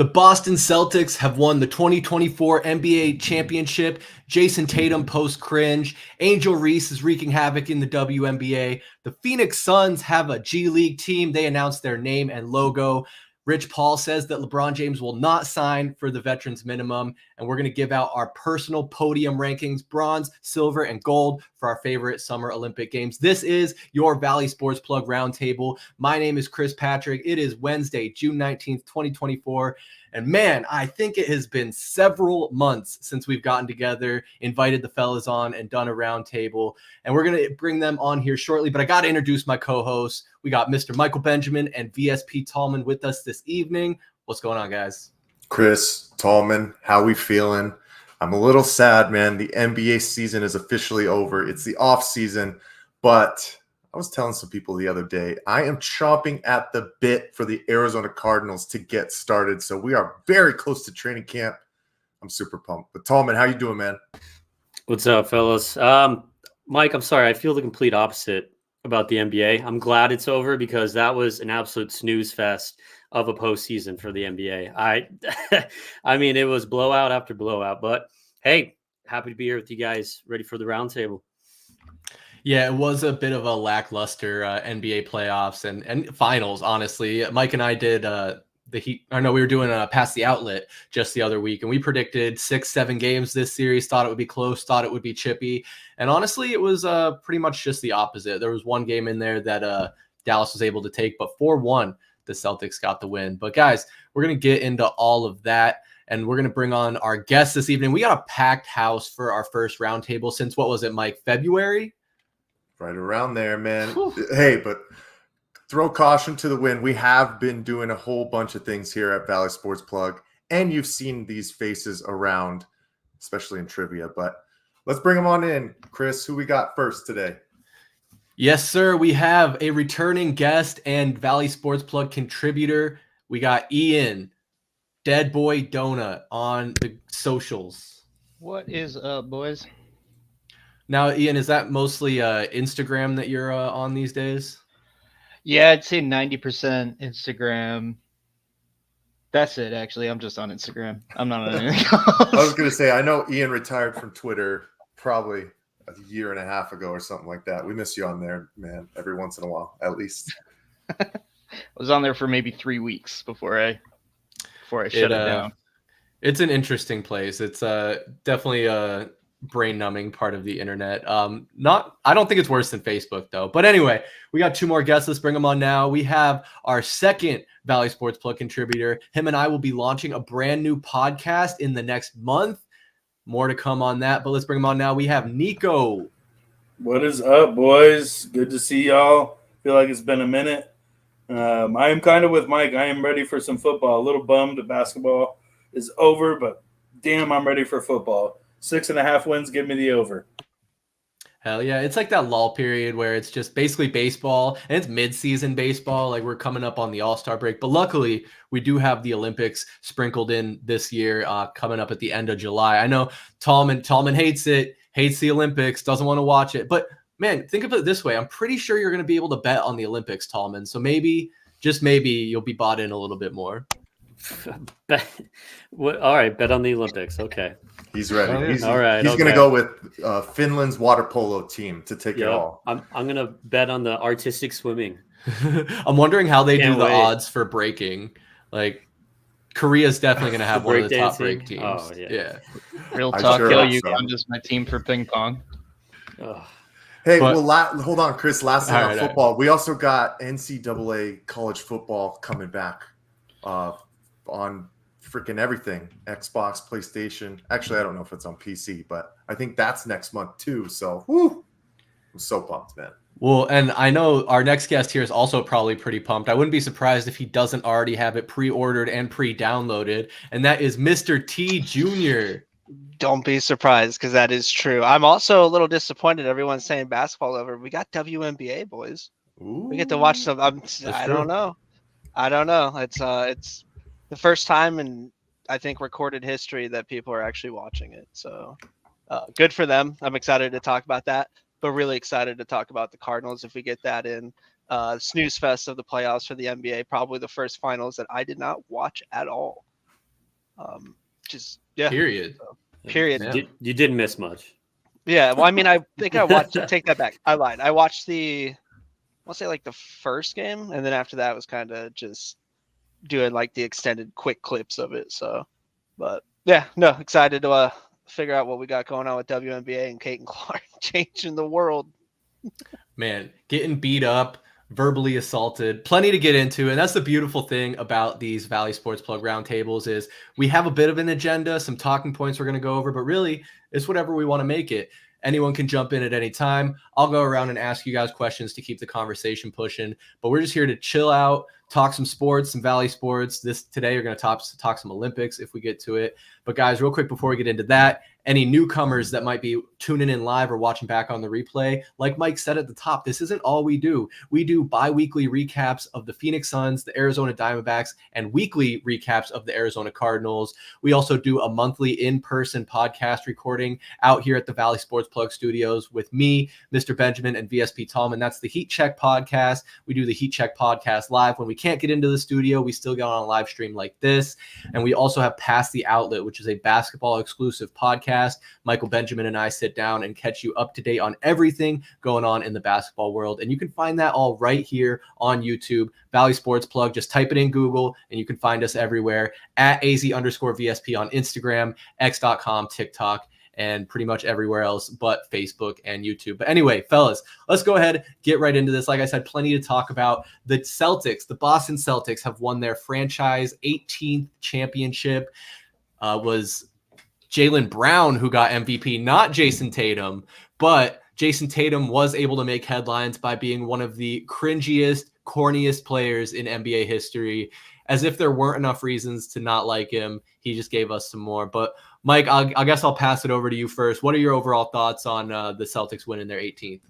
The Boston Celtics have won the 2024 NBA championship. Jason Tatum post-cringe. Angel Reese is wreaking havoc in the WNBA. The Phoenix Suns have a G League team. They announced their name and logo. Rich Paul says that LeBron James will not sign for the veterans minimum. And we're going to give out our personal podium rankings, bronze, silver, and gold for our favorite Summer Olympic Games. This is your Valley Sports Plug Roundtable. My name is Chris Patrick. It is Wednesday, June 19th, 2024. And man, I think it has been several months since we've gotten together, invited the fellas on, and done a roundtable. And we're going to bring them on here shortly. But I got to introduce my co-hosts. We got Mr. Michael Benjamin and VSP Tallman with us this evening. What's going on, guys? Chris, Tallman, how we feeling? I'm a little sad, man. The NBA season is officially over. It's the off season, but I was telling some people the other day, I am chomping at the bit for the Arizona Cardinals to get started. So we are very close to training camp. I'm super pumped. But Tallman, how you doing, man? What's up, fellas? Mike, I'm sorry. I feel the complete opposite about the NBA. I'm glad it's over because that was an absolute snooze fest of a postseason for the NBA. I mean, it was blowout after blowout. But hey, happy to be here with you guys, ready for the roundtable. Yeah, it was a bit of a lackluster NBA playoffs and finals, honestly. Mike and I did we were doing Pass the Outlet just the other week, and we predicted 6-7 games this series, thought it would be close, thought it would be chippy. And honestly, it was pretty much just the opposite. There was one game in there that Dallas was able to take, but 4-1, the Celtics got the win. But guys, we're going to get into all of that. And we're going to bring on our guests this evening. We got a packed house for our first roundtable since, what was it, Mike, February? Right around there, man. Whew. Hey, but throw caution to the wind. We have been doing a whole bunch of things here at Valley Sports Plug, and you've seen these faces around, especially in trivia. But let's bring them on in. Chris, who we got first today? Yes, sir. We have a returning guest and Valley Sports Plug contributor. We got Ian, Dead Boy Donut, on the socials. What is up, boys? Now, Ian, is that mostly Instagram that you're on these days? Yeah, I'd say 90% Instagram. That's it, actually. I'm just on Instagram. I'm not on anything else. I was going to say, I know Ian retired from Twitter probably a year and a half ago or something like that. We miss you on there, man, every once in a while, at least. I was on there for maybe 3 weeks before I shut it down. It's an interesting place. It's definitely a brain-numbing part of the internet. I don't think it's worse than Facebook, though. But anyway, we got two more guests. Let's bring them on now. We have our second Valley Sports Plug contributor. Him and I will be launching a brand new podcast in the next month. More to come on that, but let's bring him on now. We have Niko. What is up, boys? Good to see y'all. Feel like it's been a minute. I am kind of with Mike. I am ready for some football. A little bummed that basketball is over, but damn, I'm ready for football. 6.5 wins, give me the over. Hell yeah. It's like that lull period where it's just basically baseball, and it's mid-season baseball. Like, we're coming up on the All-Star break. But luckily, we do have the Olympics sprinkled in this year, coming up at the end of July. I know Tallman hates it, hates the Olympics, doesn't want to watch it. But, man, think of it this way. I'm pretty sure you're going to be able to bet on the Olympics, Tallman. So maybe, just maybe, you'll be bought in a little bit more. All right, bet on the Olympics. Okay. He's ready. He's going to go with Finland's water polo team to take it all. I'm going to bet on the artistic swimming. I'm wondering how they do the odds for breaking. Like, Korea's definitely going to have one of the top break teams. Oh, yeah. Real talk, Uganda's my team for ping pong. Hey, hold on, Chris. Last thing on football. We also got NCAA college football coming back on freaking everything. Xbox, PlayStation. Actually, I don't know if it's on PC, but I think that's next month too. So, I'm so pumped, man. Well, and I know our next guest here is also probably pretty pumped. I wouldn't be surprised if he doesn't already have it pre-ordered and pre-downloaded, and that is Mr. T Jr. Don't be surprised, because that is true. I'm also a little disappointed. Everyone's saying basketball over. We got WNBA, boys. Ooh, we get to watch some. I don't know. It's the first time in, I think, recorded history that people are actually watching it. So good for them. I'm excited to talk about that, but really excited to talk about the Cardinals if we get that in. Snooze fest of the playoffs for the NBA, probably the first finals that I did not watch at all. Just yeah. Period. Period. Yeah. You didn't miss much. Yeah. Well, I mean, I think I watched. Take that back. I lied. I watched I'll say like the first game, and then after that was kind of just doing like the extended quick clips of it. So, but yeah, no, excited to figure out what we got going on with WNBA and Kate and Clark changing the world. Man, getting beat up, verbally assaulted, plenty to get into. And that's the beautiful thing about these Valley Sports Plug Roundtables is we have a bit of an agenda, some talking points we're going to go over, but really it's whatever we want to make it. Anyone can jump in at any time. I'll go around and ask you guys questions to keep the conversation pushing, but we're just here to chill out, talk some sports, some Valley sports. Today we're going to talk some Olympics if we get to it. But guys, real quick before we get into that, any newcomers that might be tuning in live or watching back on the replay, like Mike said at the top, this isn't all we do. We do bi-weekly recaps of the Phoenix Suns, the Arizona Diamondbacks, and weekly recaps of the Arizona Cardinals. We also do a monthly in-person podcast recording out here at the Valley Sports Plug Studios with me, Mr. Benjamin, and VSP Tallman. That's the Heat Check podcast. We do the Heat Check podcast live. When we can't get into the studio, we still get on a live stream like this. And we also have Pass the Outlet, which is a basketball exclusive podcast. Michael Benjamin and I sit down and catch you up to date on everything going on in the basketball world. And you can find that all right here on YouTube, Valley Sports Plug. Just type it in Google and you can find us everywhere at AZ_VSP on Instagram, X.com, TikTok, and pretty much everywhere else but Facebook and YouTube. But anyway, fellas, let's go ahead, get right into this. Like I said, plenty to talk about. The Celtics, the Boston Celtics, have won their franchise 18th championship. Was Jaylen Brown who got MVP, not Jason Tatum, but Jason Tatum was able to make headlines by being one of the cringiest, corniest players in NBA history. As if there weren't enough reasons to not like him, he just gave us some more. But Mike, I guess I'll pass it over to you first. What are your overall thoughts on the Celtics winning their 18th?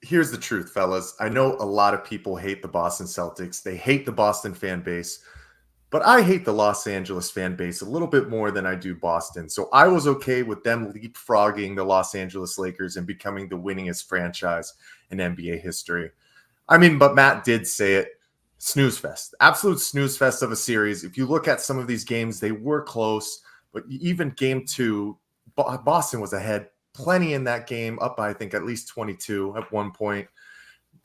Here's the truth, fellas. I know a lot of people hate the Boston Celtics. They hate the Boston fan base. But I hate the Los Angeles fan base a little bit more than I do Boston. So I was okay with them leapfrogging the Los Angeles Lakers and becoming the winningest franchise in NBA history. I mean, but Matt did say it. Snooze fest. Absolute snooze fest of a series. If you look at some of these games, they were close. But even game 2, Boston was ahead plenty in that game, up by, I think, at least 22 at one point.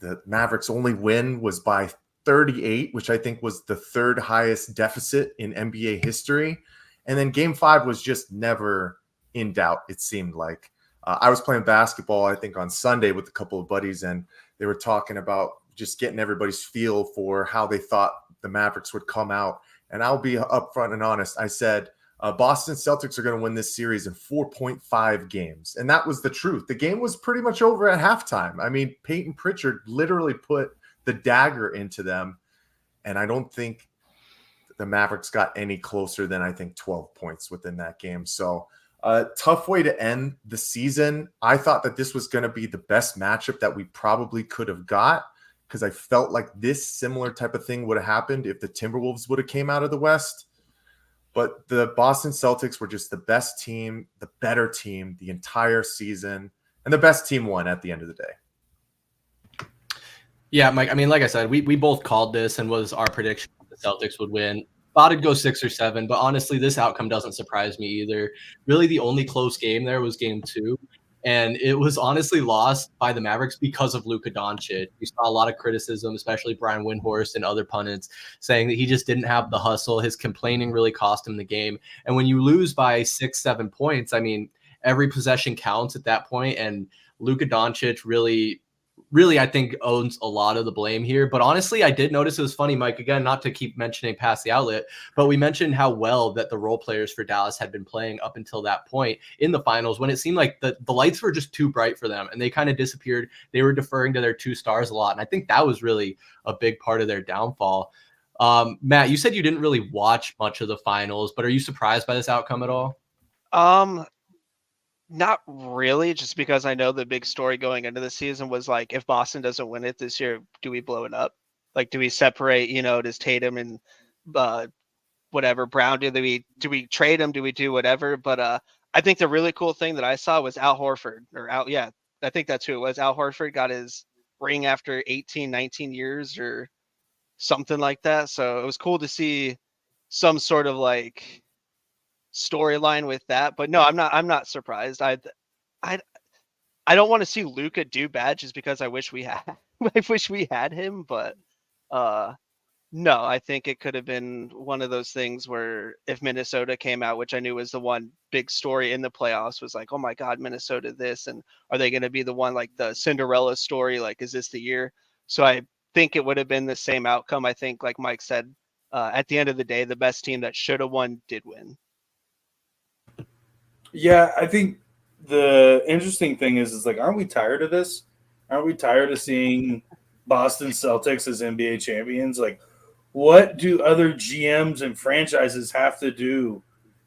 The Mavericks' only win was by 38, which I think was the third highest deficit in NBA history. And then game 5 was just never in doubt, it seemed like. I was playing basketball, I think, on Sunday with a couple of buddies, and they were talking about just getting everybody's feel for how they thought the Mavericks would come out. And I'll be upfront and honest. I said, Boston Celtics are going to win this series in 4.5 games. And that was the truth. The game was pretty much over at halftime. I mean, Peyton Pritchard literally put the dagger into them. And I don't think the Mavericks got any closer than, I think, 12 points within that game. So tough way to end the season. I thought that this was going to be the best matchup that we probably could have got, because I felt like this similar type of thing would have happened if the Timberwolves would have came out of the West. But the Boston Celtics were just the best team, the better team the entire season, and the best team won at the end of the day. Yeah, Mike, I mean, like I said, we both called this and was our prediction the Celtics would win. Thought it'd go 6 or 7, but honestly, this outcome doesn't surprise me either. Really, the only close game there was game 2, and it was honestly lost by the Mavericks because of Luka Doncic. You saw a lot of criticism, especially Brian Windhorst and other pundits, saying that he just didn't have the hustle. His complaining really cost him the game. And when you lose by 6, 7 points, I mean, every possession counts at that point, and Luka Doncic really, I think, owns a lot of the blame here. But honestly, I did notice it was funny, Mike, again, not to keep mentioning Pass the Outlet, but we mentioned how well that the role players for Dallas had been playing up until that point in the finals, when it seemed like the lights were just too bright for them and they kind of disappeared. They were deferring to their 2 stars a lot. And I think that was really a big part of their downfall. Matt, you said you didn't really watch much of the finals, but are you surprised by this outcome at all? Not really, just because I know the big story going into the season was like, if Boston doesn't win it this year, do we blow it up? Like, do we separate, does Tatum and whatever Brown, do we trade him? Do we do whatever? But I think the really cool thing that I saw was Al Horford, I think that's who it was. Al Horford got his ring after 18, 19 years or something like that. So it was cool to see some sort of like storyline with that. But no, I'm not surprised. I don't want to see Luka do bad just because I wish we had I wish we had him, but no, I think it could have been one of those things where if Minnesota came out, which I knew was the one big story in the playoffs, was like, oh my God, Minnesota this, and are they going to be the one like the Cinderella story? Like, is this the year? So I think it would have been the same outcome. I think, like Mike said, at the end of the day, the best team that should have won did win. Yeah, I think the interesting thing is like, aren't we tired of this? Aren't we tired of seeing Boston Celtics as NBA champions? Like, what do other GMs and franchises have to do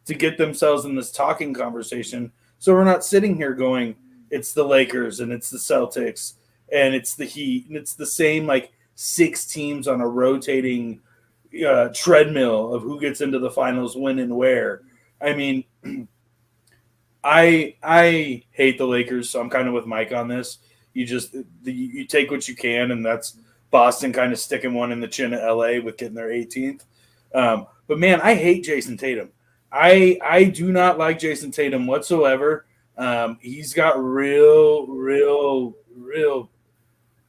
to get themselves in this talking conversation? So we're not sitting here going, it's the Lakers and it's the Celtics and it's the Heat and it's the same like 6 teams on a rotating treadmill of who gets into the finals, when and where. I mean, I hate the Lakers, so I'm kind of with Mike on this. You take what you can, and that's Boston kind of sticking one in the chin of LA with getting their 18th. But man, I hate Jason Tatum. I do not like Jason Tatum whatsoever. He's got real.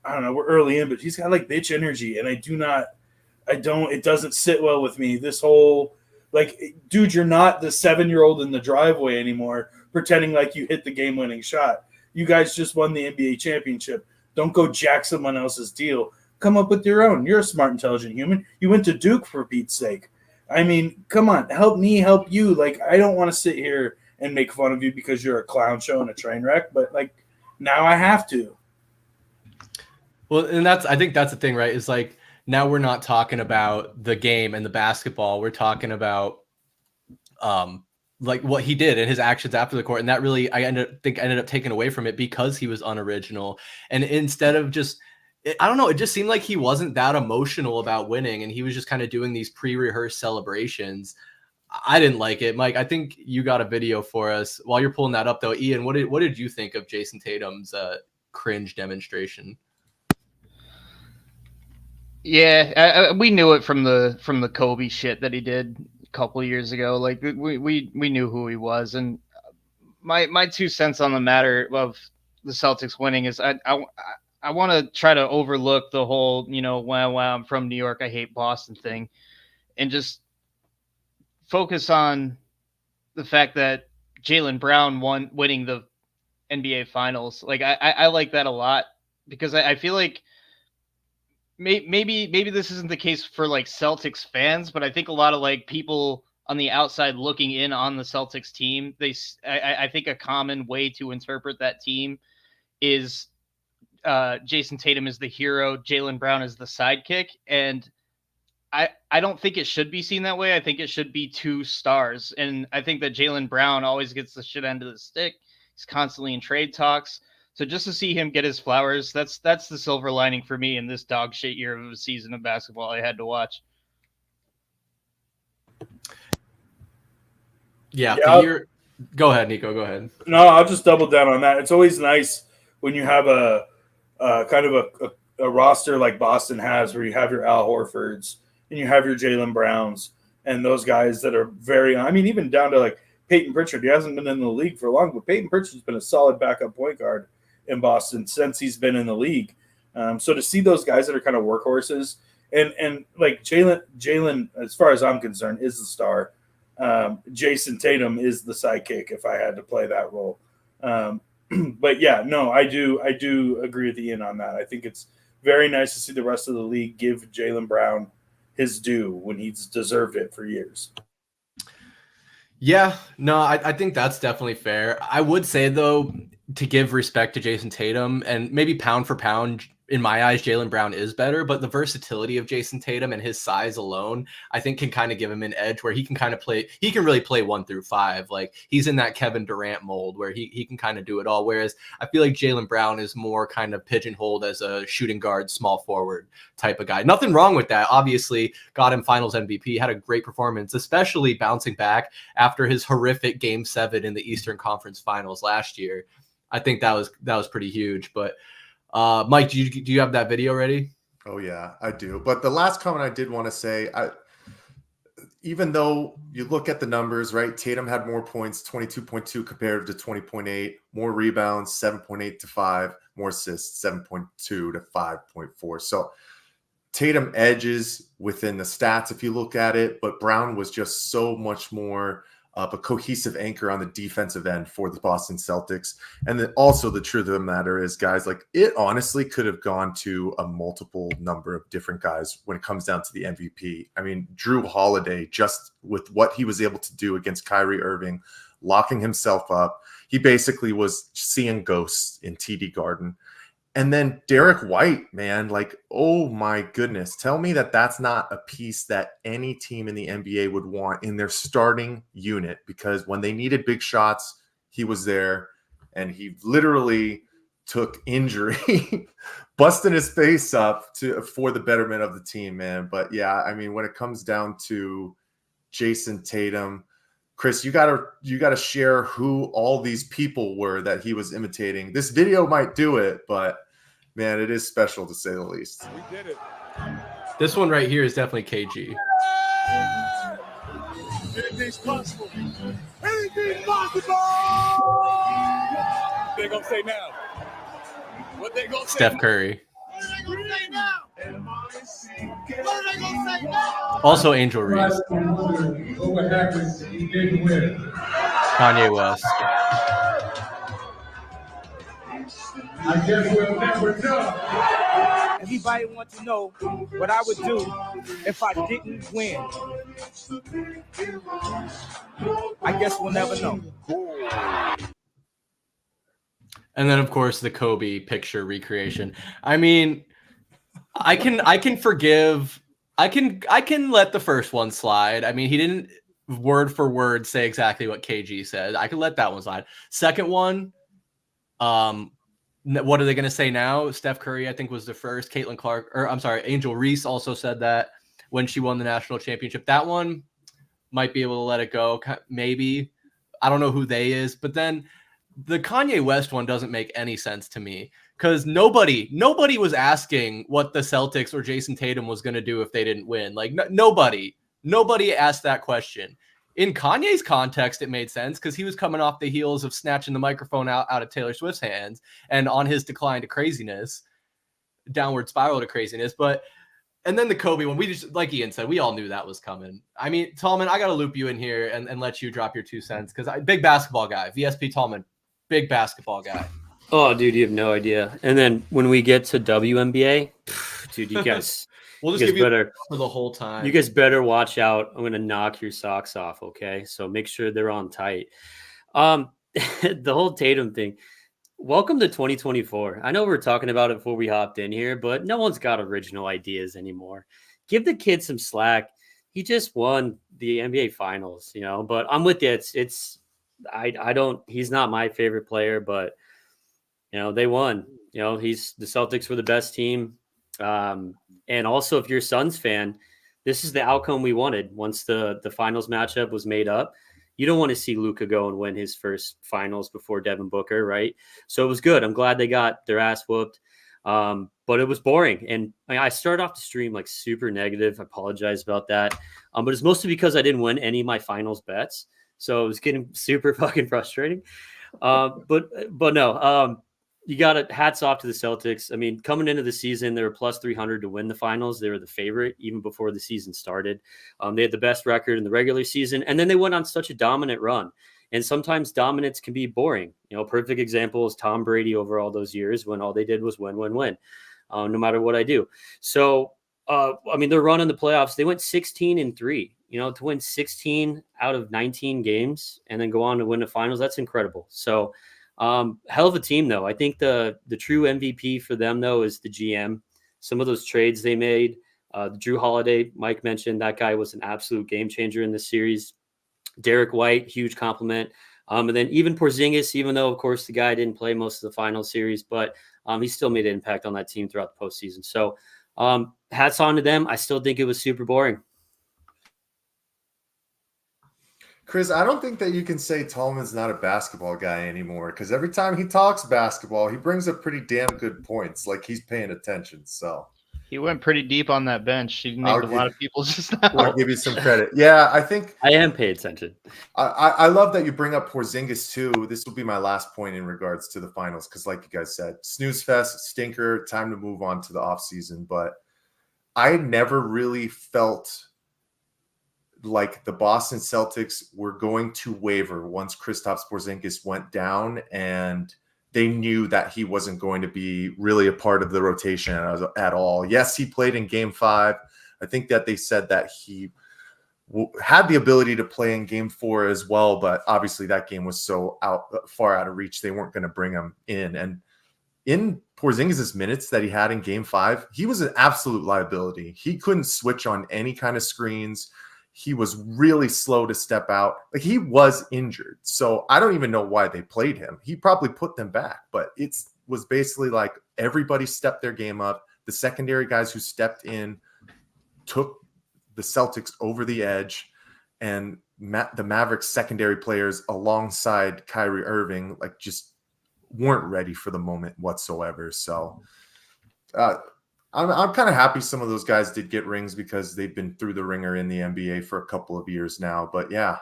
I don't know. We're early in, but he's got like bitch energy, and it doesn't sit well with me. This whole like, dude, you're not the 7-year-old in the driveway anymore, pretending like you hit the game-winning shot. You guys just won the NBA championship. Don't go jack someone else's deal. Come up with your own. You're a smart, intelligent human. You went to Duke, for Pete's sake. I mean, come on, help me help you. Like, I don't want to sit here and make fun of you because you're a clown show and a train wreck, but like, now I have to. Well, and I think that's the thing, right? Is like, now we're not talking about the game and the basketball. We're talking about like what he did and his actions after the court. And that really, I ended up taking away from it because he was unoriginal. And instead of just, I don't know, it just seemed like he wasn't that emotional about winning. And he was just kind of doing these pre-rehearsed celebrations. I didn't like it. Mike, I think you got a video for us. While you're pulling that up though, Ian, what did you think of Jason Tatum's cringe demonstration? Yeah, we knew it from the Kobe shit that he did a couple of years ago. Like we knew who he was, and my 2 cents on the matter of the Celtics winning is I want to try to overlook the whole wow I'm from New York, I hate Boston thing, and just focus on the fact that Jaylen Brown winning the NBA Finals. Like I like that a lot because I feel like. Maybe this isn't the case for like Celtics fans, but I think a lot of like people on the outside looking in on the Celtics team, I think a common way to interpret that team is Jason Tatum is the hero, Jaylen Brown is the sidekick, and I don't think it should be seen that way. I think it should be 2 stars, and I think that Jaylen Brown always gets the shit end of the stick. He's constantly in trade talks. So just to see him get his flowers, that's the silver lining for me in this dog shit year of a season of basketball I had to watch. Yeah. Go ahead, Niko. Go ahead. No, I'll just double down on that. It's always nice when you have a kind of a roster like Boston has, where you have your Al Horfords and you have your Jaylen Browns and those guys that are even down to like Peyton Pritchard. He hasn't been in the league for long, but Peyton Pritchard's been a solid backup point guard in Boston since he's been in the league. So to see those guys that are kind of workhorses and like Jaylen, as far as I'm concerned, is the star. Jason Tatum is the sidekick if I had to play that role. But yeah, no, I do agree with Ian on that. I think it's very nice to see the rest of the league give Jaylen Brown his due when he's deserved it for years. Yeah, no, I think that's definitely fair. I would say, though, to give respect to Jason Tatum, and maybe pound for pound, in my eyes, Jaylen Brown is better, but the versatility of Jason Tatum and his size alone, I think can kind of give him an edge where he can really play 1 through 5. Like, he's in that Kevin Durant mold where he can kind of do it all. Whereas I feel like Jaylen Brown is more kind of pigeonholed as a shooting guard, small forward type of guy. Nothing wrong with that. Obviously got him finals MVP, had a great performance, especially bouncing back after his horrific Game 7 in the Eastern Conference Finals last year. I think that was pretty huge, but Mike, do you have that video ready? Oh yeah, I do. But the last comment I did want to say, even though you look at the numbers, right? Tatum had more points, 22.2 compared to 20.8, more rebounds, 7.8 to 5, more assists, 7.2 to 5.4. So Tatum edges within the stats if you look at it, but Brown was just so much more of a cohesive anchor on the defensive end for the Boston Celtics. And then also the truth of the matter is, guys, like it honestly could have gone to a multiple number of different guys when it comes down to the MVP. I mean, Drew Holiday, just with what he was able to do against Kyrie Irving, locking himself up, he basically was seeing ghosts in TD Garden. And then Derek White, man, like, oh my goodness. Tell me that that's not a piece that any team in the NBA would want in their starting unit, because when they needed big shots, he was there, and he literally took injury, busting his face up for the betterment of the team, man. But yeah, I mean, when it comes down to Jason Tatum, Chris, you gotta share who all these people were that he was imitating. This video might do it, but man, it is special to say the least. We did it. This one right here is definitely KG. Anything's possible. Anything's possible. What they gonna say now? What they gonna say? Steph Curry. What are they gonna say now? What are they gonna say now? Also Angel Reese. What happens if you didn't win? Kanye West. I guess we'll never know. Everybody wants to know what I would do if I didn't win. I guess we'll never know. And then, of course, the Kobe picture recreation. I mean, I can forgive. I can let the first one slide. I mean, he didn't word for word say exactly what KG said. I can let that one slide. Second one, what are they going to say now? Steph Curry, I think, was the first. Caitlin Clark, or I'm sorry, Angel Reese also said that when she won the national championship. That one might be able to let it go. Maybe. I don't know who they is. But then the Kanye West one doesn't make any sense to me, because nobody was asking what the Celtics or Jason Tatum was going to do if they didn't win. Like nobody asked that question. In Kanye's context, it made sense because he was coming off the heels of snatching the microphone out of Taylor Swift's hands and on his decline to craziness, downward spiral to craziness. And then the Kobe one, we just, like Ian said, we all knew that was coming. I mean, Tallman, I got to loop you in here and let you drop your 2 cents, because big basketball guy, VSP Tallman, big basketball guy. Oh, dude, you have no idea. And then when we get to WNBA, dude, you guys... We'll just give you better for the whole time. You guys better watch out. I'm going to knock your socks off, okay? So make sure they're on tight. The whole Tatum thing. Welcome to 2024. I know we were talking about it before we hopped in here, but no one's got original ideas anymore. Give the kid some slack. He just won the NBA Finals, But I'm with you. He's not my favorite player, but they won. The Celtics were the best team. And also, if you're a Suns fan, this is the outcome we wanted. Once the finals matchup was made up, you don't want to see Luka go and win his first finals before Devin Booker, right? So it was good. I'm glad they got their ass whooped. But it was boring. And I started off the stream like super negative. I apologize about that. But it's mostly because I didn't win any of my finals bets. So it was getting super fucking frustrating. But no, you got hats off to the Celtics. I mean, coming into the season, they were plus 300 to win the finals. They were the favorite even before the season started. They had the best record in the regular season, and then they went on such a dominant run. And sometimes dominance can be boring. Perfect example is Tom Brady over all those years when all they did was win, no matter what I do. So, they're running the playoffs. They went 16-3. To win 16 out of 19 games and then go on to win the finals, that's incredible. So, hell of a team, though. I think the true MVP for them, though, is the GM. Some of those trades they made, Drew Holiday, Mike mentioned, that guy was an absolute game changer in this series. Derek White, huge compliment. And then even Porzingis, even though, of course, the guy didn't play most of the final series, but he still made an impact on that team throughout the postseason. So hats on to them. I still think it was super boring. Chris, I don't think that you can say Tallman's not a basketball guy anymore, because every time he talks basketball, he brings up pretty damn good points, like he's paying attention. So He went pretty deep on that bench. He named a lot of people just now. I'll give you some credit. Yeah, I think I am paying attention. I love that you bring up Porzingis too. This will be my last point in regards to the finals because, like you guys said, snooze fest, stinker, time to move on to the offseason. But I never really felt like the Boston Celtics were going to waver once Kristaps Porzingis went down and they knew that he wasn't going to be really a part of the rotation at all. Yes, he played in Game 5. I think that they said that he had the ability to play in Game 4 as well, but obviously that game was so far out of reach, they weren't going to bring him in. And in Porzingis' minutes that he had in Game 5, he was an absolute liability. He couldn't switch on any kind of screens. He was really slow to step out. Like, he was injured. So I don't even know why they played him. He probably put them back, but it was basically like everybody stepped their game up. The secondary guys who stepped in took the Celtics over the edge, and the Mavericks secondary players alongside Kyrie Irving, like, just weren't ready for the moment whatsoever. So I'm kind of happy some of those guys did get rings because they've been through the ringer in the NBA for a couple of years now. But yeah,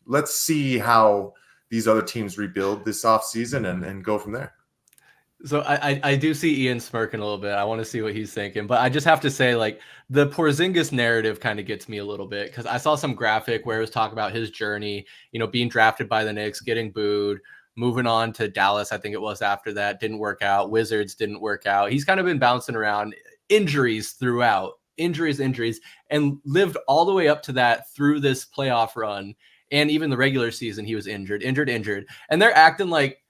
let's see how these other teams rebuild this offseason and go from there. So I do see Ian smirking a little bit. I want to see what he's thinking. But I just have to say, like, the Porzingis narrative kind of gets me a little bit because I saw some graphic where it was talking about his journey, being drafted by the Knicks, getting booed, moving on to Dallas, I think it was after that, didn't work out. Wizards didn't work out. He's kind of been bouncing around, injuries throughout, injuries, and lived all the way up to that through this playoff run. And even the regular season, he was injured. And they're acting like,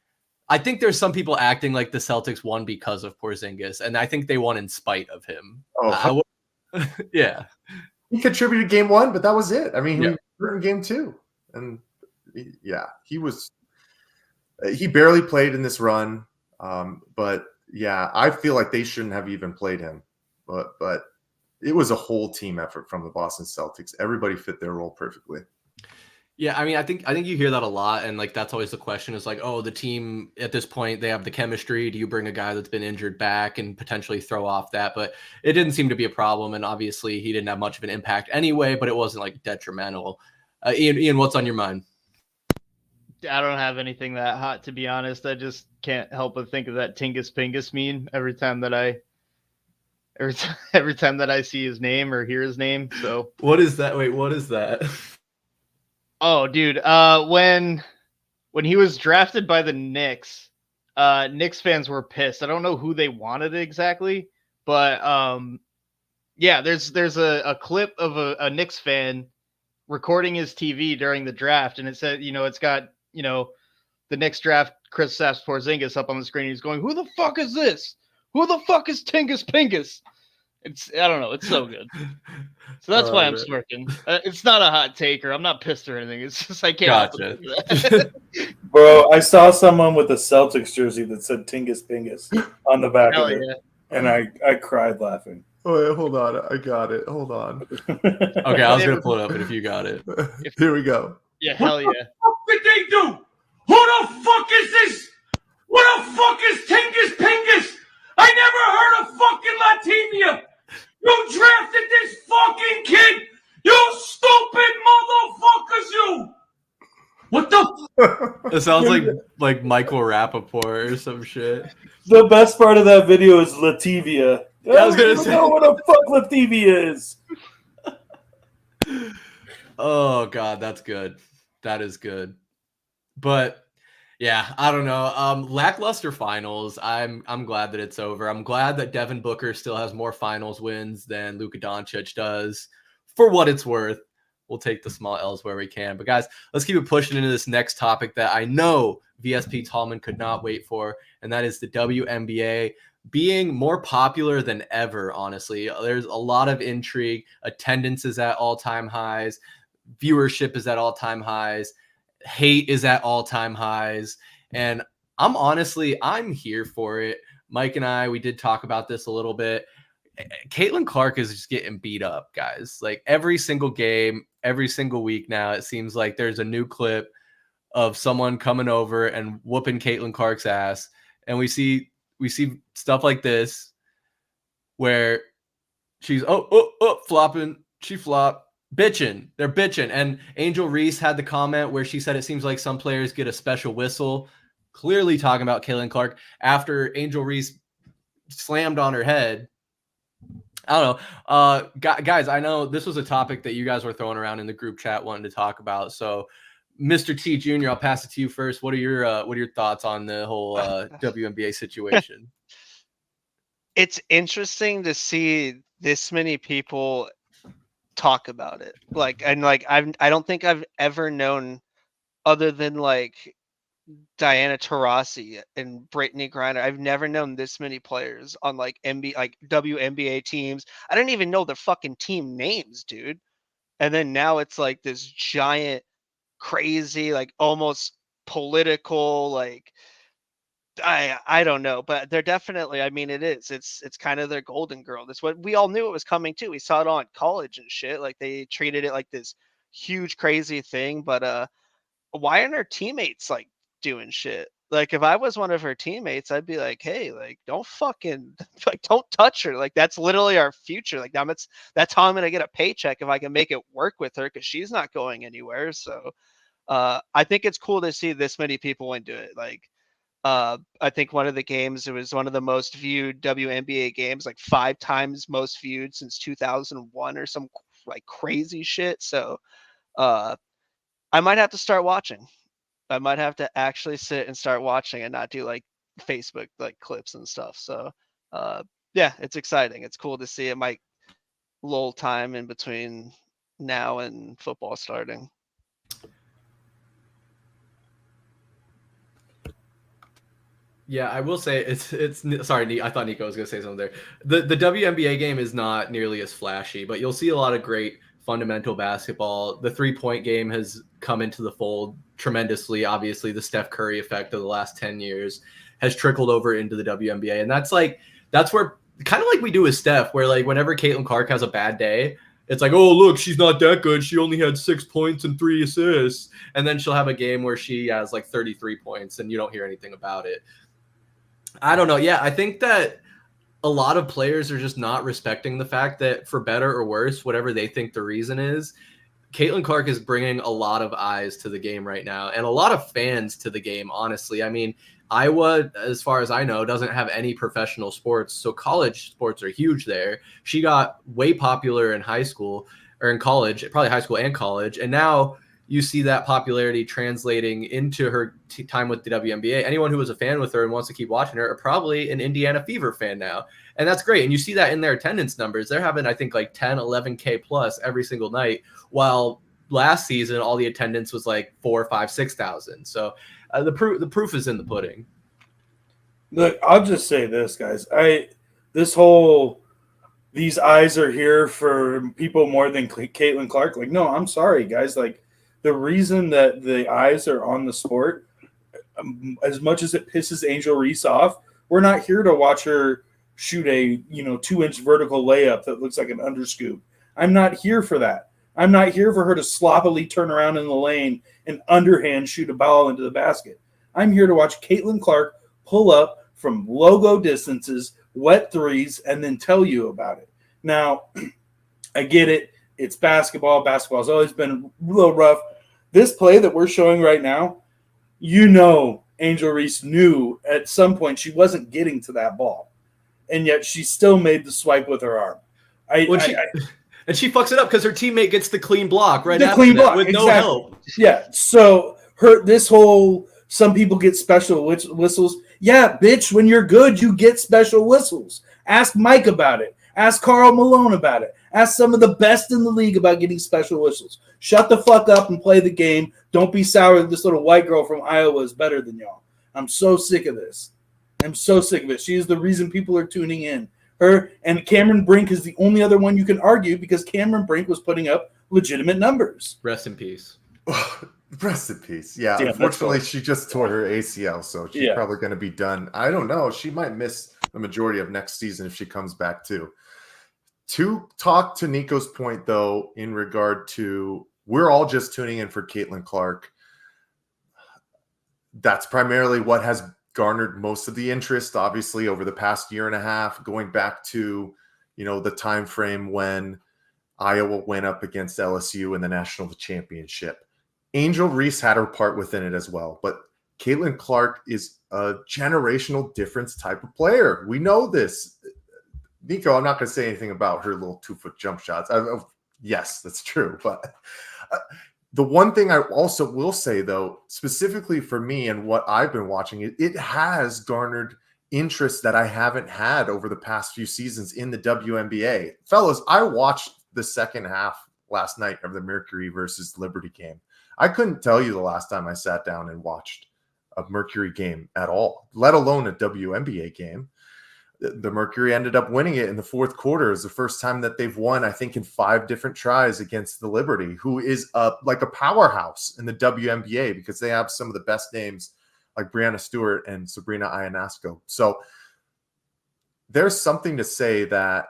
I think there's some people acting like the Celtics won because of Porzingis, and I think they won in spite of him. Yeah. He contributed Game 1, but that was it. I mean, he was hurt in Game 2. And yeah, he barely played in this run. But yeah, I feel like they shouldn't have even played him. But it was a whole team effort from the Boston Celtics. Everybody fit their role perfectly. Yeah, I mean, I think you hear that a lot, and like that's always the question is like, oh, the team at this point, they have the chemistry. Do you bring a guy that's been injured back and potentially throw off that? But it didn't seem to be a problem, and obviously he didn't have much of an impact anyway, but it wasn't like detrimental. Ian, what's on your mind? I don't have anything that hot, to be honest. I just can't help but think of that Tingis Pingis meme every time that I see his name or hear his name. So what is that? Wait, what is that? Oh, dude. When he was drafted by the Knicks, Knicks fans were pissed. I don't know who they wanted exactly, but yeah, there's a clip of a Knicks fan recording his TV during the draft, and it said, it's got, the Knicks draft Kristaps Porzingis up on the screen. He's going, "Who the fuck is this? Who the fuck is Tingis Pingis?" I don't know. It's so good. So that's why I'm smirking. It's not a hot take, or I'm not pissed or anything. It's just I can't. Gotcha. Bro, I saw someone with a Celtics jersey that said Tingis Pingis on the back of it, and I cried laughing. Oh, wait, hold on. I got it. Hold on. Okay, I was going to pull it up, but if you got it. Here we go. Yeah, hell yeah. What did they do? Who the fuck is this? What the fuck is Tingis Pingis? I never heard of fucking Latvia. You drafted this fucking kid. You stupid motherfuckers, you. What the? It sounds like Michael Rappaport or some shit. The best part of that video is Latvia. I was gonna say, know what the fuck Latvia is. Oh God, that's good. That is good. But yeah, I don't know. Lackluster finals. I'm glad that it's over. I'm glad that Devin Booker still has more finals wins than Luka Doncic does. For what it's worth, we'll take the small L's where we can. But guys, let's keep it pushing into this next topic that I know VSP Tallman could not wait for, and that is the WNBA being more popular than ever, honestly. There's a lot of intrigue. Attendance is at all-time highs. Viewership is at all-time highs. Hate is at all-time highs. And I'm here for it. Mike and I, we did talk about this a little bit. Caitlin Clark is just getting beat up, guys. Like every single game, every single week now, it seems like there's a new clip of someone coming over and whooping Caitlin Clark's ass. And we see stuff like this. where she's flopping, she flop, bitching. They're bitching. And Angel Reese had the comment where she said it seems like some players get a special whistle, clearly talking about Caitlin Clark after Angel Reese slammed on her head. I don't know. Guys, I know this was a topic that you guys were throwing around in the group chat wanting to talk about. So Mr. T Jr., I'll pass it to you first. What are your thoughts on the whole WNBA situation? It's interesting to see this many people talk about it. I don't think I've ever known, other than like Diana Taurasi and Brittany Griner, I've never known this many players on like WNBA teams. I didn't even know their fucking team names, dude. And then now it's like this giant, crazy, like almost political, like I don't know, but they're definitely, I mean, it's kind of their golden girl. That's what we all knew it was coming too. We saw it on college and shit. Like they treated it like this huge crazy thing, but why aren't her teammates like doing shit? Like if I was one of her teammates, I'd be like, hey, like don't fucking like don't touch her. Like that's literally our future. Like that's how I'm gonna get a paycheck if I can make it work with her, because she's not going anywhere. So I think it's cool to see this many people into it. Like I think one of the games, it was one of the most viewed WNBA games, like 5 times most viewed since 2001 or some like crazy shit. So I might have to start watching. I might have to actually sit and start watching and not do like Facebook like clips and stuff. So yeah, it's exciting. It's cool to see. It might lull time in between now and football starting. Yeah, I will say it's sorry, I thought Niko was gonna say something there. The WNBA game is not nearly as flashy, but you'll see a lot of great fundamental basketball. The 3-point game has come into the fold tremendously. Obviously, the Steph Curry effect of the last 10 years has trickled over into the WNBA, and that's where kind of like we do with Steph, where like whenever Caitlin Clark has a bad day, it's like, oh look, she's not that good. She only had 6 points and 3 assists, and then she'll have a game where she has like 33 points, and you don't hear anything about it. I don't know. Yeah, I think that a lot of players are just not respecting the fact that, for better or worse, whatever they think the reason is, Caitlin Clark is bringing a lot of eyes to the game right now and a lot of fans to the game, honestly. I mean, Iowa, as far as I know, doesn't have any professional sports, so college sports are huge there. She got way popular in high school or in college, probably high school and college, and now you see that popularity translating into her time with the WNBA. Anyone who was a fan with her and wants to keep watching her are probably an Indiana Fever fan now. And that's great. And you see that in their attendance numbers. They're having, I think, like 10, 11K plus every single night, while last season, all the attendance was like 4, 5, 6,000. So the proof is in the pudding. Look, I'll just say this, guys. These eyes are here for people more than Caitlin Clark. Like, no, I'm sorry, guys. Like, the reason that the eyes are on the sport, as much as it pisses Angel Reese off, we're not here to watch her shoot a 2-inch vertical layup that looks like an underscoop. I'm not here for that. I'm not here for her to sloppily turn around in the lane and underhand shoot a ball into the basket. I'm here to watch Caitlin Clark pull up from logo distances, wet threes, and then tell you about it. Now, I get it. It's basketball. Basketball's always been a little rough. This play that we're showing right now, Angel Reese knew at some point she wasn't getting to that ball, and yet she still made the swipe with her arm. And she fucks it up because her teammate gets the clean block with exactly. no help. Yeah, so some people get special whistles. Yeah, bitch, when you're good, you get special whistles. Ask Mike about it. Ask Karl Malone about it. Ask some of the best in the league about getting special whistles. Shut the fuck up and play the game. Don't be sour that this little white girl from Iowa is better than y'all. I'm so sick of this. I'm so sick of it. She is the reason people are tuning in. Her and Cameron Brink is the only other one you can argue, because Cameron Brink was putting up legitimate numbers. Rest in peace. Rest in peace. Yeah, unfortunately, she just tore her ACL, so she's probably going to be done. I don't know. She might miss the majority of next season if she comes back too. To talk to Niko's point, though, in regard to we're all just tuning in for Caitlin Clark. That's primarily what has garnered most of the interest, obviously, over the past year and a half, going back to the time frame when Iowa went up against LSU in the national championship. Angel Reese had her part within it as well, but Caitlin Clark is a generational difference type of player. We know this. Niko, I'm not going to say anything about her little 2-foot jump shots. Yes, that's true. But the one thing I also will say, though, specifically for me and what I've been watching, it has garnered interest that I haven't had over the past few seasons in the WNBA. Fellas, I watched the second half last night of the Mercury versus Liberty game. I couldn't tell you the last time I sat down and watched a Mercury game at all, let alone a WNBA game. The Mercury ended up winning it in the fourth quarter. It was the first time that they've won, I think, in 5 different tries against the Liberty, who is like a powerhouse in the WNBA because they have some of the best names like Brianna Stewart and Sabrina Ionescu. So there's something to say that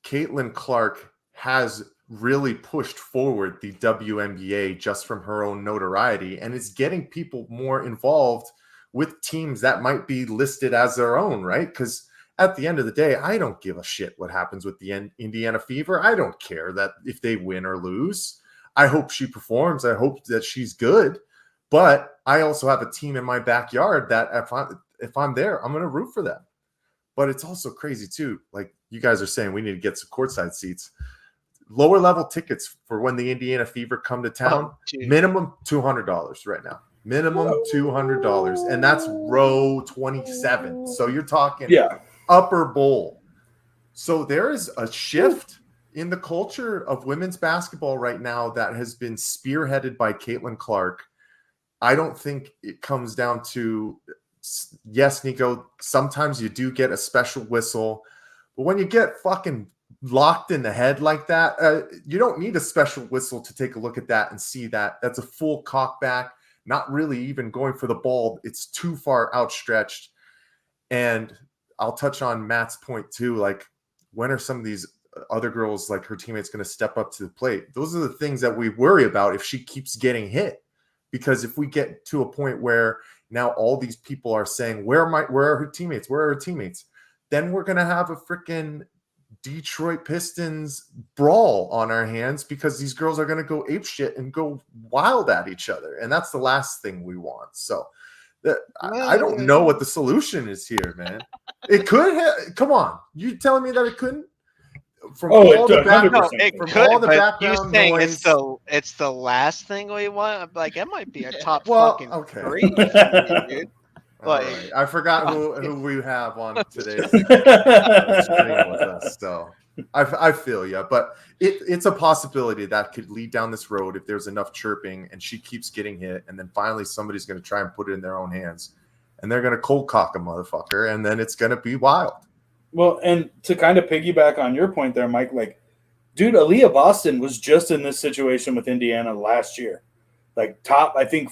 Caitlin Clark has really pushed forward the WNBA just from her own notoriety, and it's getting people more involved with teams that might be listed as their own, right? Because at the end of the day, I don't give a shit what happens with the Indiana Fever. I don't care that if they win or lose. I hope she performs. I hope that she's good. But I also have a team in my backyard that if I'm there, I'm going to root for them. But it's also crazy too. Like you guys are saying, we need to get some courtside seats. Lower level tickets for when the Indiana Fever come to town, minimum $200 right now. Minimum $200, and that's row 27. So you're talking upper bowl. So there is a shift in the culture of women's basketball right now that has been spearheaded by Caitlin Clark. I don't think it comes down to, yes, Niko, sometimes you do get a special whistle, but when you get fucking locked in the head like that, you don't need a special whistle to take a look at that and see that that's a full cock back. Not really even going for the ball. It's too far outstretched. And I'll touch on Matt's point too. Like, when are some of these other girls, like her teammates, going to step up to the plate? Those are the things that we worry about if she keeps getting hit. Because if we get to a point where now all these people are saying, where are her teammates? Where are her teammates? Then we're going to have a freaking Detroit Pistons brawl on our hands because these girls are going to go ape shit and go wild at each other. And that's the last thing we want. So I don't know what the solution is here, man. It could come on. You telling me that it couldn't? From all the background noise. It's the last thing we want. I'm like, it might be a top okay. 3, dude. Like, right. I forgot who we have on today's stream with us. So I feel you, but it's a possibility that could lead down this road if there's enough chirping and she keeps getting hit, and then finally somebody's going to try and put it in their own hands, and they're going to cold cock a motherfucker, and then it's going to be wild. Well, and to kind of piggyback on your point there, Mike, like, dude, Aaliyah Boston was just in this situation with Indiana last year. Like, top, I think,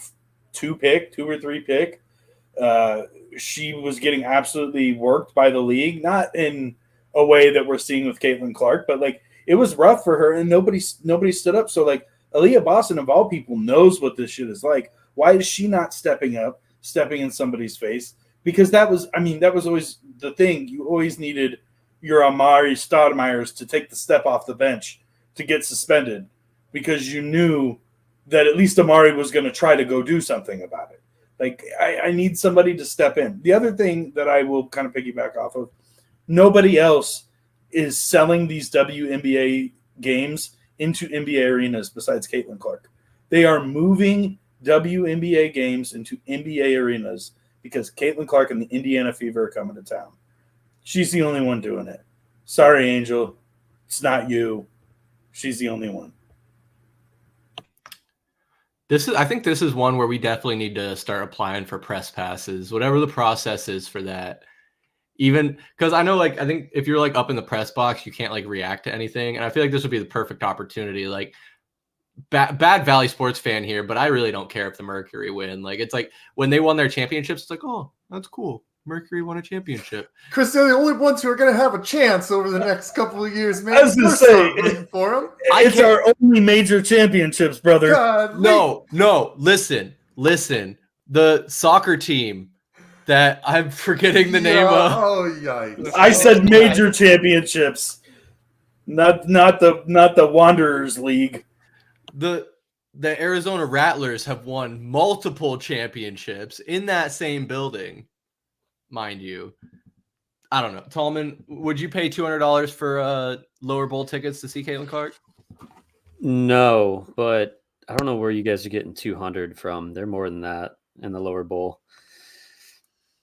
2 or 3 pick. She was getting absolutely worked by the league, not in a way that we're seeing with Caitlin Clark, but like it was rough for her and nobody stood up. So like Aaliyah Boston, of all people, knows what this shit is like. Why is she not stepping up, stepping in somebody's face? Because that was always the thing. You always needed your Amari Stoudemire's to take the step off the bench to get suspended because you knew that at least Amari was going to try to go do something about it. Like, I need somebody to step in. The other thing that I will kind of piggyback off of, nobody else is selling these WNBA games into NBA arenas besides Caitlin Clark. They are moving WNBA games into NBA arenas because Caitlin Clark and the Indiana Fever are coming to town. She's the only one doing it. Sorry, Angel. It's not you. She's the only one. I think this is one where we definitely need to start applying for press passes, whatever the process is for that. Even because I know, like, I think if you're like up in the press box, you can't like react to anything. And I feel like this would be the perfect opportunity. Like, bad Valley Sports fan here, but I really don't care if the Mercury win. Like, it's like when they won their championships, it's like, oh, that's cool. Mercury won a championship. Chris, they're the only ones who are going to have a chance over the next couple of years, man. I was going to say, for them. It's our only major championships, brother. No, listen. The soccer team, that I'm forgetting the name of. Oh, yikes. I said major championships, not the Wanderers League. The Arizona Rattlers have won multiple championships in that same building, mind you. I don't know. Tallman, would you pay $200 for lower bowl tickets to see Caitlin Clark? No, but I don't know where you guys are getting 200 from. They're more than that in the lower bowl.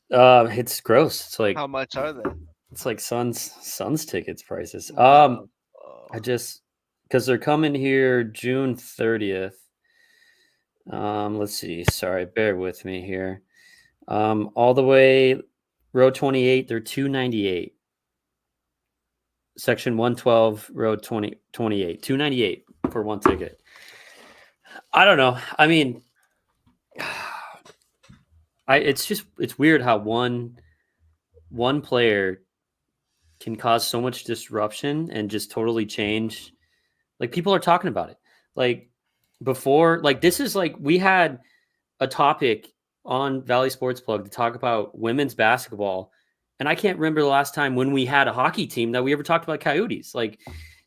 It's gross. It's like, How much are they? it's like Suns tickets prices. Oh. I just, because they're coming here June 30th. Let's see. Sorry, bear with me here. All the way row 28, they're $298. Section 112, row 28, $298 for one ticket. I don't know. I mean, it's weird how one player can cause so much disruption and just totally change. Like, people are talking about it. Like, before, like, this is like, we had a topic on Valley Sports Plug to talk about women's basketball, and I can't remember the last time when we had a hockey team that we ever talked about Coyotes. Like,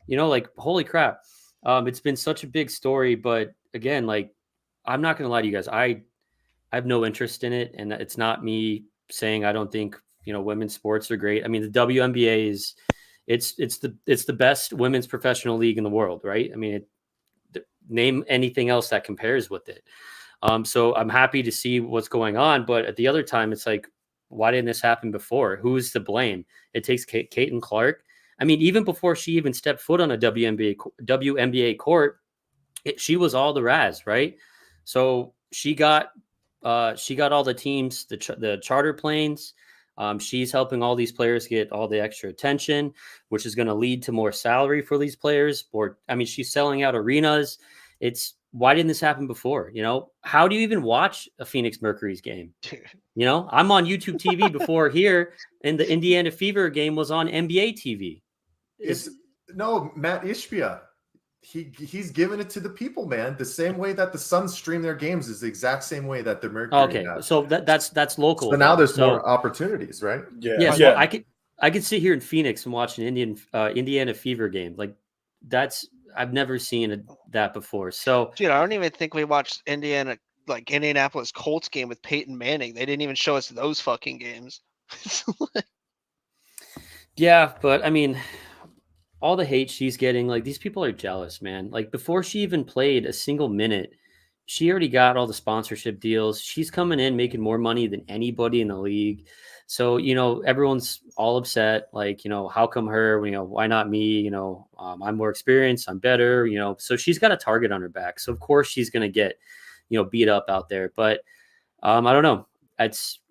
like, holy crap. It's been such a big story, but again, like, I'm not gonna lie to you guys, I have no interest in it, and it's not me saying I don't think women's sports are great. I mean, the WNBA is it's the best women's professional league in the world, right? I mean, name anything else that compares with it. So I'm happy to see what's going on, but at the other time, it's like, why didn't this happen before? Who's to blame? It takes Caitlin Clark. I mean, even before she even stepped foot on a WNBA court, she was all the Raz, right? So she got all the teams, the charter planes. She's helping all these players get all the extra attention, which is going to lead to more salary for these players. Or, I mean, she's selling out arenas. Why didn't this happen before? How do you even watch a Phoenix Mercury's game? I'm on YouTube TV before here, and the Indiana Fever game was on NBA TV. No, Matt Ishbia. He's giving it to the people, man. The same way that the Suns stream their games is the exact same way that the Mercury. Okay, has. so that's local. So now there's more opportunities, right? Yeah. So I could sit here in Phoenix and watch an Indiana Fever game. Like, I've never seen that before. So, dude, I don't even think we watched Indianapolis Colts game with Peyton Manning. They didn't even show us those fucking games. Yeah, but I mean, all the hate she's getting, like, these people are jealous, man. Like, before she even played a single minute, she already got all the sponsorship deals. She's coming in making more money than anybody in the league. So, everyone's all upset. Like, how come her? Why not me? I'm more experienced. I'm better. So she's got a target on her back. So of course she's gonna get, beat up out there. But I don't know.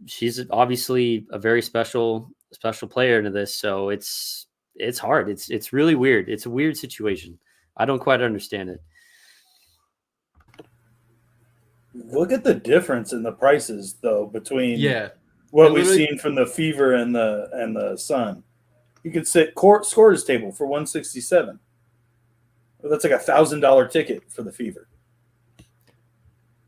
She's obviously a very special player into this. So it's hard. It's really weird. It's a weird situation. I don't quite understand it. Look at the difference in the prices, though, between what we've seen from the Fever and the Sun. You could sit scores table for $167. That's like $1,000 ticket for the Fever.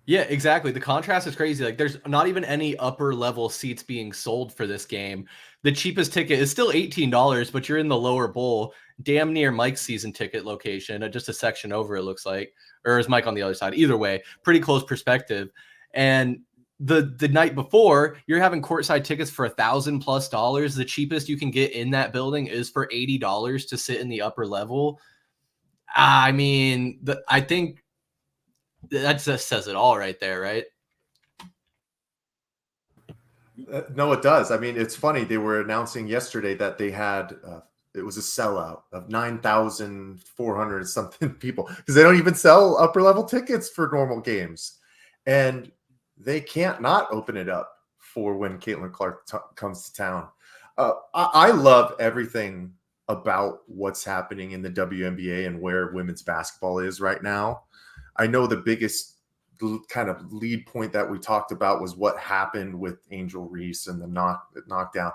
Yeah, exactly. The contrast is crazy. Like, there's not even any upper level seats being sold for this game. The cheapest ticket is still $18, but you're in the lower bowl, damn near Mike's season ticket location, just a section over, it looks like. Or is Mike on the other side? Either way, pretty close perspective. And the night before, you're having courtside tickets for $1,000+. The cheapest you can get in that building is for $80 to sit in the upper level. I mean, I think that just says it all right there, right? No, it does. I mean, it's funny. They were announcing yesterday that they had it was a sellout of 9,400 something people, because they don't even sell upper level tickets for normal games, and they can't not open it up for when Caitlin Clark comes to town. I love everything about what's happening in the WNBA and where women's basketball is right now. I know the biggest kind of lead point that we talked about was what happened with Angel Reese and the knockdown.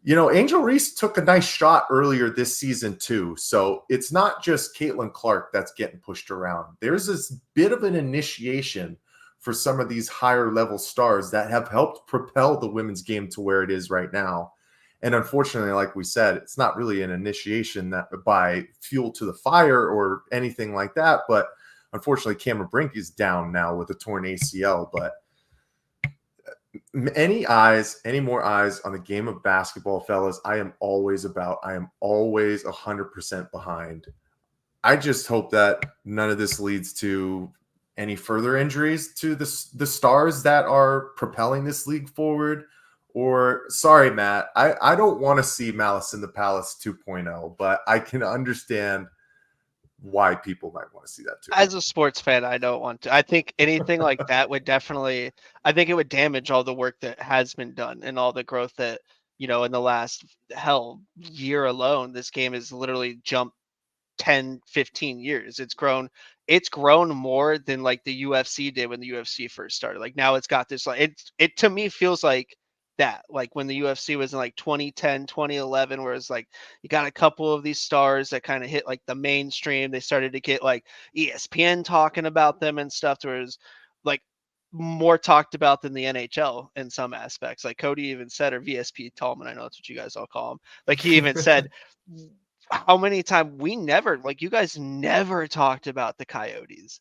Angel Reese took a nice shot earlier this season too. So it's not just Caitlin Clark that's getting pushed around. There's this bit of an initiation for some of these higher level stars that have helped propel the women's game to where it is right now. And unfortunately, like we said, it's not really an initiation that by fuel to the fire or anything like that. But unfortunately, Cameron Brink is down now with a torn ACL. But any more eyes on the game of basketball, fellas, I am always 100% behind. I just hope that none of this leads to any further injuries to the stars that are propelling this league forward. Or, sorry, Matt, I don't want to see Malice in the Palace 2.0, but I can understand why people might want to see that too. As a sports fan, I don't want to. I think anything like that would definitely, I think it would damage all the work that has been done and all the growth that, in the last year alone, this game has literally jumped 10, 15 years. It's grown more than like the UFC did when the UFC first started. Like now it's got this, like, it to me feels like that, like when the UFC was in like 2010, 2011, where it's like you got a couple of these stars that kind of hit like the mainstream. They started to get like ESPN talking about them and stuff, where it was like more talked about than the NHL in some aspects. Like Cody even said, or VSP Tallman, I know that's what you guys all call him. Like he even said, how many times you guys never talked about the Coyotes.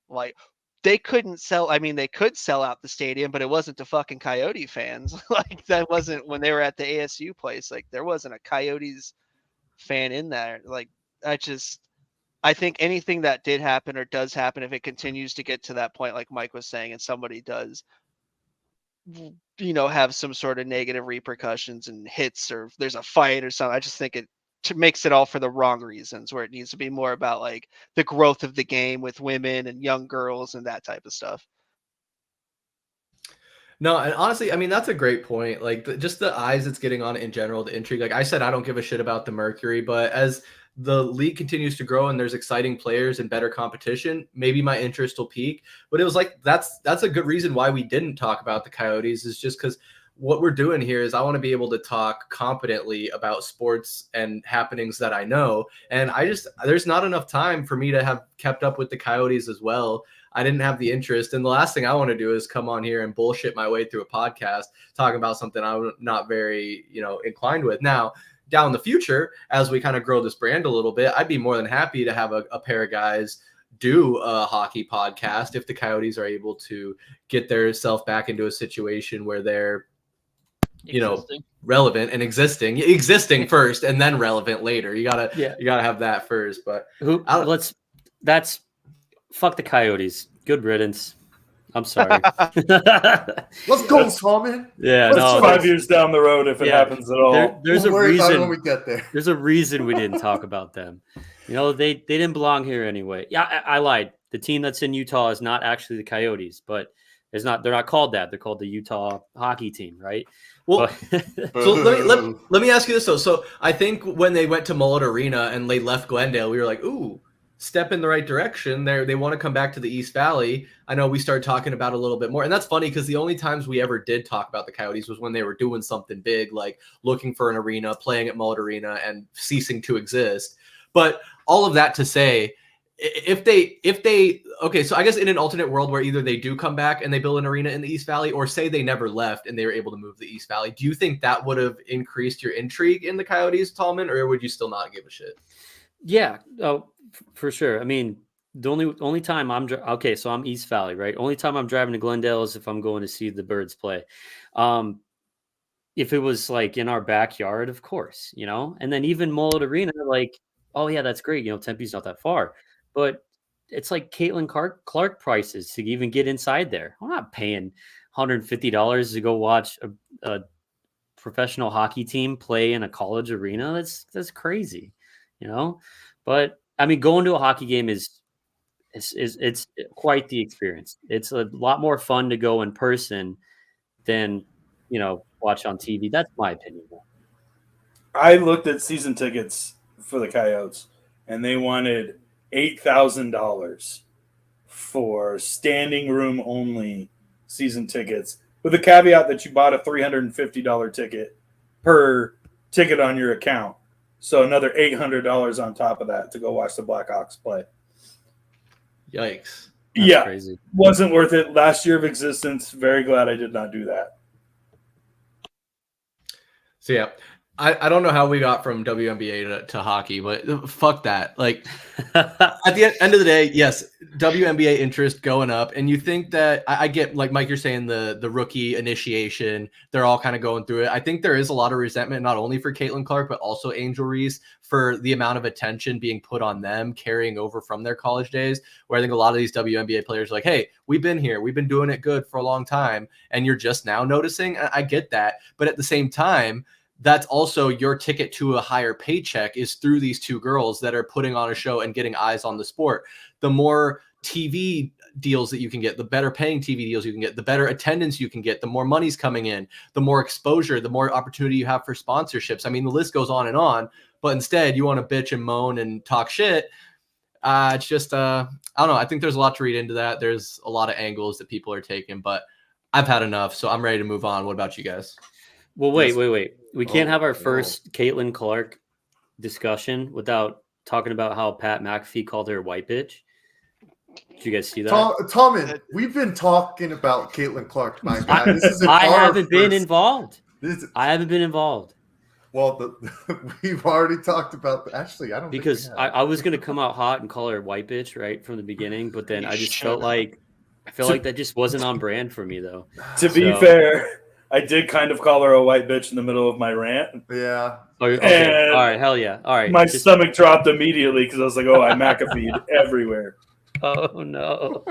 Like they couldn't sell. I mean, they could sell out the stadium, but it wasn't to fucking Coyote fans. Like that wasn't when they were at the ASU place. Like there wasn't a Coyotes fan in there. Like I think anything that did happen or does happen, if it continues to get to that point, like Mike was saying, and somebody does, have some sort of negative repercussions and hits, or if there's a fight or something, I just think it makes it all for the wrong reasons, where it needs to be more about like the growth of the game with women and young girls and that type of stuff. No, and honestly, I mean, that's a great point. Like just the eyes it's getting on in general, the intrigue. Like I said, I don't give a shit about the Mercury, but as the league continues to grow and there's exciting players and better competition, maybe my interest will peak. But it was like, that's a good reason why we didn't talk about the Coyotes, is just because what we're doing here is I want to be able to talk competently about sports and happenings that I know. And there's not enough time for me to have kept up with the Coyotes as well. I didn't have the interest. And the last thing I want to do is come on here and bullshit my way through a podcast talking about something I'm not very, inclined with. Now, down in the future, as we kind of grow this brand a little bit, I'd be more than happy to have a pair of guys do a hockey podcast if the Coyotes are able to get their self back into a situation where they're, relevant and existing first and then relevant later. You gotta have that first. But fuck the Coyotes. Good riddance. I'm sorry. Let's go, Tallman. Yeah, no, 5 years down the road if it happens at all. There's we'll a reason when we get there. There's a reason we didn't talk about them. They didn't belong here anyway. Yeah, I lied. The team that's in Utah is not actually the Coyotes, but they're not called that. They're called the Utah hockey team, right? Well, so let me ask you this though. So I think when they went to Mullet Arena and they left Glendale, we were like, ooh, step in the right direction. They want to come back to the East Valley. I know we started talking about it a little bit more. And that's funny because the only times we ever did talk about the Coyotes was when they were doing something big, like looking for an arena, playing at Mullet Arena, and ceasing to exist. But all of that to say, okay, so I guess in an alternate world where either they do come back and they build an arena in the East Valley, or say they never left and they were able to move to the East Valley, do you think that would have increased your intrigue in the Coyotes, Tallman, or would you still not give a shit? Yeah, for sure. I mean, the only time so I'm East Valley, right? Only time I'm driving to Glendale is if I'm going to see the Birds play. If it was like in our backyard, of course, and then even Mullet Arena, like, oh yeah, that's great. Tempe's not that far. But it's like Caitlin Clark prices to even get inside there. I'm not paying $150 to go watch a professional hockey team play in a college arena. That's crazy, But I mean, going to a hockey game is quite the experience. It's a lot more fun to go in person than watch on TV. That's my opinion. I looked at season tickets for the Coyotes, and they wanted $8,000 for standing room only season tickets, with the caveat that you bought a $350 ticket per ticket on your account. So another $800 on top of that to go watch the Blackhawks play. Yikes. Yeah, crazy. Wasn't worth it. Last year of existence. Very glad I did not do that. So yeah, I don't know how we got from WNBA to hockey, but fuck that. Like at the end of the day, yes, WNBA interest going up, and you think that I get, like Mike, you're saying the rookie initiation, they're all kind of going through it. I think there is a lot of resentment, not only for Caitlin Clark, but also Angel Reese, for the amount of attention being put on them carrying over from their college days, where I think a lot of these WNBA players are like, hey, we've been here, we've been doing it good for a long time, and you're just now noticing. I get that, but at the same time, that's also your ticket to a higher paycheck is through these two girls that are putting on a show and getting eyes on the sport. The more TV deals that you can get, the better paying TV deals you can get, the better attendance you can get, the more money's coming in, the more exposure, the more opportunity you have for sponsorships. I mean, the list goes on, but instead you want to bitch and moan and talk shit. It's just, I don't know. I think there's a lot to read into that. There's a lot of angles that people are taking, but I've had enough, so I'm ready to move on. What about you guys? Well, wait. We can't have our first Caitlin Clark discussion without talking about how Pat McAfee called her a white bitch. Did you guys see that? Tallman, we've been talking about Caitlin Clark, my guy. This is I haven't been involved. I haven't been involved. Well, we've already talked about. Actually, I don't because I was gonna come out hot and call her a white bitch right from the beginning, but then I just felt like that just wasn't on brand for me though. To be fair, I did kind of call her a white bitch in the middle of my rant. Yeah. Okay. All right. Hell yeah. All right. My stomach dropped immediately because I was like, "Oh, I McAfee'd everywhere." Oh no.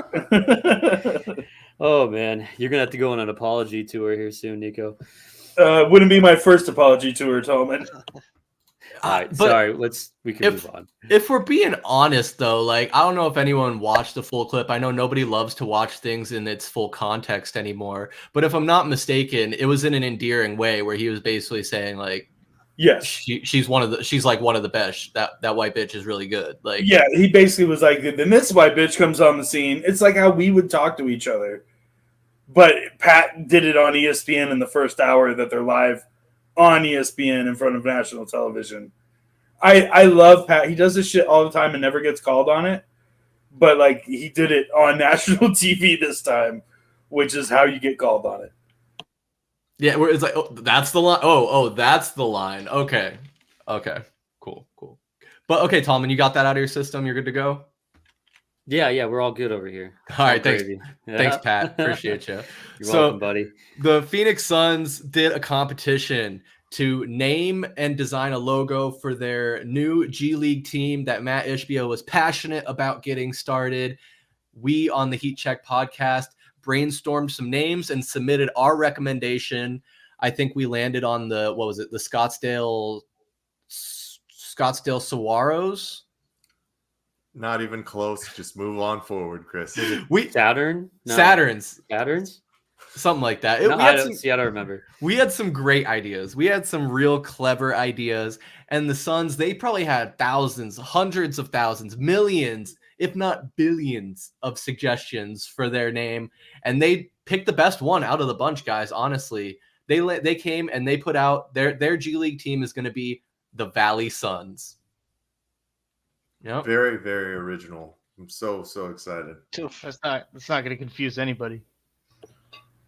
Oh man, you're gonna have to go on an apology tour here soon, Niko. Wouldn't be my first apology tour, Tallman. All right, sorry. We can move on. If we're being honest, though, like, I don't know if anyone watched the full clip. I know nobody loves to watch things in its full context anymore. But if I'm not mistaken, it was in an endearing way where he was basically saying, like, yes, she's one of the best. That white bitch is really good. Like, yeah, he basically was like, then this white bitch comes on the scene. It's like how we would talk to each other. But Pat did it on ESPN in the first hour that they're live on ESPN in front of national television. I love Pat. He does this shit all the time and never gets called on it. But, like, he did it on national TV this time, which is how you get called on it. Yeah, where it's like, oh, that's the line. Oh, that's the line. Okay. Cool. But, okay, Tallman, you got that out of your system? You're good to go? Yeah, we're all good over here. All right, thanks. Thanks, Pat. Appreciate you. You're welcome, buddy. The Phoenix Suns did a competition to name and design a logo for their new G League team that Matt Ishbia was passionate about getting started. We on the Heat Check podcast brainstormed some names and submitted our recommendation. I think we landed on the Scottsdale Saguaros. Not even close. Just move on forward, Chris. Saturns, something like that. I don't remember. We had some great ideas. We had some real clever ideas, and the Suns, they probably had thousands, hundreds of thousands, millions, if not billions of suggestions for their name, and they picked the best one out of the bunch, guys. Honestly, they came and they put out their G League team is going to be the Valley Suns. Yeah, very, very original. I'm so excited. That's not going to confuse anybody.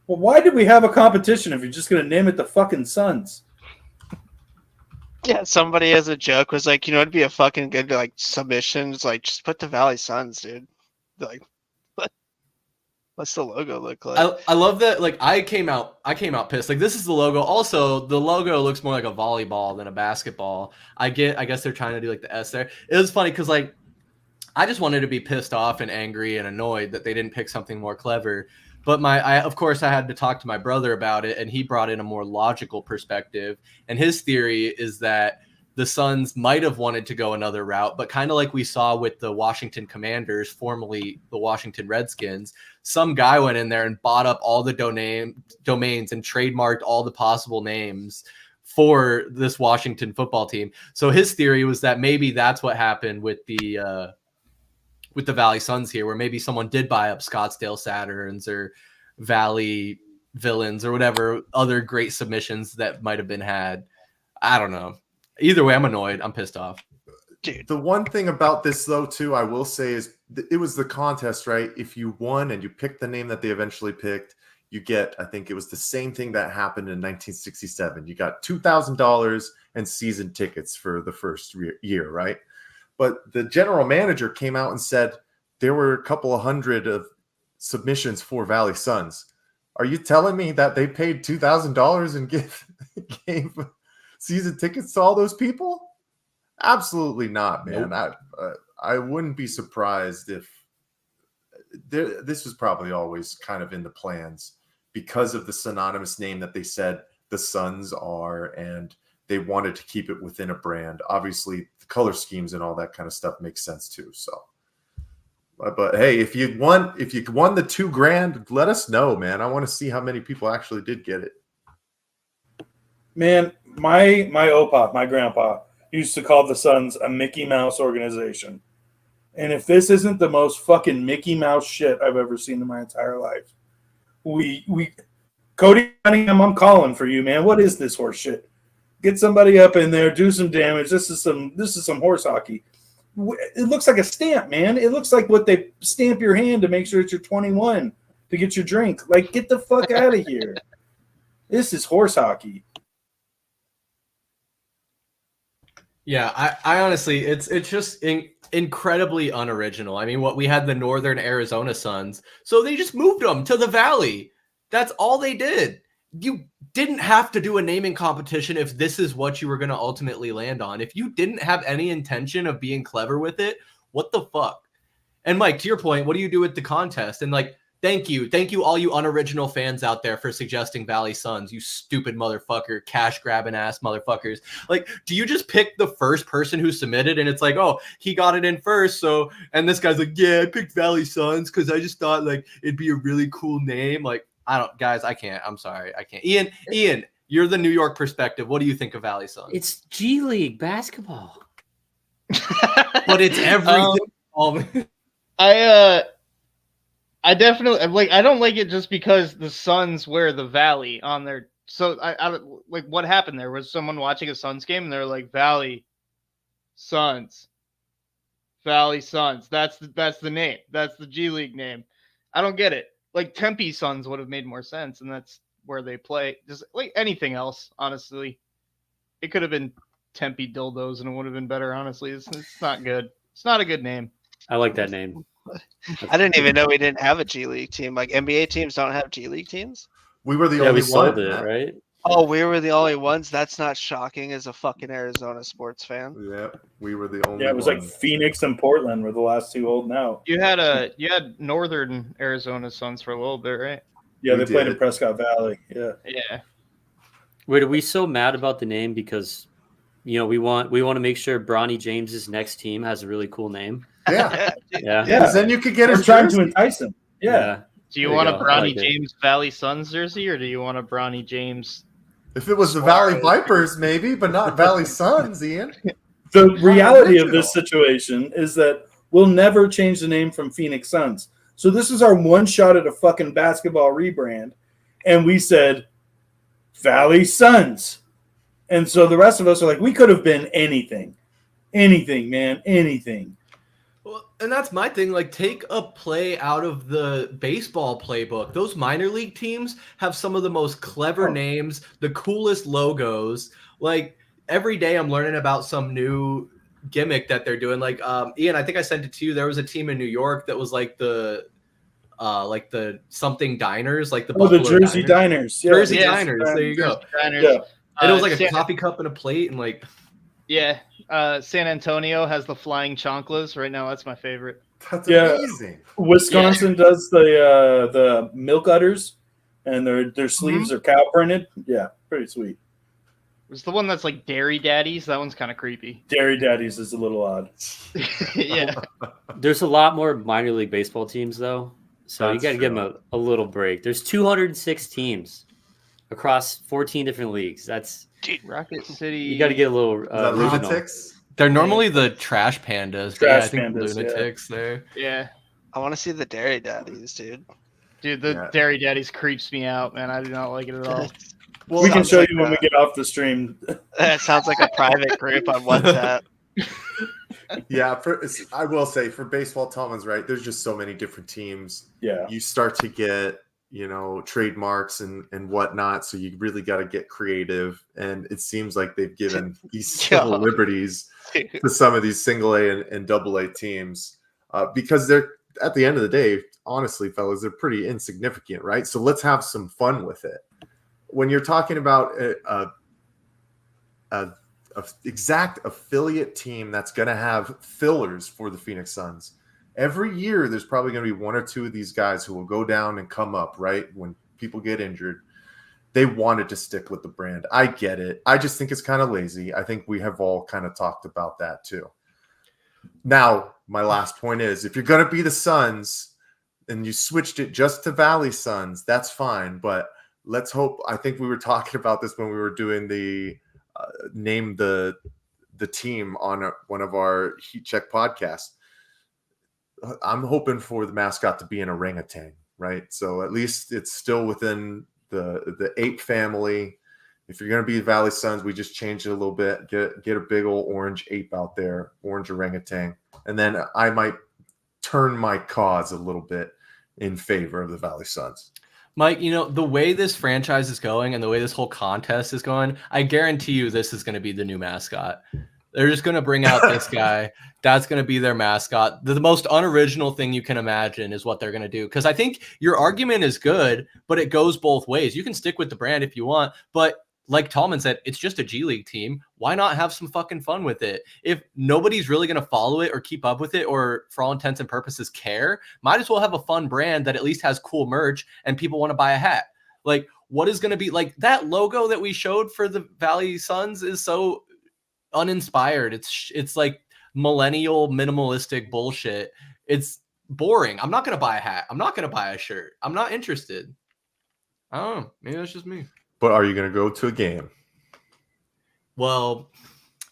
Well, why did we have a competition if you're just going to name it the fucking Suns? Yeah, somebody as a joke was like, it'd be a fucking good like submission. It's like, just put the Valley Suns, dude. Like, what's the logo look like? I love that. Like, I came out pissed. Like, this is the logo. Also, the logo looks more like a volleyball than a basketball. I guess they're trying to do like the S there. It was funny because, like, I just wanted to be pissed off and angry and annoyed that they didn't pick something more clever. But of course I had to talk to my brother about it, and he brought in a more logical perspective. And his theory is that the Suns might have wanted to go another route, but kind of like we saw with the Washington Commanders, formerly the Washington Redskins, some guy went in there and bought up all the domains and trademarked all the possible names for this Washington football team. So his theory was that maybe that's what happened with the Valley Suns here, where maybe someone did buy up Scottsdale Saturns or Valley Villains or whatever other great submissions that might have been had. I don't know. Either way, I'm annoyed. I'm pissed off. Dude. The one thing about this, though, too, I will say is it was the contest, right? If you won and you picked the name that they eventually picked, you get, I think it was the same thing that happened in 1967. You got $2,000 and season tickets for the first year, right? But the general manager came out and said there were a couple of hundred of submissions for Valley Suns. Are you telling me that they paid $2,000 and gave season tickets to all those people? Absolutely not, man. Nope. I wouldn't be surprised if this was probably always kind of in the plans because of the synonymous name that they said the Suns are, and they wanted to keep it within a brand. Obviously, the color schemes and all that kind of stuff makes sense too. So, but hey, if you won the $2,000, let us know, man. I want to see how many people actually did get it. Man, my opa, my grandpa, used to call the Suns a Mickey Mouse organization. And if this isn't the most fucking Mickey Mouse shit I've ever seen in my entire life, Cody Cunningham, I'm calling for you, man. What is this horse shit? Get somebody up in there, do some damage. This is some horse hockey. It looks like a stamp, man. It looks like what they stamp your hand to make sure that you're 21 to get your drink. Like, get the fuck out of here. This is horse hockey. Yeah, I honestly, it's just incredibly unoriginal. I mean, what we had the Northern Arizona Suns, so they just moved them to the Valley. That's all they did. You didn't have to do a naming competition if this is what you were going to ultimately land on. If you didn't have any intention of being clever with it, what the fuck? And Mike, to your point, what do you do with the contest? And like, thank you all you unoriginal fans out there for suggesting Valley Suns, you stupid motherfucker, cash grabbing ass motherfuckers. Like, do you just pick the first person who submitted and it's like, oh, he got it in first, so, and this guy's like, yeah, I picked Valley Suns because I just thought like it'd be a really cool name. Like, I can't. I'm sorry, I can't. Ian, you're the New York perspective. What do you think of Valley Suns? It's G League basketball. But it's everything. I definitely like. I don't like it just because the Suns wear the Valley on their. So I like what happened there was someone watching a Suns game and they're like Valley Suns. Valley Suns. That's the name. That's the G League name. I don't get it. Like Tempe Suns would have made more sense, and that's where they play. Just like anything else, honestly, it could have been Tempe Dildos, and it would have been better. Honestly, it's not good. It's not a good name. I like that name. I didn't even know we didn't have a G League team. Like NBA teams don't have G League teams. We were the only we sold one, it, right? Oh, we were the only ones. That's not shocking as a fucking Arizona sports fan. Yeah, we were the only. Yeah, it was one. like Phoenix and Portland were the last two holding out. You had Northern Arizona Suns for a little bit, right? Yeah, We they played did. in Prescott Valley. Yeah. Yeah. Wait, are we so mad about the name because we want to make sure Bronny James's next team has a really cool name? Yeah, Yeah. because then you could get We're his trying jersey. to entice them. Yeah. Do you There want you a go. I Bronny like it. James Valley Suns jersey, or do you want a Bronny James? If it was the Valley Vipers, maybe, but not Valley Suns, Ian. The reality of original. this situation is that we'll never change the name from Phoenix Suns. So this is our one shot at a fucking basketball rebrand. And we said Valley Suns. And so the rest of us are like, we could have been anything. Anything, man. Anything. Well, and that's my thing. Like, take a play out of the baseball playbook. Those minor league teams have some of the most clever names, the coolest logos. Like, every day I'm learning about some new gimmick that they're doing. Like, Ian, I think I sent it to you. There was a team in New York that was like the something diners, like the The Buffalo Jersey Diners. Yeah. Jersey Yes, Diners. There you go. Diners. Yeah. And it was like a San- coffee cup and a plate, and like, Yeah. San Antonio has the flying chanclas right now. That's my favorite. That's Yeah. amazing. Wisconsin does the milk udders, and their sleeves are cow printed. Yeah, pretty sweet. It's the one that's like Dairy Daddies. That one's kind of creepy. Dairy Daddies is a little odd. Yeah. There's a lot more minor league baseball teams, though. So you That's got to give true. them a little break. There's 206 teams across 14 different leagues. That's Rocket City. you got to get a little Is that original. lunatics? they're normally the trash pandas. But Trash I think pandas, lunatics there. Yeah. I want to see the Dairy Daddies, dude. Dude, the Yeah. Dairy Daddies creeps me out, man. I do not like it at all. Well, We can Sounds show like you when we get off the stream. That sounds like a private group on WhatsApp. Yeah, I will say for baseball, Tallman's right. There's just so many different teams. Yeah. You start to get, trademarks and whatnot. So you really got to get creative. And it seems like they've given these civil liberties to some of these single A and double A teams because they're, at the end of the day, honestly, fellas, they're pretty insignificant, right? So let's have some fun with it. When you're talking about a exact affiliate team that's going to have fillers for the Phoenix Suns. Every year, there's probably going to be one or two of these guys who will go down and come up, right? When people get injured, they wanted to stick with the brand. I get it. I just think it's kind of lazy. I think we have all kind of talked about that too. Now, my last point is, if you're going to be the Suns and you switched it just to Valley Suns, that's fine. But let's hope, I think we were talking about this when we were doing the name the team on one of our Heat Check podcasts. I'm hoping for the mascot to be an orangutan, right? So at least it's still within the ape family. If you're going to be Valley Suns, we just change it a little bit. Get a big old orange ape out there, orange orangutan, and then I might turn my cause a little bit in favor of the Valley Suns. Mike, the way this franchise is going and the way this whole contest is going, I guarantee you this is going to be the new mascot. They're just going to bring out this guy. That's going to be their mascot. The most unoriginal thing you can imagine is what they're going to do. Because I think your argument is good, but it goes both ways. You can stick with the brand if you want, but like Tallman said, it's just a G League team. Why not have some fucking fun with it? If nobody's really going to follow it or keep up with it or for all intents and purposes care, might as well have a fun brand that at least has cool merch and people want to buy a hat. Like, what is going to be like that logo that we showed for the Valley Suns is so uninspired. It's like millennial minimalistic bullshit. It's boring. I'm not going to buy a hat. I'm not going to buy a shirt. I'm not interested. I don't know. Maybe that's just me. But are you going to go to a game? Well,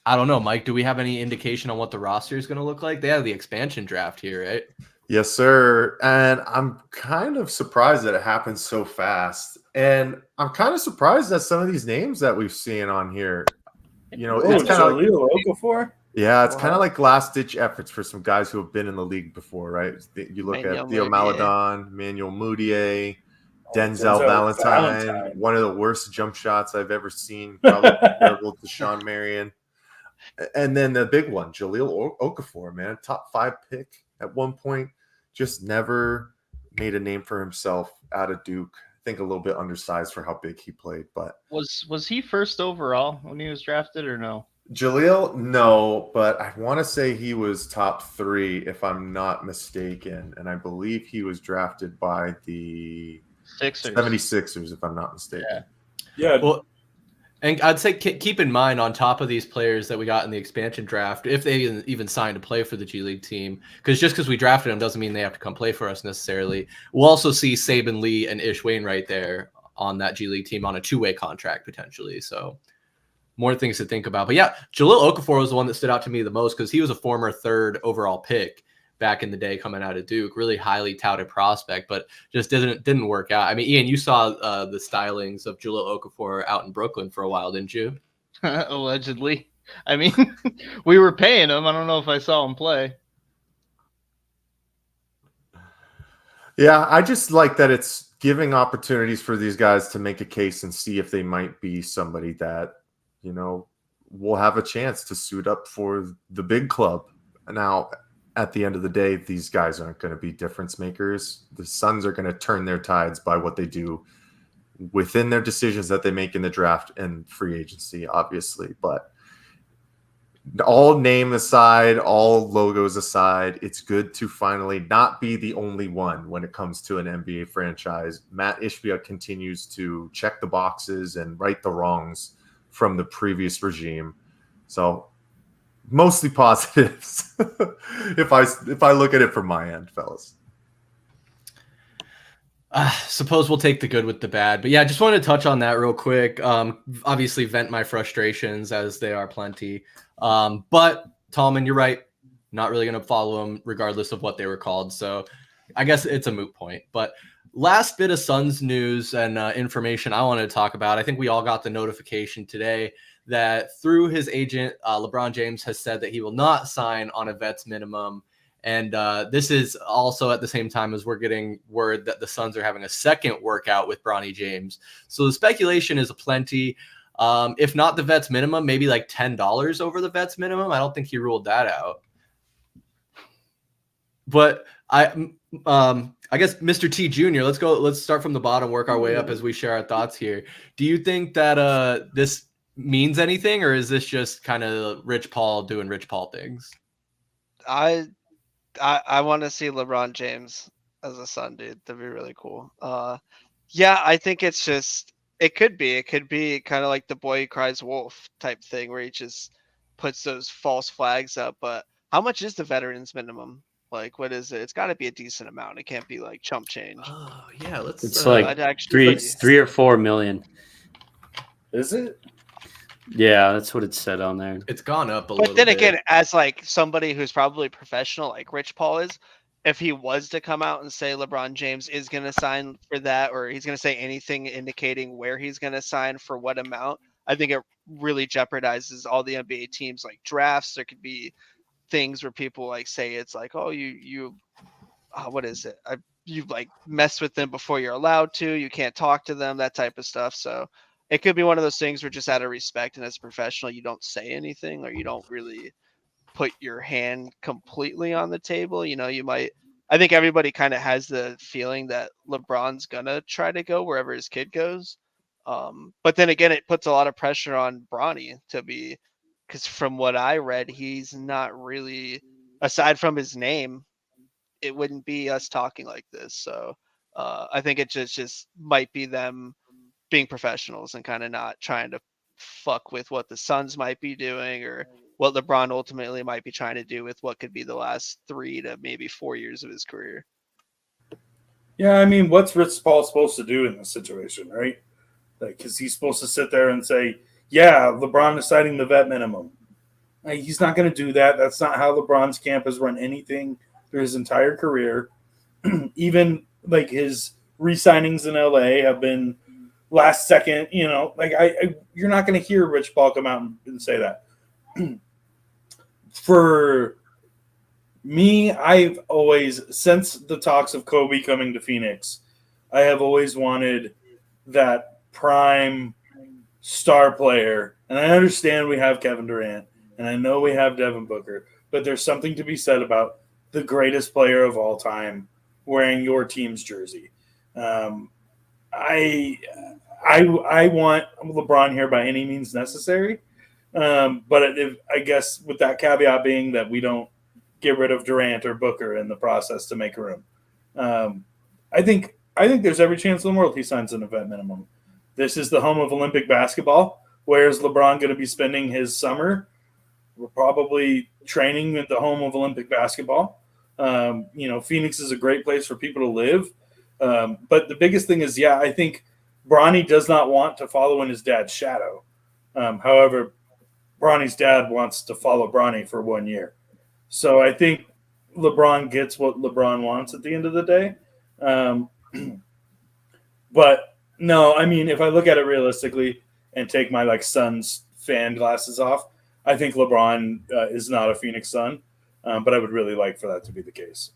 I don't know, Mike. Do we have any indication on what the roster is going to look like? They have the expansion draft here, right? Yes, sir. And I'm kind of surprised that it happened so fast. And I'm kind of surprised that some of these names that we've seen on here, it's kind of Okafor. Yeah, it's kind of like last-ditch efforts for some guys who have been in the league before, right? You look at Theo Maledon, Manuel Mudiay, Denzel Valentine, one of the worst jump shots I've ever seen, probably comparable to Sean Marion. And then the big one, Jahlil Okafor, man, top 5 pick at one point, just never made a name for himself out of Duke. I think a little bit undersized for how big he played, but was he first overall when he was drafted or no? Jahlil, no, but I want to say he was top 3 if I'm not mistaken, and I believe he was drafted by the Sixers. 76ers if I'm not mistaken. Yeah. Well, and I'd say keep in mind on top of these players that we got in the expansion draft, if they even signed to play for the G League team, because just because we drafted them doesn't mean they have to come play for us necessarily. We'll also see Saban Lee and Ish Wainwright there on that G League team on a 2-way contract potentially. So more things to think about. But yeah, Jahlil Okafor was the one that stood out to me the most because he was a former 3rd overall pick back in the day coming out of Duke, really highly touted prospect, but just didn't work out. I mean, Ian, you saw the stylings of Jahlil Okafor out in Brooklyn for a while, didn't you? Allegedly. I mean, we were paying him. I don't know if I saw him play. Yeah, I just like that it's giving opportunities for these guys to make a case and see if they might be somebody that, will have a chance to suit up for the big club. Now, at the end of the day, these guys aren't going to be difference makers. The Suns are going to turn their tides by what they do within their decisions that they make in the draft and free agency, obviously. But all name aside, all logos aside, it's good to finally not be the only one when it comes to an NBA franchise. Matt Ishbia continues to check the boxes and right the wrongs from the previous regime. So mostly positives if I look at it from my end, fellas. Suppose we'll take the good with the bad. But yeah, I just wanted to touch on that real quick. Obviously vent my frustrations as they are plenty. But Tallman, you're right. Not really going to follow them regardless of what they were called. So I guess it's a moot point. But last bit of Suns news and information I wanted to talk about. I think we all got the notification today that through his agent, LeBron James has said that he will not sign on a vet's minimum. And this is also at the same time as we're getting word that the Suns are having a second workout with Bronny James. So the speculation is aplenty. If not the vet's minimum, maybe like $10 over the vet's minimum. I don't think he ruled that out. But I guess Mr. T Jr., let's start from the bottom, work our way up as we share our thoughts here. Do you think that this means anything, or is this just kind of Rich Paul doing Rich Paul things? I want to see LeBron James as a Sun, dude. That'd be really cool. Yeah, I think it's just it could be kind of like the boy who cries wolf type thing where he just puts those false flags up. But how much is the veterans minimum? Like, what is it? It's got to be a decent amount. It can't be like chump change. Oh yeah, It's like three or 4 million. Is it? Yeah, that's what it said on there. It's gone up a little bit. But then again, as like somebody who's probably professional, like Rich Paul is, if he was to come out and say LeBron James is going to sign for that, or he's going to say anything indicating where he's going to sign for what amount, I think it really jeopardizes all the NBA teams like drafts. There could be things where people like say it's like, oh, what is it? You like mess with them before you're allowed to. You can't talk to them, that type of stuff. So it could be one of those things where just out of respect and as a professional, you don't say anything or you don't really put your hand completely on the table. You know, I think everybody kind of has the feeling that LeBron's going to try to go wherever his kid goes. But then again, it puts a lot of pressure on Bronny because from what I read, he's not really, aside from his name, it wouldn't be us talking like this. So I think it just might be them being professionals and kind of not trying to fuck with what the Suns might be doing or what LeBron ultimately might be trying to do with what could be the last 3 to maybe 4 years of his career. Yeah, I mean, what's Rich Paul supposed to do in this situation, right? Like, because he's supposed to sit there and say, yeah, LeBron is citing the vet minimum. Like, he's not going to do that. That's not how LeBron's camp has run anything through his entire career. Even like his re-signings in LA have been last second, you know, like you're not going to hear Rich Paul come out and say that. For me, I've always, since the talks of Kobe coming to Phoenix, I have always wanted that prime star player. And I understand we have Kevin Durant, and I know we have Devin Booker, but there's something to be said about the greatest player of all time wearing your team's jersey. I want LeBron here by any means necessary. But I guess with that caveat being that we don't get rid of Durant or Booker in the process to make room. I think there's every chance in the world he signs an event minimum. This is the home of Olympic basketball. Where is LeBron going to be spending his summer? We're probably training at the home of Olympic basketball. Phoenix is a great place for people to live. But the biggest thing is, I think Bronny does not want to follow in his dad's shadow. However, Bronny's dad wants to follow Bronny for 1 year. So I think LeBron gets what LeBron wants at the end of the day. But no, I mean, if I look at it realistically and take my Suns fan glasses off, I think LeBron is not a Phoenix Sun, but I would really like for that to be the case.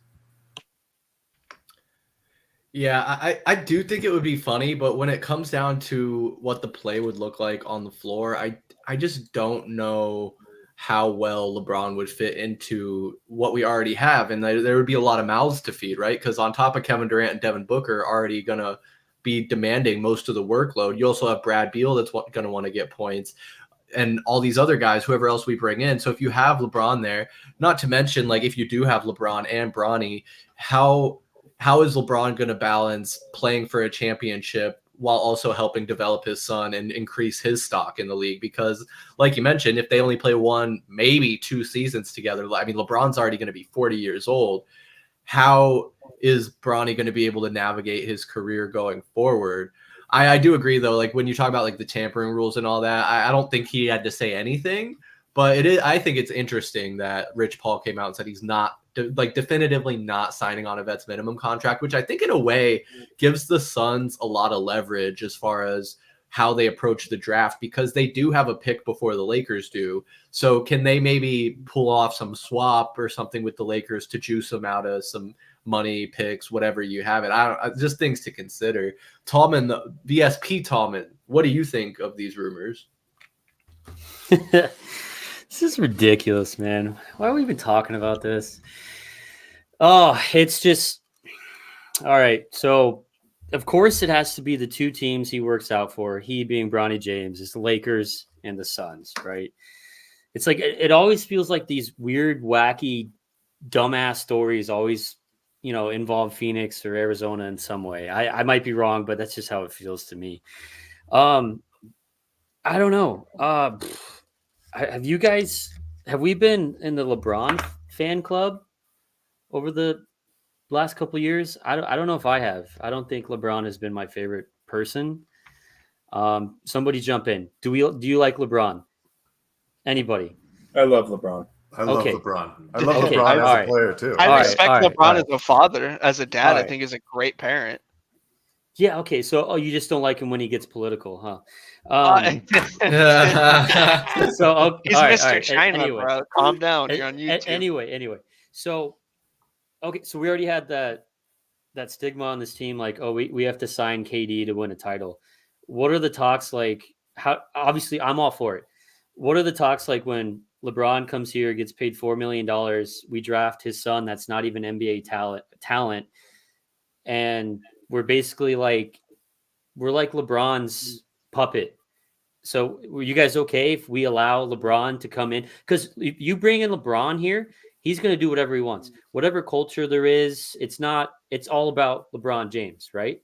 Yeah, I do think it would be funny, but when it comes down to what the play would look like on the floor, I just don't know how well LeBron would fit into what we already have. And there would be a lot of mouths to feed, right? Because on top of Kevin Durant and Devin Booker already going to be demanding most of the workload, you also have Brad Beal that's going to want to get points and all these other guys, whoever else we bring in. So if you have LeBron there, not to mention, if you do have LeBron and Bronny, how is LeBron going to balance playing for a championship while also helping develop his son and increase his stock in the league? Because like you mentioned, if they only play 1, maybe 2 seasons together, I mean, LeBron's already going to be 40 years old. How is Bronny going to be able to navigate his career going forward? I do agree, though, when you talk about the tampering rules and all that, I don't think he had to say anything, but I think it's interesting that Rich Paul came out and said he's not definitively not signing on a vet's minimum contract, which I think in a way gives the Suns a lot of leverage as far as how they approach the draft, because they do have a pick before the Lakers do. So can they maybe pull off some swap or something with the Lakers to juice them out of some money, picks, whatever you have it? Just things to consider. Tallman, the VSP Tallman, what do you think of these rumors? This is ridiculous, man. Why are we even talking about this? Oh, it's just all right. So, of course, it has to be the two teams he works out for. He being Bronny James, is the Lakers and the Suns, right? It's like it always feels like these weird, wacky, dumbass stories always, involve Phoenix or Arizona in some way. I might be wrong, but that's just how it feels to me. I don't know. Have we been in the LeBron fan club over the last couple of years? I don't know if I have. I don't think LeBron has been my favorite person. Somebody jump in. Do you like LeBron? Anybody? I love LeBron. I love Okay. LeBron. I love Okay, LeBron as all a right. player too. I All right, respect all right, LeBron all as a father, as a dad. All I right. think he's a great parent. Yeah. Okay. So, you just don't like him when he gets political, huh? So He's all right, Mr. China, anyway. bro. Calm down. You're on YouTube. Anyway. So, okay. So we already had that stigma on this team, like, oh, we have to sign KD to win a title. What are the talks like? How, obviously, I'm all for it. What are the talks like when LeBron comes here, gets paid $4 million, we draft his son that's not even NBA talent, and we're basically like LeBron's puppet. So were you guys okay if we allow LeBron to come in? Because if you bring in LeBron here, he's going to do whatever he wants. Whatever culture there is, it's all about LeBron James, right?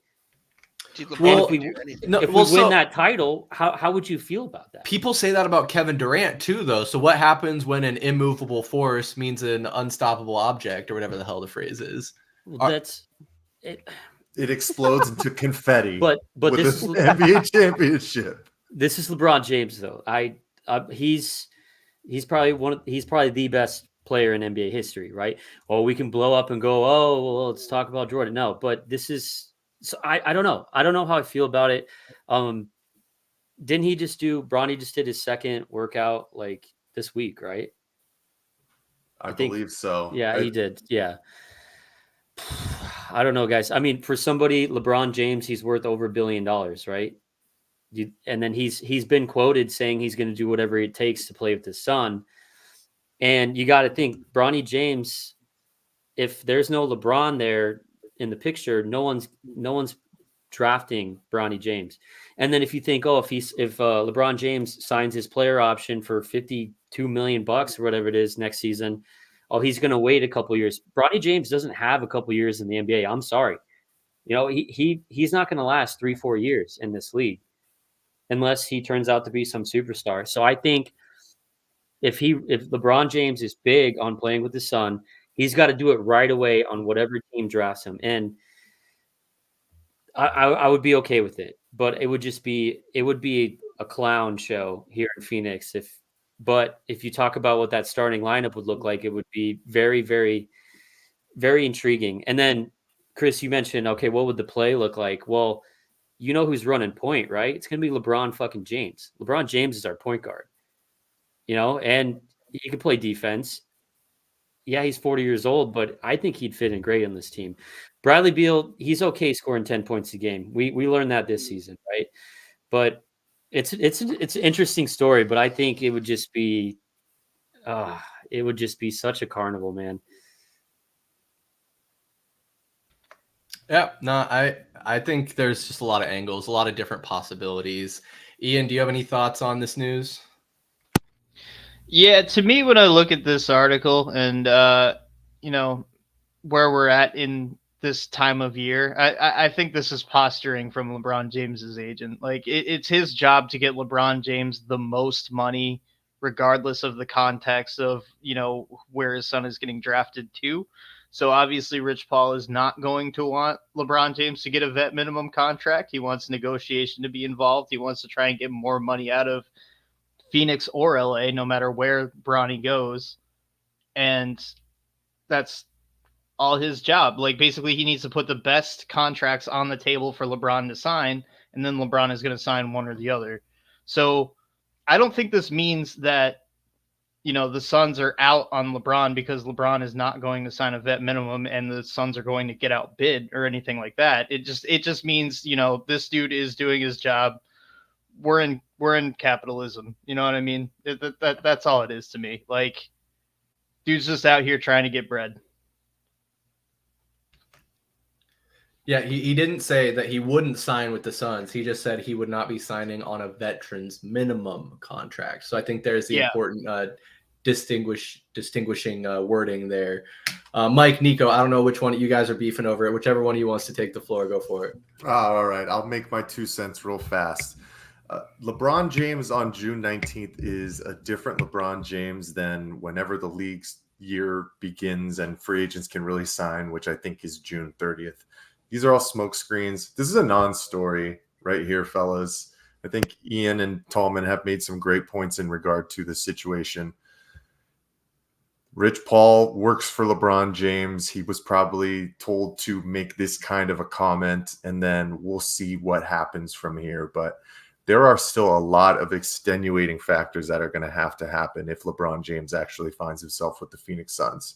Dude, Well, LeBron can do anything. If we win that title, how would you feel about that? People say that about Kevin Durant too, though. So what happens when an immovable force means an unstoppable object, or whatever the hell the phrase is? Well, that's it. It explodes into confetti. But with this an is NBA championship. This is LeBron James, though. He's probably the best player in NBA history, right? Or we can blow up and go, oh, well, let's talk about Jordan. No, but this is. So I don't know. I don't know how I feel about it. Didn't he just Bronny just did his second workout like this week, right? I believe so. Yeah, he did. Yeah. I don't know, guys. I mean, for somebody, LeBron James, he's worth over $1 billion, right? And then he's been quoted saying he's going to do whatever it takes to play with his son. And you got to think, Bronny James, if there's no LeBron there in the picture, no one's drafting Bronny James. And then if you think, if LeBron James signs his player option for $52 million or whatever it is next season, he's going to wait a couple years. Bronny James doesn't have a couple years in the NBA. I'm sorry. He's not going to last 3-4 years in this league unless he turns out to be some superstar. So I think if LeBron James is big on playing with his son, he's got to do it right away on whatever team drafts him. And I would be okay with it, but it would be a clown show here in Phoenix. But if you talk about what that starting lineup would look like, it would be very, very, very intriguing. And then, Chris, you mentioned, okay, what would the play look like? Well, you know who's running point, right? It's going to be LeBron fucking James. LeBron James is our point guard, and he can play defense. Yeah, he's 40 years old, but I think he'd fit in great on this team. Bradley Beal, he's okay scoring 10 points a game. We learned that this season, right? But it's an interesting story, but I think it would just be such a carnival, man. Yeah, no, I think there's just a lot of angles, a lot of different possibilities. Ian, do you have any thoughts on this news? Yeah, to me, when I look at this article and where we're at in this time of year, I think this is posturing from LeBron James's agent. Like it's his job to get LeBron James the most money, regardless of the context of where his son is getting drafted to. So obviously, Rich Paul is not going to want LeBron James to get a vet minimum contract. He wants negotiation to be involved. He wants to try and get more money out of Phoenix or LA, no matter where Bronny goes. And that's all his job. Like, basically, he needs to put the best contracts on the table for LeBron to sign, and then LeBron is going to sign one or the other. So I don't think this means that, the Suns are out on LeBron because LeBron is not going to sign a vet minimum and the Suns are going to get outbid or anything like that. It just means, this dude is doing his job. We're in capitalism. You know what I mean? That's all it is to me. Like, dude's just out here trying to get bread. Yeah, he didn't say that he wouldn't sign with the Suns. He just said he would not be signing on a veteran's minimum contract. So I think there's the important distinguishing wording there. Mike, Niko, I don't know which one you guys are beefing over it. Whichever one of you wants to take the floor, go for it. All right, I'll make my 2 cents real fast. LeBron James on June 19th is a different LeBron James than whenever the league's year begins and free agents can really sign, which I think is June 30th. These are all smoke screens. This is a non-story right here, fellas. I think Ian and Tallman have made some great points in regard to the situation. Rich Paul works for LeBron James. He was probably told to make this kind of a comment, and then we'll see what happens from here. But there are still a lot of extenuating factors that are going to happen if LeBron James actually finds himself with the Phoenix Suns.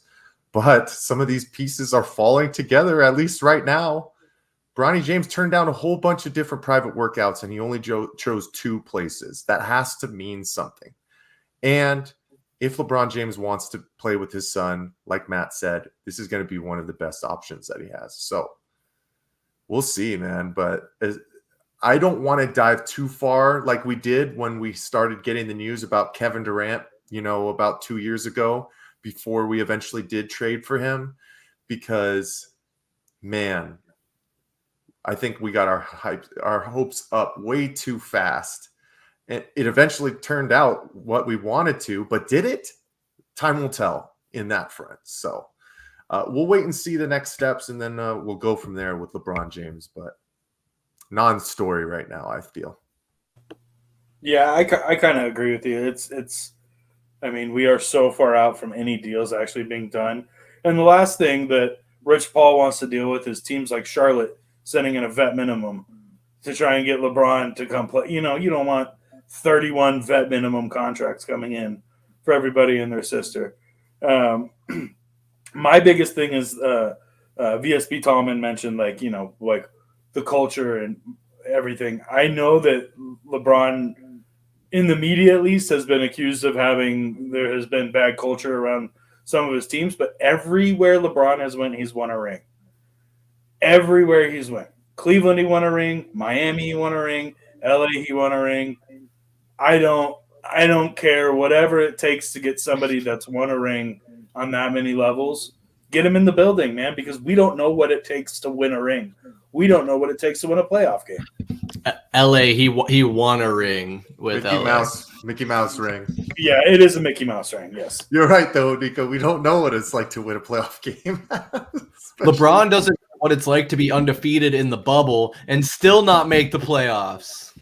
But some of these pieces are falling together, at least right now. Bronny James turned down a whole bunch of different private workouts, and he only chose 2 places. That has to mean something. And if LeBron James wants to play with his son, like Matt said, this is going to be one of the best options that he has. So we'll see, man. But I don't want to dive too far like we did when we started getting the news about Kevin Durant, about 2 years ago, before we eventually did trade for him, because, man, I think we got our hopes up way too fast. And it eventually turned out what we wanted to, but did it? Time will tell in that front. So we'll wait and see the next steps, and then we'll go from there with LeBron James. But non-story right now, I feel. Yeah, I kind of agree with you. I mean, we are so far out from any deals actually being done. And the last thing that Rich Paul wants to deal with is teams like Charlotte sending in a vet minimum to try and get LeBron to come play. You don't want 31 vet minimum contracts coming in for everybody and their sister. My biggest thing is VSP Tallman mentioned, like the culture and everything. I know that LeBron, in the media at least, has been accused of there has been bad culture around some of his teams, but everywhere LeBron has went, he's won a ring. Everywhere he's went. Cleveland, he won a ring. Miami, he won a ring. LA, he won a ring. I don't care, whatever it takes to get somebody that's won a ring on that many levels. Get him in the building, man, because we don't know what it takes to win a ring. We don't know what it takes to win a playoff game. LA, he won a ring with Mickey Mouse ring. Yeah, it is a Mickey Mouse ring, yes. You're right, though, Niko. We don't know what it's like to win a playoff game. LeBron doesn't know what it's like to be undefeated in the bubble and still not make the playoffs.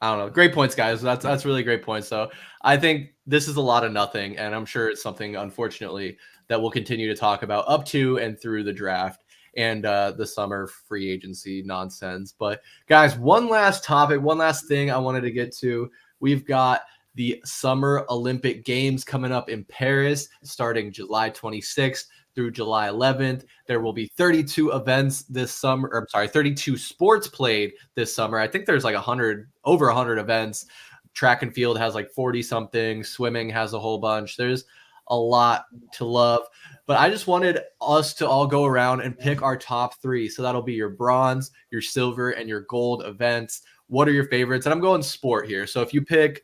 I don't know. Great points, guys. That's really great points. So I think this is a lot of nothing, and I'm sure it's something, unfortunately, that we'll continue to talk about up to and through the draft and the summer free agency nonsense. But guys, one last topic, one last thing I wanted to get to. We've got the Summer Olympic Games coming up in Paris starting July 26th through July 11th. There will be 32 events this summer, 32 sports played this summer. I think there's like over 100 events. Track and field has like 40 something. Swimming has a whole bunch. There's a lot to love. But I just wanted us to all go around and pick our top 3. So that'll be your bronze, your silver, and your gold events. What are your favorites? And I'm going sport here. So if you pick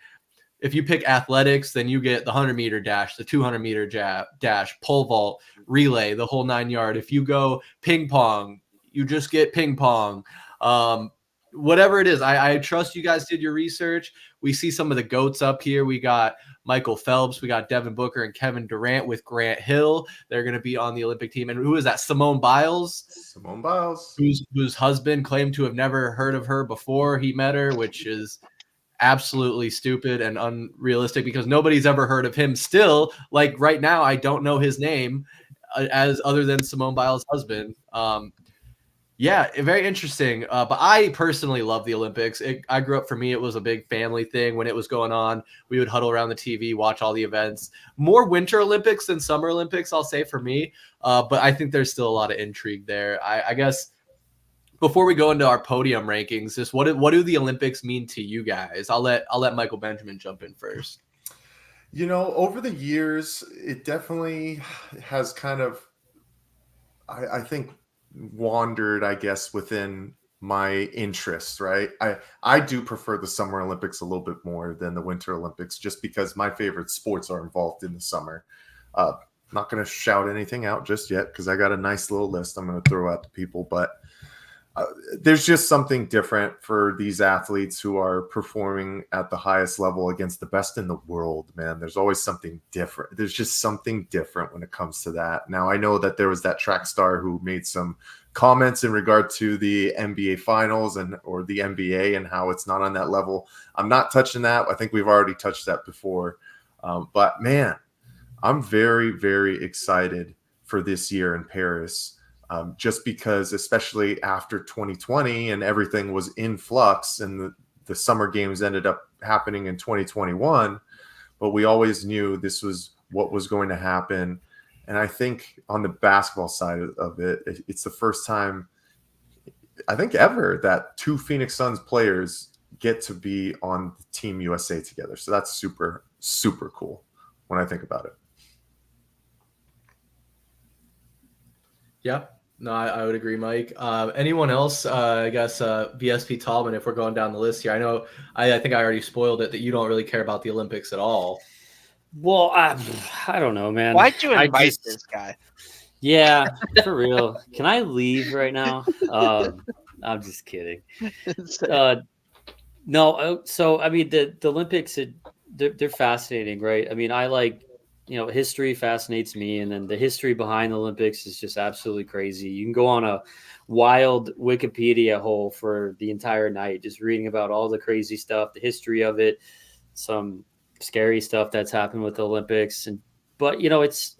athletics, then you get the 100-meter dash, the 200-meter dash, pole vault, relay, the whole 9-yard. If you go ping pong, you just get ping pong. Whatever it is, I trust you guys did your research. We see some of the GOATs up here. We got Michael Phelps, we got Devin Booker and Kevin Durant with Grant Hill. They're going to be on the Olympic team. And who is that? Simone Biles? Simone Biles. Whose husband claimed to have never heard of her before he met her, which is absolutely stupid and unrealistic because nobody's ever heard of him still. Like right now, I don't know his name. as other than Simone Biles' husband. Yeah, very interesting. But I personally love the Olympics. I grew up, for me, it was a big family thing. When it was going on, we would huddle around the TV, watch all the events. More Winter Olympics than Summer Olympics, I'll say, for me. But I think there's still a lot of intrigue there. I guess before we go into our podium rankings, just what do the Olympics mean to you guys? I'll let Michael Benjamin jump in first. Over the years, it definitely has kind of, I think, wandered, I guess, within my interests, right? I do prefer the Summer Olympics a little bit more than the Winter Olympics, just because my favorite sports are involved in the summer. Not going to shout anything out just yet because I got a nice little list I'm going to throw out to people, but there's just something different for these athletes who are performing at the highest level against the best in the world, man. There's always something different. There's just something different when it comes to that. Now, I know that there was that track star who made some comments in regard to the NBA finals or the NBA and how it's not on that level. I'm not touching that. I think we've already touched that before. But man, I'm very, very excited for this year in Paris. Just because, especially after 2020 and everything was in flux and the summer games ended up happening in 2021, but we always knew this was what was going to happen. And I think on the basketball side of it, it's the first time, I think, ever that two Phoenix Suns players get to be on Team USA together. So that's super, super cool when I think about it. Yeah. No, I would agree, Mike. Anyone else? I guess VSP Tallman, if we're going down the list here. I know I think I already spoiled it that you don't really care about the Olympics at all. Well, I don't know, man. Why'd you invite this guy? Yeah, for real. Can I leave right now? I'm just kidding. No, so I mean the Olympics, they're fascinating, right? I mean, I like, history fascinates me, and then the history behind the Olympics is just absolutely crazy. You can go on a wild Wikipedia hole for the entire night, just reading about all the crazy stuff, the history of it, some scary stuff that's happened with the Olympics. But it's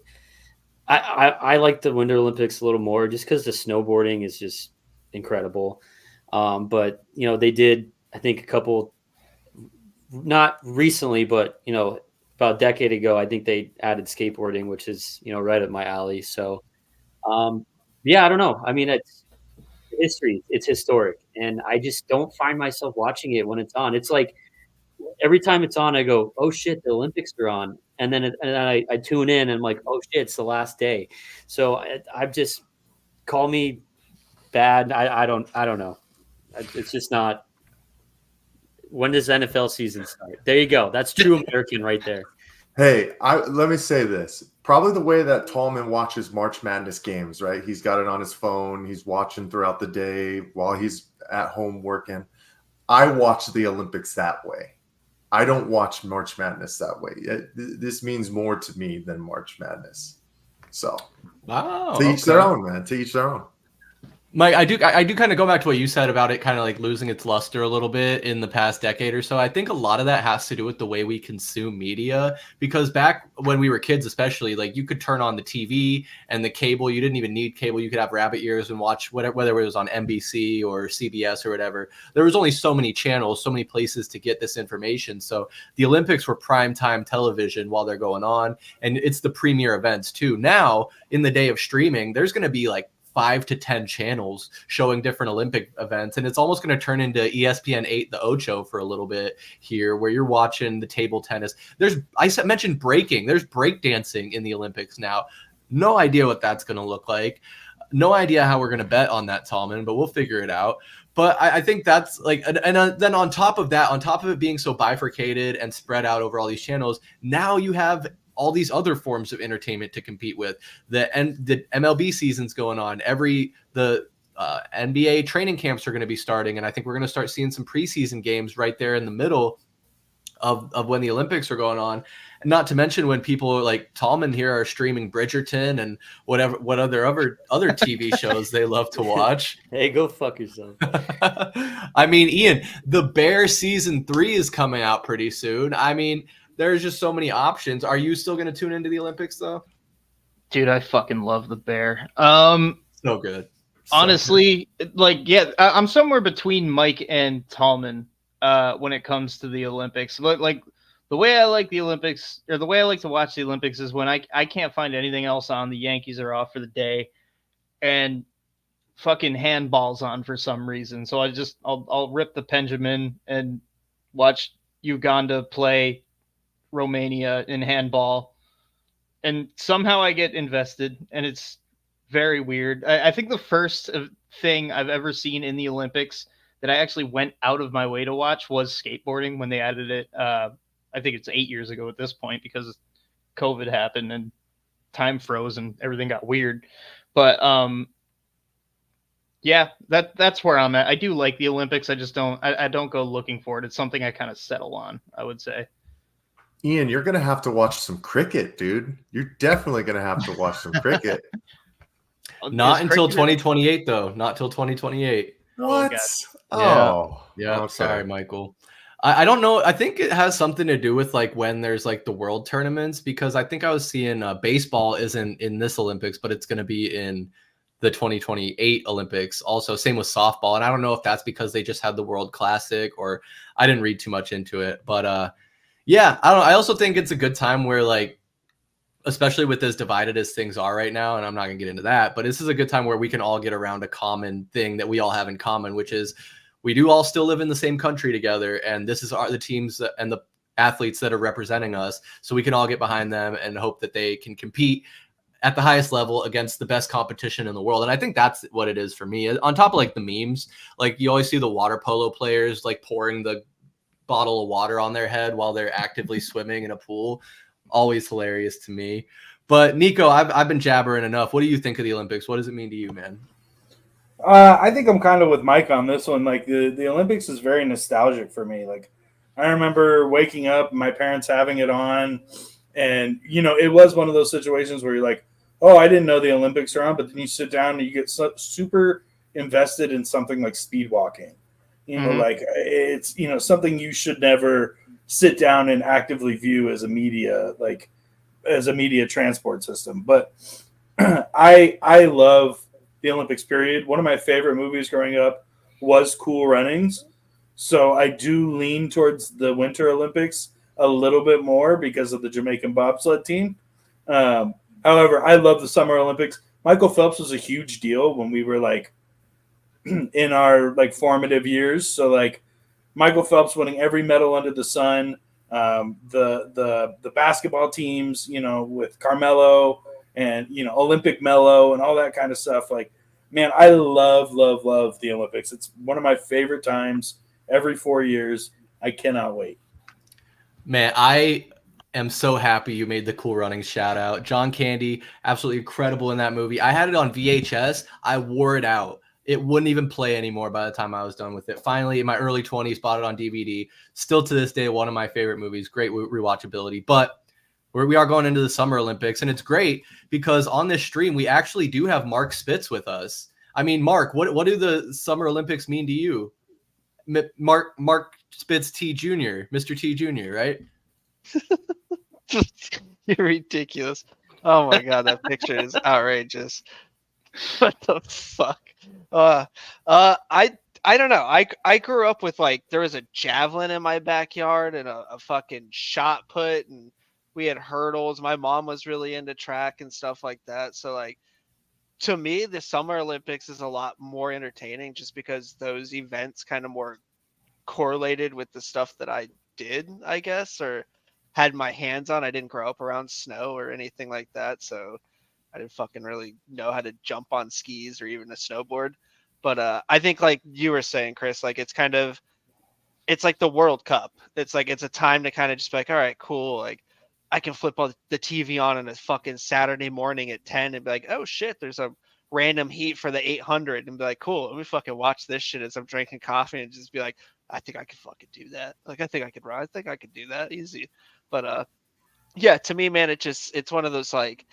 I like the Winter Olympics a little more just because the snowboarding is just incredible. But they did, I think, a couple, not recently, but about a decade ago, I think they added skateboarding, which is, right up my alley. So, yeah, I don't know. I mean, it's history. It's historic. And I just don't find myself watching it when it's on. It's like every time it's on, I go, oh, shit, the Olympics are on. And then I tune in and I'm like, oh, shit, it's the last day. So I've just, call me bad. I don't know. It's just not. When does NFL season start? There you go. That's true American right there. Hey, let me say this. Probably the way that Tallman watches March Madness games, right? He's got it on his phone. He's watching throughout the day while he's at home working. I watch the Olympics that way. I don't watch March Madness that way. This means more to me than March Madness. So, to each their own, man. To each their own. Mike, I do kind of go back to what you said about it kind of like losing its luster a little bit in the past decade or so. I think a lot of that has to do with the way we consume media, because back when we were kids, especially, like you could turn on the TV and the cable. You didn't even need cable. You could have rabbit ears and watch whether it was on NBC or CBS or whatever. There was only so many channels, so many places to get this information. So the Olympics were primetime television while they're going on, and it's the premier events too. Now, in the day of streaming, there's going to be like 5 to 10 channels showing different Olympic events. And it's almost going to turn into ESPN 8, the Ocho for a little bit here, where you're watching the table tennis. I mentioned breaking. There's breakdancing in the Olympics now. No idea what that's going to look like. No idea how we're going to bet on that, Tallman, but we'll figure it out. But I think that's like, and then on top of that, on top of it being so bifurcated and spread out over all these channels, now you have all these other forms of entertainment to compete with. The MLB season's going on. The NBA training camps are going to be starting, and I think we're going to start seeing some preseason games right there in the middle of when the Olympics are going on. And not to mention when people like Tallman here are streaming Bridgerton and what other TV shows they love to watch. Hey, go fuck yourself. I mean, Ian, The Bear season 3 is coming out pretty soon. I mean, there's just so many options. Are you still going to tune into the Olympics, though? Dude, I fucking love the bear. So good. Honestly, I'm somewhere between Mike and Tallman when it comes to the Olympics. Like the way I like the Olympics, or the way I like to watch the Olympics, is when I can't find anything else on. The Yankees are off for the day, and fucking handball's on for some reason. So I'll rip the Benjamin and watch Uganda play Romania in handball, and somehow I get invested, and it's very weird. I think the first thing I've ever seen in the Olympics that I actually went out of my way to watch was skateboarding when they added it. I think it's 8 years ago at this point, because COVID happened and time froze and everything got weird. But yeah, that's where I'm at. I do like the Olympics. I just don't go looking for it. It's something I kind of settle on, I would say. Ian, you're going to have to watch some cricket, dude. You're definitely going to have to watch some cricket. Not until 2028, though. Not till 2028. What? Yeah. Okay. Sorry, Michael. I don't know. I think it has something to do with like when there's like the world tournaments, because I think I was seeing baseball isn't in this Olympics, but it's going to be in the 2028 Olympics. Also, same with softball. And I don't know if that's because they just had the World Classic, or I didn't read too much into it. But yeah, I don't know. I also think it's a good time where, like, especially with as divided as things are right now, and I'm not going to get into that, but this is a good time where we can all get around a common thing that we all have in common, which is we do all still live in the same country together, and this is the teams and the athletes that are representing us, so we can all get behind them and hope that they can compete at the highest level against the best competition in the world. And I think that's what it is for me. On top of like the memes, like you always see the water polo players like pouring the bottle of water on their head while they're actively swimming in a pool. Always hilarious to me. But Niko, I've been jabbering enough. What do you think of the Olympics? What does it mean to you, man? I think I'm kind of with Mike on this one. Like the Olympics is very nostalgic for me. Like I remember waking up, my parents having it on, and it was one of those situations where you're like, oh, I didn't know the Olympics are on, but then you sit down and you get super invested in something like speed walking. Like it's something you should never sit down and actively view as a media transport system. But I love the Olympics period. One of my favorite movies growing up was Cool Runnings. So I do lean towards the Winter Olympics a little bit more because of the Jamaican bobsled team. However, I love the Summer Olympics. Michael Phelps was a huge deal when we were like in our like formative years. So like Michael Phelps winning every medal under the sun. The basketball teams, with Carmelo and Olympic Melo and all that kind of stuff. Like, man, I love the Olympics. It's one of my favorite times every 4 years. I cannot wait. Man, I am so happy you made the Cool Runnings shout out. John Candy, absolutely incredible in that movie. I had it on VHS. I wore it out. It wouldn't even play anymore by the time I was done with it. Finally, in my early 20s, bought it on DVD. Still to this day, one of my favorite movies. Great rewatchability. But we are going into the Summer Olympics, and it's great because on this stream, we actually do have Mark Spitz with us. I mean, Mark, what do the Summer Olympics mean to you? Mark Spitz T. Jr., Mr. T. Jr., right? You're ridiculous. Oh my God, that picture is outrageous. What the fuck? I don't know. I grew up with like there was a javelin in my backyard and a fucking shot put, and we had hurdles. My mom was really into track and stuff like that. So like to me, the Summer Olympics is a lot more entertaining just because those events kind of more correlated with the stuff that I did, I guess, or had my hands on. I didn't grow up around snow or anything like that, so I didn't fucking really know how to jump on skis or even a snowboard. But I think like you were saying, Chris, like it's like the World Cup. It's like it's a time to kind of just be like, all right, cool. Like I can flip the TV on a fucking Saturday morning at 10 and be like, oh shit, there's a random heat for the 800 and be like, cool, let me fucking watch this shit as I'm drinking coffee and just be like, I think I could fucking do that. Like I think I could do that easy. But yeah, to me, man, it's one of those like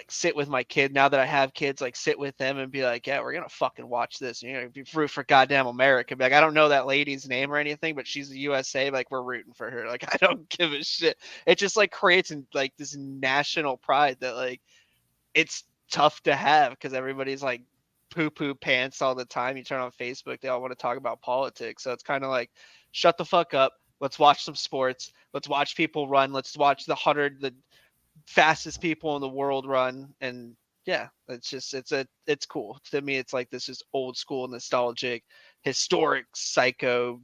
sit with my kid now that I have kids, like sit with them and be like, yeah, we're gonna fucking watch this. And you're gonna be root for goddamn America. Be like, I don't know that lady's name or anything, but she's the USA. Like we're rooting for her. Like I don't give a shit. It just like creates like this national pride that like it's tough to have because everybody's like poo-poo pants all the time. You turn on Facebook, they all want to talk about politics. So it's kind of like, shut the fuck up. Let's watch some sports. Let's watch people run. Let's watch the fastest people in the world run. And yeah, it's cool. To me, it's like this is old school, nostalgic, historic, psycho,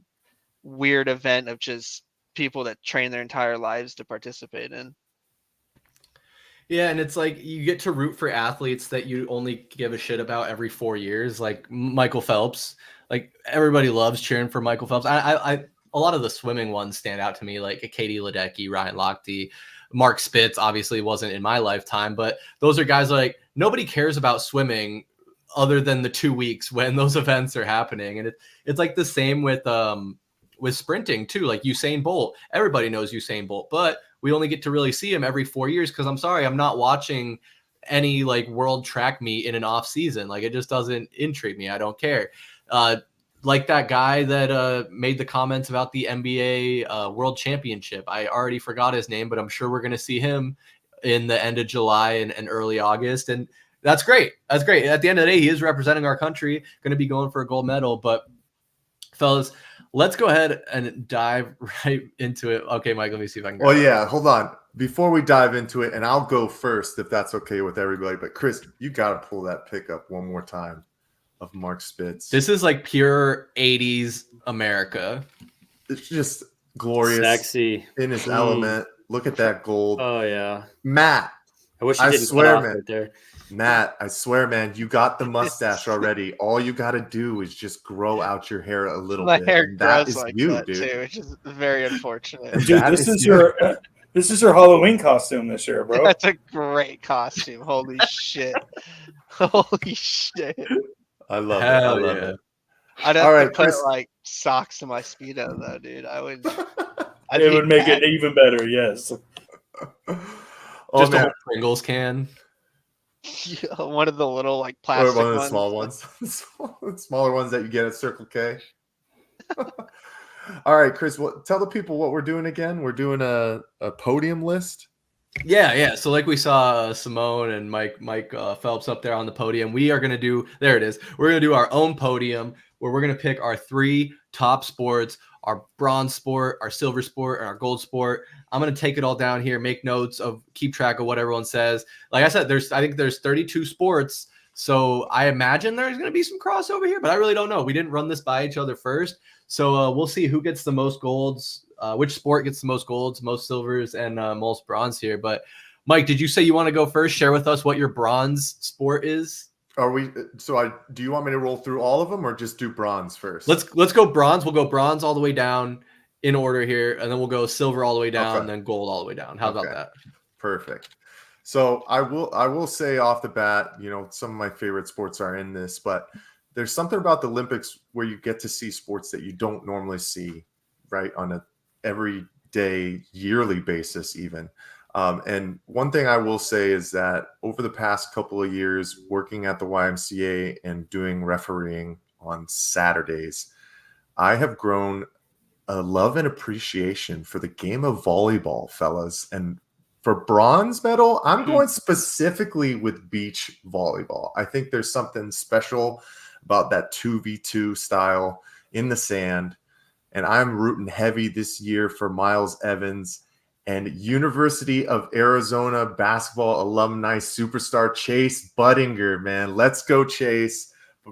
weird event of just people that train their entire lives to participate in. Yeah, and it's like you get to root for athletes that you only give a shit about every 4 years, like Michael Phelps. Like everybody loves cheering for Michael Phelps. I a lot of the swimming ones stand out to me, like Katie Ledecky, Ryan Lochte, Mark Spitz. Obviously, wasn't in my lifetime, but those are guys like nobody cares about swimming other than the 2 weeks when those events are happening, and it's like the same with sprinting too. Like Usain Bolt, everybody knows Usain Bolt, but we only get to really see him every 4 years because I'm sorry, I'm not watching any like world track meet in an off season. Like it just doesn't intrigue me. I don't care. Like that guy that made the comments about the NBA World Championship. I already forgot his name, but I'm sure we're going to see him in the end of July and early August. And that's great. That's great. At the end of the day, he is representing our country, going to be going for a gold medal. But fellas, let's go ahead and dive right into it. Okay, Mike, let me see if I can. Well, yeah, hold on. Before we dive into it, and I'll go first if that's okay with everybody. But Chris, you got to pull that pick up one more time of Mark Spitz. This is like pure 80s America. It's just glorious. Sexy. In his element. Look at that gold. Oh, yeah. Matt. I wish you didn't cut off right there. Matt, I swear, man, you got the mustache already. All you got to do is just grow out your hair a little bit. My hair grows like you, that dude. too, which is very unfortunate. Dude, this is your Halloween costume this year, bro. That's a great costume. Holy shit. Holy shit. I love Hell it. I love yeah. it. I'd have All to right, put Chris. like socks in my Speedo though, dude. It would make it even better, yes. Just a whole Pringles can. One of the little like plastic one of the ones. small ones. Smaller ones that you get at Circle K. All right, Chris, tell the people what we're doing again. We're doing a podium list. Yeah. So like we saw Simone and Mike Phelps up there on the podium. We are going to do, there it is. We're going to do our own podium where we're going to pick our 3 top sports, our bronze sport, our silver sport, and our gold sport. I'm going to take it all down here, make notes keep track of what everyone says. Like I said, I think there's 32 sports. So I imagine there's going to be some crossover here, but I really don't know. We didn't run this by each other first. So we'll see who gets the most golds, which sport gets the most golds, most silvers, and most bronze here. But Mike, did you say you want to go first? Share with us what your bronze sport is. Do you want me to roll through all of them or just do bronze first? Let's go bronze. We'll go bronze all the way down in order here, and then we'll go silver all the way down, and then gold all the way down. How about that? Perfect. So I will say off the bat, some of my favorite sports are in this, but there's something about the Olympics where you get to see sports that you don't normally see, right, on a everyday, yearly basis even. And one thing I will say is that over the past couple of years, working at the YMCA and doing refereeing on Saturdays, I have grown a love and appreciation for the game of volleyball, fellas. And for bronze medal, I'm going specifically with beach volleyball. I think there's something special about that 2v2 style in the sand. And I'm rooting heavy this year for Miles Evans and University of Arizona basketball alumni superstar Chase Budinger, man. Let's go, Chase.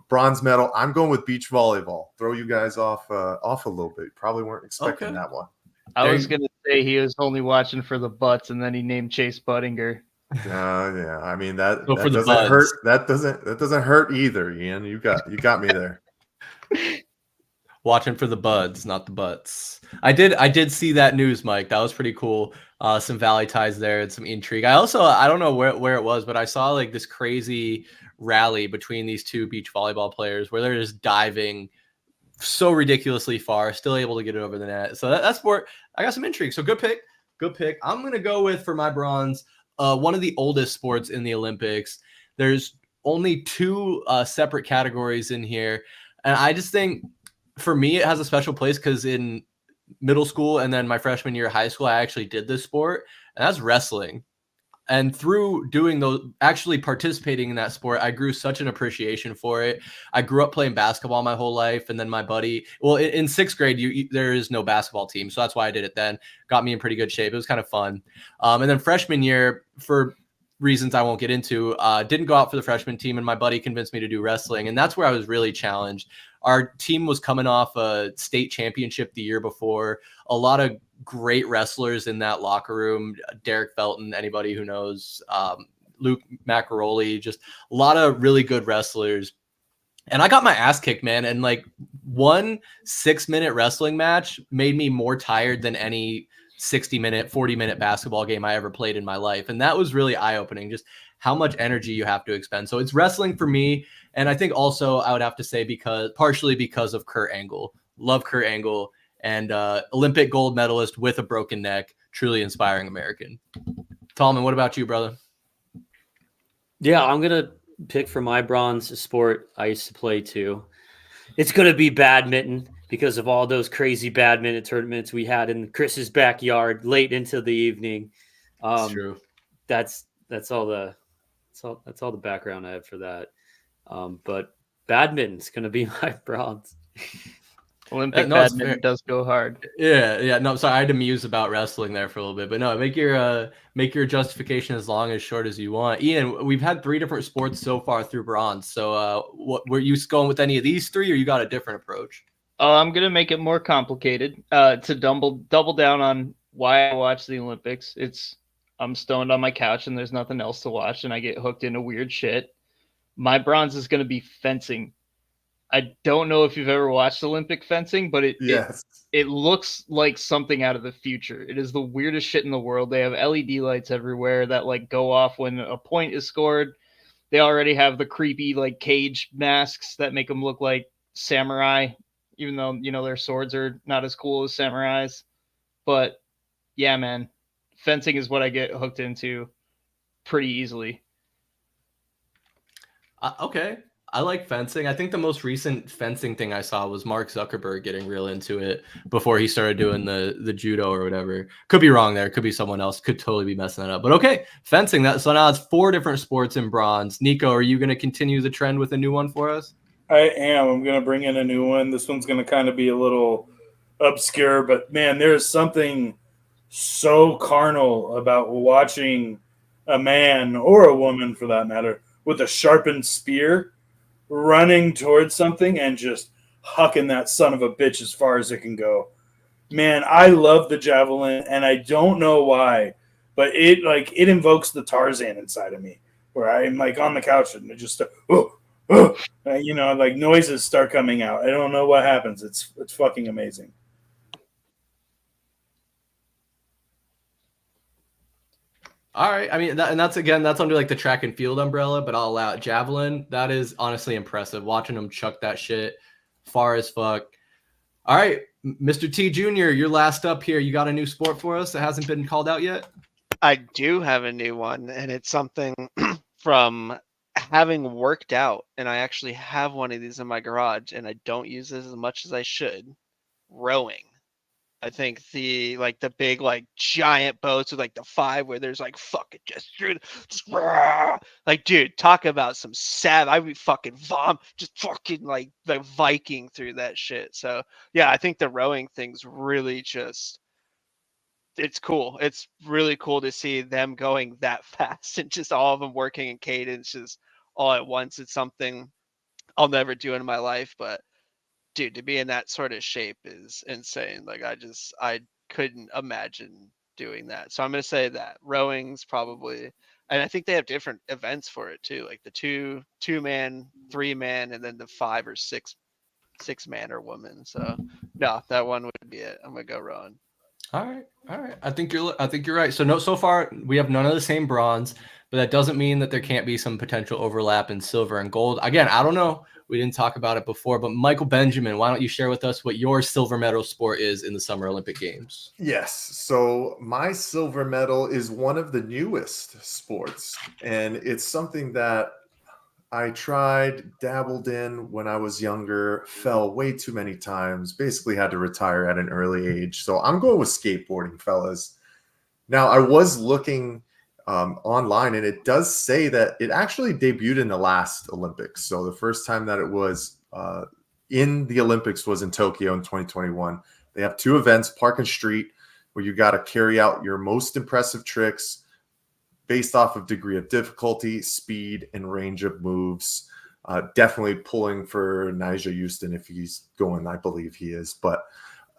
Bronze medal, I'm going with beach volleyball. Throw you guys off a little bit. Probably weren't expecting that one. I was going to say he was only watching for the butts, and then he named Chase Budinger. Yeah. I mean that Go for the doesn't hurt. buds. That doesn't hurt either, Ian. You got me there. Watching for the buds, not the butts. I did see that news, Mike. That was pretty cool. Some Valley ties there and some intrigue. I don't know where it was, but I saw like this crazy rally between these 2 beach volleyball players where they're just diving so ridiculously far, still able to get it over the net. So that's sport. I got some intrigue. So good pick. I'm gonna go with, for my bronze, one of the oldest sports in the Olympics. There's only 2 separate categories in here, and I just think, for me, it has a special place because in middle school and then my freshman year of high school, I actually did this sport, and that's wrestling. And through doing those, actually participating in that sport, I grew such an appreciation for it. I grew up playing basketball my whole life. And then my buddy, well, in sixth grade, there is no basketball team. So that's why I did it then. Got me in pretty good shape. It was kind of fun. And then freshman year, for reasons I won't get into, didn't go out for the freshman team. And my buddy convinced me to do wrestling. And that's where I was really challenged. Our team was coming off a state championship the year before. A lot of great wrestlers in that locker room. Derek Felton, anybody who knows, Luke Macaroli, just a lot of really good wrestlers. And I got my ass kicked, man. And like 1 6-minute wrestling match made me more tired than any 60-minute, 40-minute basketball game I ever played in my life. And that was really eye-opening, just how much energy you have to expend. So it's wrestling for me. And I think also I would have to say partially because of Kurt Angle. Love Kurt Angle, and Olympic gold medalist with a broken neck, truly inspiring American. Tallman, what about you, brother? Yeah, I'm going to pick for my bronze sport I used to play too. It's going to be badminton because of all those crazy badminton tournaments we had in Chris's backyard late into the evening. That's true. That's all the background I have for that. But badminton's going to be my bronze. Olympic badminton does go hard. Yeah. No, sorry, I had to muse about wrestling there for a little bit, but no, make your justification as long as short as you want. Ian, we've had 3 different sports so far through bronze. So, what were you going with any of these 3, or you got a different approach? Oh, I'm gonna make it more complicated. To double down on why I watch the Olympics. I'm stoned on my couch and there's nothing else to watch, and I get hooked into weird shit. My bronze is gonna be fencing. I don't know if you've ever watched Olympic fencing, but it looks like something out of the future. It is the weirdest shit in the world. They have LED lights everywhere that like go off when a point is scored. They already have the creepy like cage masks that make them look like samurai, even though, their swords are not as cool as samurais. But yeah, man, fencing is what I get hooked into pretty easily. Okay. I like fencing. I think the most recent fencing thing I saw was Mark Zuckerberg getting real into it before he started doing the judo or whatever. Could be wrong there. Could be someone else. Could totally be messing that up. But okay, fencing. So now it's 4 different sports in bronze. Niko, are you going to continue the trend with a new one for us? I am. I'm going to bring in a new one. This one's going to kind of be a little obscure, but man, there's something so carnal about watching a man, or a woman for that matter, with a sharpened spear running towards something and just hucking that son of a bitch as far as it can go. Man, I love the javelin, and I don't know why, but it invokes the Tarzan inside of me, where I'm like on the couch and it just like noises start coming out. I don't know what happens. It's fucking amazing. All right. I mean, that's under like the track and field umbrella, but I'll allow it. Javelin, that is honestly impressive. Watching them chuck that shit far as fuck. All right, Mr. T Jr., you're last up here. You got a new sport for us that hasn't been called out yet? I do have a new one, and it's something from having worked out, and I actually have one of these in my garage, and I don't use this as much as I should. Rowing. I think the big giant boats with the 5 where there's fuck it, just dude, talk about some I would fucking just fucking the Viking through that shit. So yeah, I think the rowing thing's really it's cool. It's really cool to see them going that fast and just all of them working in cadence just all at once. It's something I'll never do in my life, but dude, to be in that sort of shape is insane. I couldn't imagine doing that. So I'm going to say that rowing's probably, and I think they have different events for it too. Like the two man, 3 man, and then the 5 or 6 man or woman. So no, that one would be it. I'm going to go rowing. All right. I think you're right. So far we have none of the same bronze, but that doesn't mean that there can't be some potential overlap in silver and gold. Again, I don't know. We didn't talk about it before, but Michael Benjamin, why don't you share with us what your silver medal sport is in the Summer Olympic Games? Yes. So my silver medal is one of the newest sports, and it's something that I dabbled in when I was younger, fell way too many times, basically had to retire at an early age. So I'm going with skateboarding, fellas. Now, I was looking online, and it does say that it actually debuted in the last Olympics. So the first time that it was in the Olympics was in Tokyo in 2021. They have 2 events, Park and Street, where you got to carry out your most impressive tricks based off of degree of difficulty, speed, and range of moves. Definitely pulling for Nyjah Houston if he's going, I believe he is. But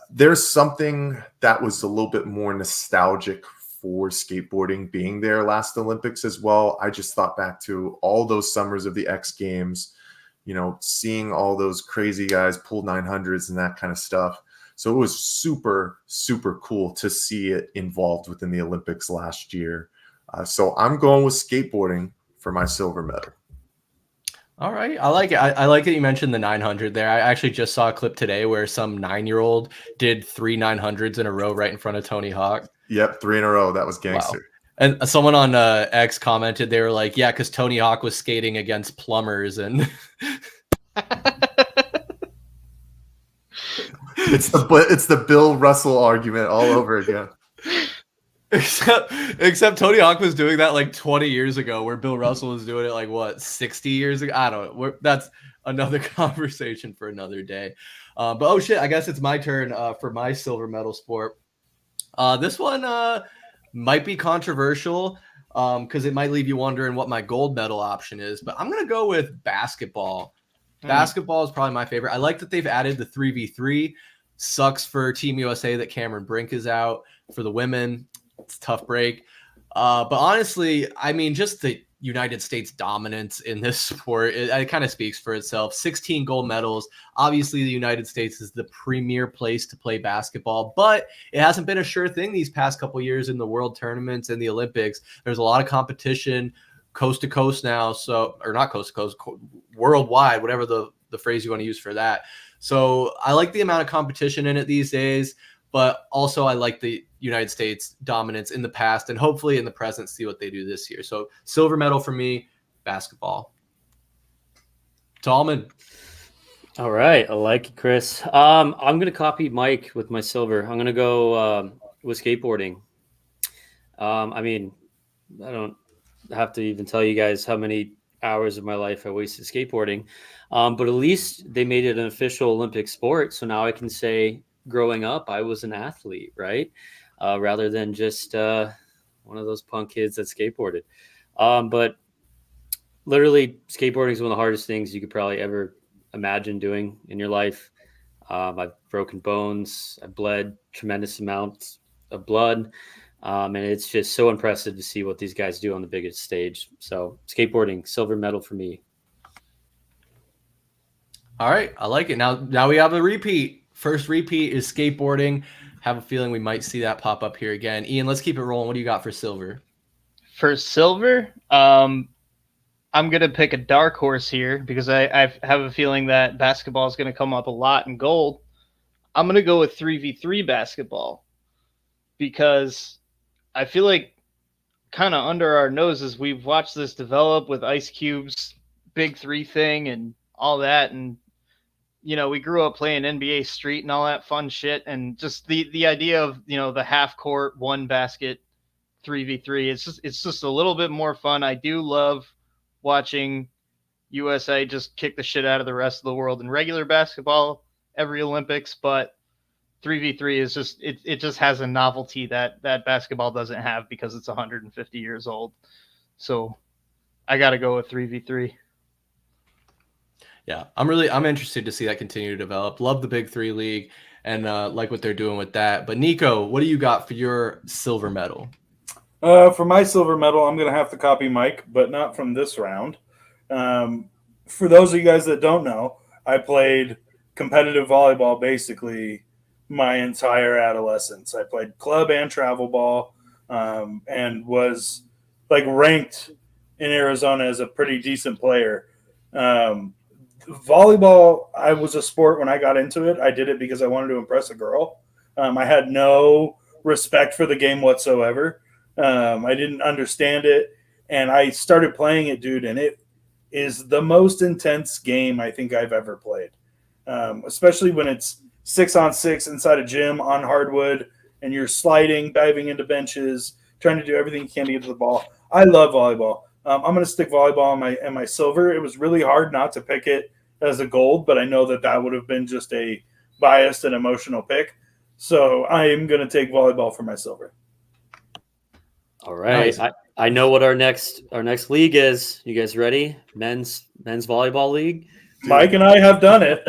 there's something that was a little bit more nostalgic for skateboarding being there last Olympics as well. I just thought back to all those summers of the X Games, seeing all those crazy guys pull 900s and that kind of stuff. So it was super, super cool to see it involved within the Olympics last year. So I'm going with skateboarding for my silver medal. All right. I like it. I like that you mentioned the 900 there. I actually just saw a clip today where some 9-year-old did 3 900s in a row right in front of Tony Hawk. Yep, 3 in a row. That was gangster. Wow. And someone on X commented, they were like, yeah, because Tony Hawk was skating against plumbers. And it's the Bill Russell argument all over again. Except Tony Hawk was doing that like 20 years ago, where Bill Russell was doing it like, what, 60 years ago? I don't know. That's another conversation for another day. But oh shit, I guess it's my turn for my silver medal sport. This one might be controversial because it might leave you wondering what my gold medal option is, but I'm going to go with basketball. Basketball is probably my favorite. I like that they've added the 3v3. Sucks for Team USA that Cameron Brink is out. For the women, it's a tough break. But honestly, I mean, just the United States dominance in this sport, it kind of speaks for itself. 16 gold medals. Obviously, the United States is the premier place to play basketball, but it hasn't been a sure thing these past couple of years in the world tournaments and the Olympics. There's a lot of competition coast to coast now. So, or not coast to coast, worldwide, whatever the phrase you want to use for that. So I like the amount of competition in it these days, but also I like the United States dominance in the past and hopefully in the present, see what they do this year. So silver medal for me, basketball. Tallman. All right. I like it, Chris. I'm going to copy Mike with my silver. I'm going to go with skateboarding. I mean, I don't have to even tell you guys how many hours of my life I wasted skateboarding. But at least they made it an official Olympic sport. So now I can say growing up, I was an athlete, right? Rather than just one of those punk kids that skateboarded. But literally, skateboarding is one of the hardest things you could probably ever imagine doing in your life. I've broken bones. I bled tremendous amounts of blood. And it's just so impressive to see what these guys do on the biggest stage. So skateboarding, silver medal for me. All right. I like it. Now we have a repeat. First repeat is skateboarding. Have a feeling we might see that pop up here again. Ian, let's keep it rolling. What do you got for silver? For silver, I'm going to pick a dark horse here because I have a feeling that basketball is going to come up a lot in gold. I'm going to go with 3v3 basketball because I feel like kind of under our noses, we've watched this develop with Ice Cube's Big 3 thing and all that. And, you know, we grew up playing NBA Street and all that fun shit. And just the idea of, you know, the half court, one basket, 3v3, it's just a little bit more fun. I do love watching USA just kick the shit out of the rest of the world in regular basketball every Olympics, but 3v3 is just it just has a novelty that basketball doesn't have because it's 150 years old. So I got to go with 3v3. Yeah, I'm interested to see that continue to develop. Love the Big 3 league and like what they're doing with that. But Niko, what do you got for your silver medal? For my silver medal, I'm going to have to copy Mike, but not from this round. For those of you guys that don't know, I played competitive volleyball basically my entire adolescence. I played club and travel ball, and was like ranked in Arizona as a pretty decent player. Volleyball, I was a sport when I got into it. I did it because I wanted to impress a girl. I had no respect for the game whatsoever. I didn't understand it, and I started playing it, dude, and it is the most intense game I think I've ever played, especially when it's 6-on-6 inside a gym on hardwood, and you're sliding, diving into benches, trying to do everything you can to get to the ball. I love volleyball. I'm going to stick volleyball in my silver. It was really hard not to pick it as a gold, but I know that would have been just a biased and emotional pick. So I am going to take volleyball for my silver. All right. Nice. I know what our next league is. You guys ready? Men's volleyball league. Mike and I have done it.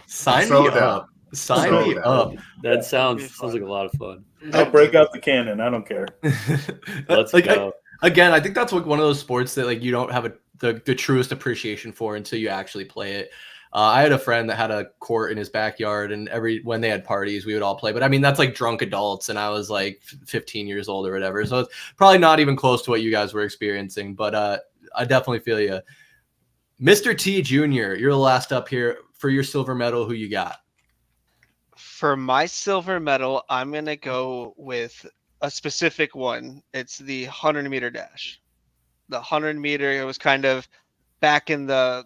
Sign So me down. up. Sign So me down. up. That sounds like a lot of fun. I'll break out the cannon. I don't care. Let's go. Again, I think that's like one of those sports that like you don't have the truest appreciation for until you actually play it. I had a friend that had a court in his backyard, and when they had parties, we would all play. But I mean, that's like drunk adults, and I was like 15 years old or whatever. So it's probably not even close to what you guys were experiencing. But I definitely feel you. Mr. T Jr., you're the last up here for your silver medal. Who you got? For my silver medal, I'm going to go with a specific one. It's the 100-meter dash. The 100-meter, it was kind of back in the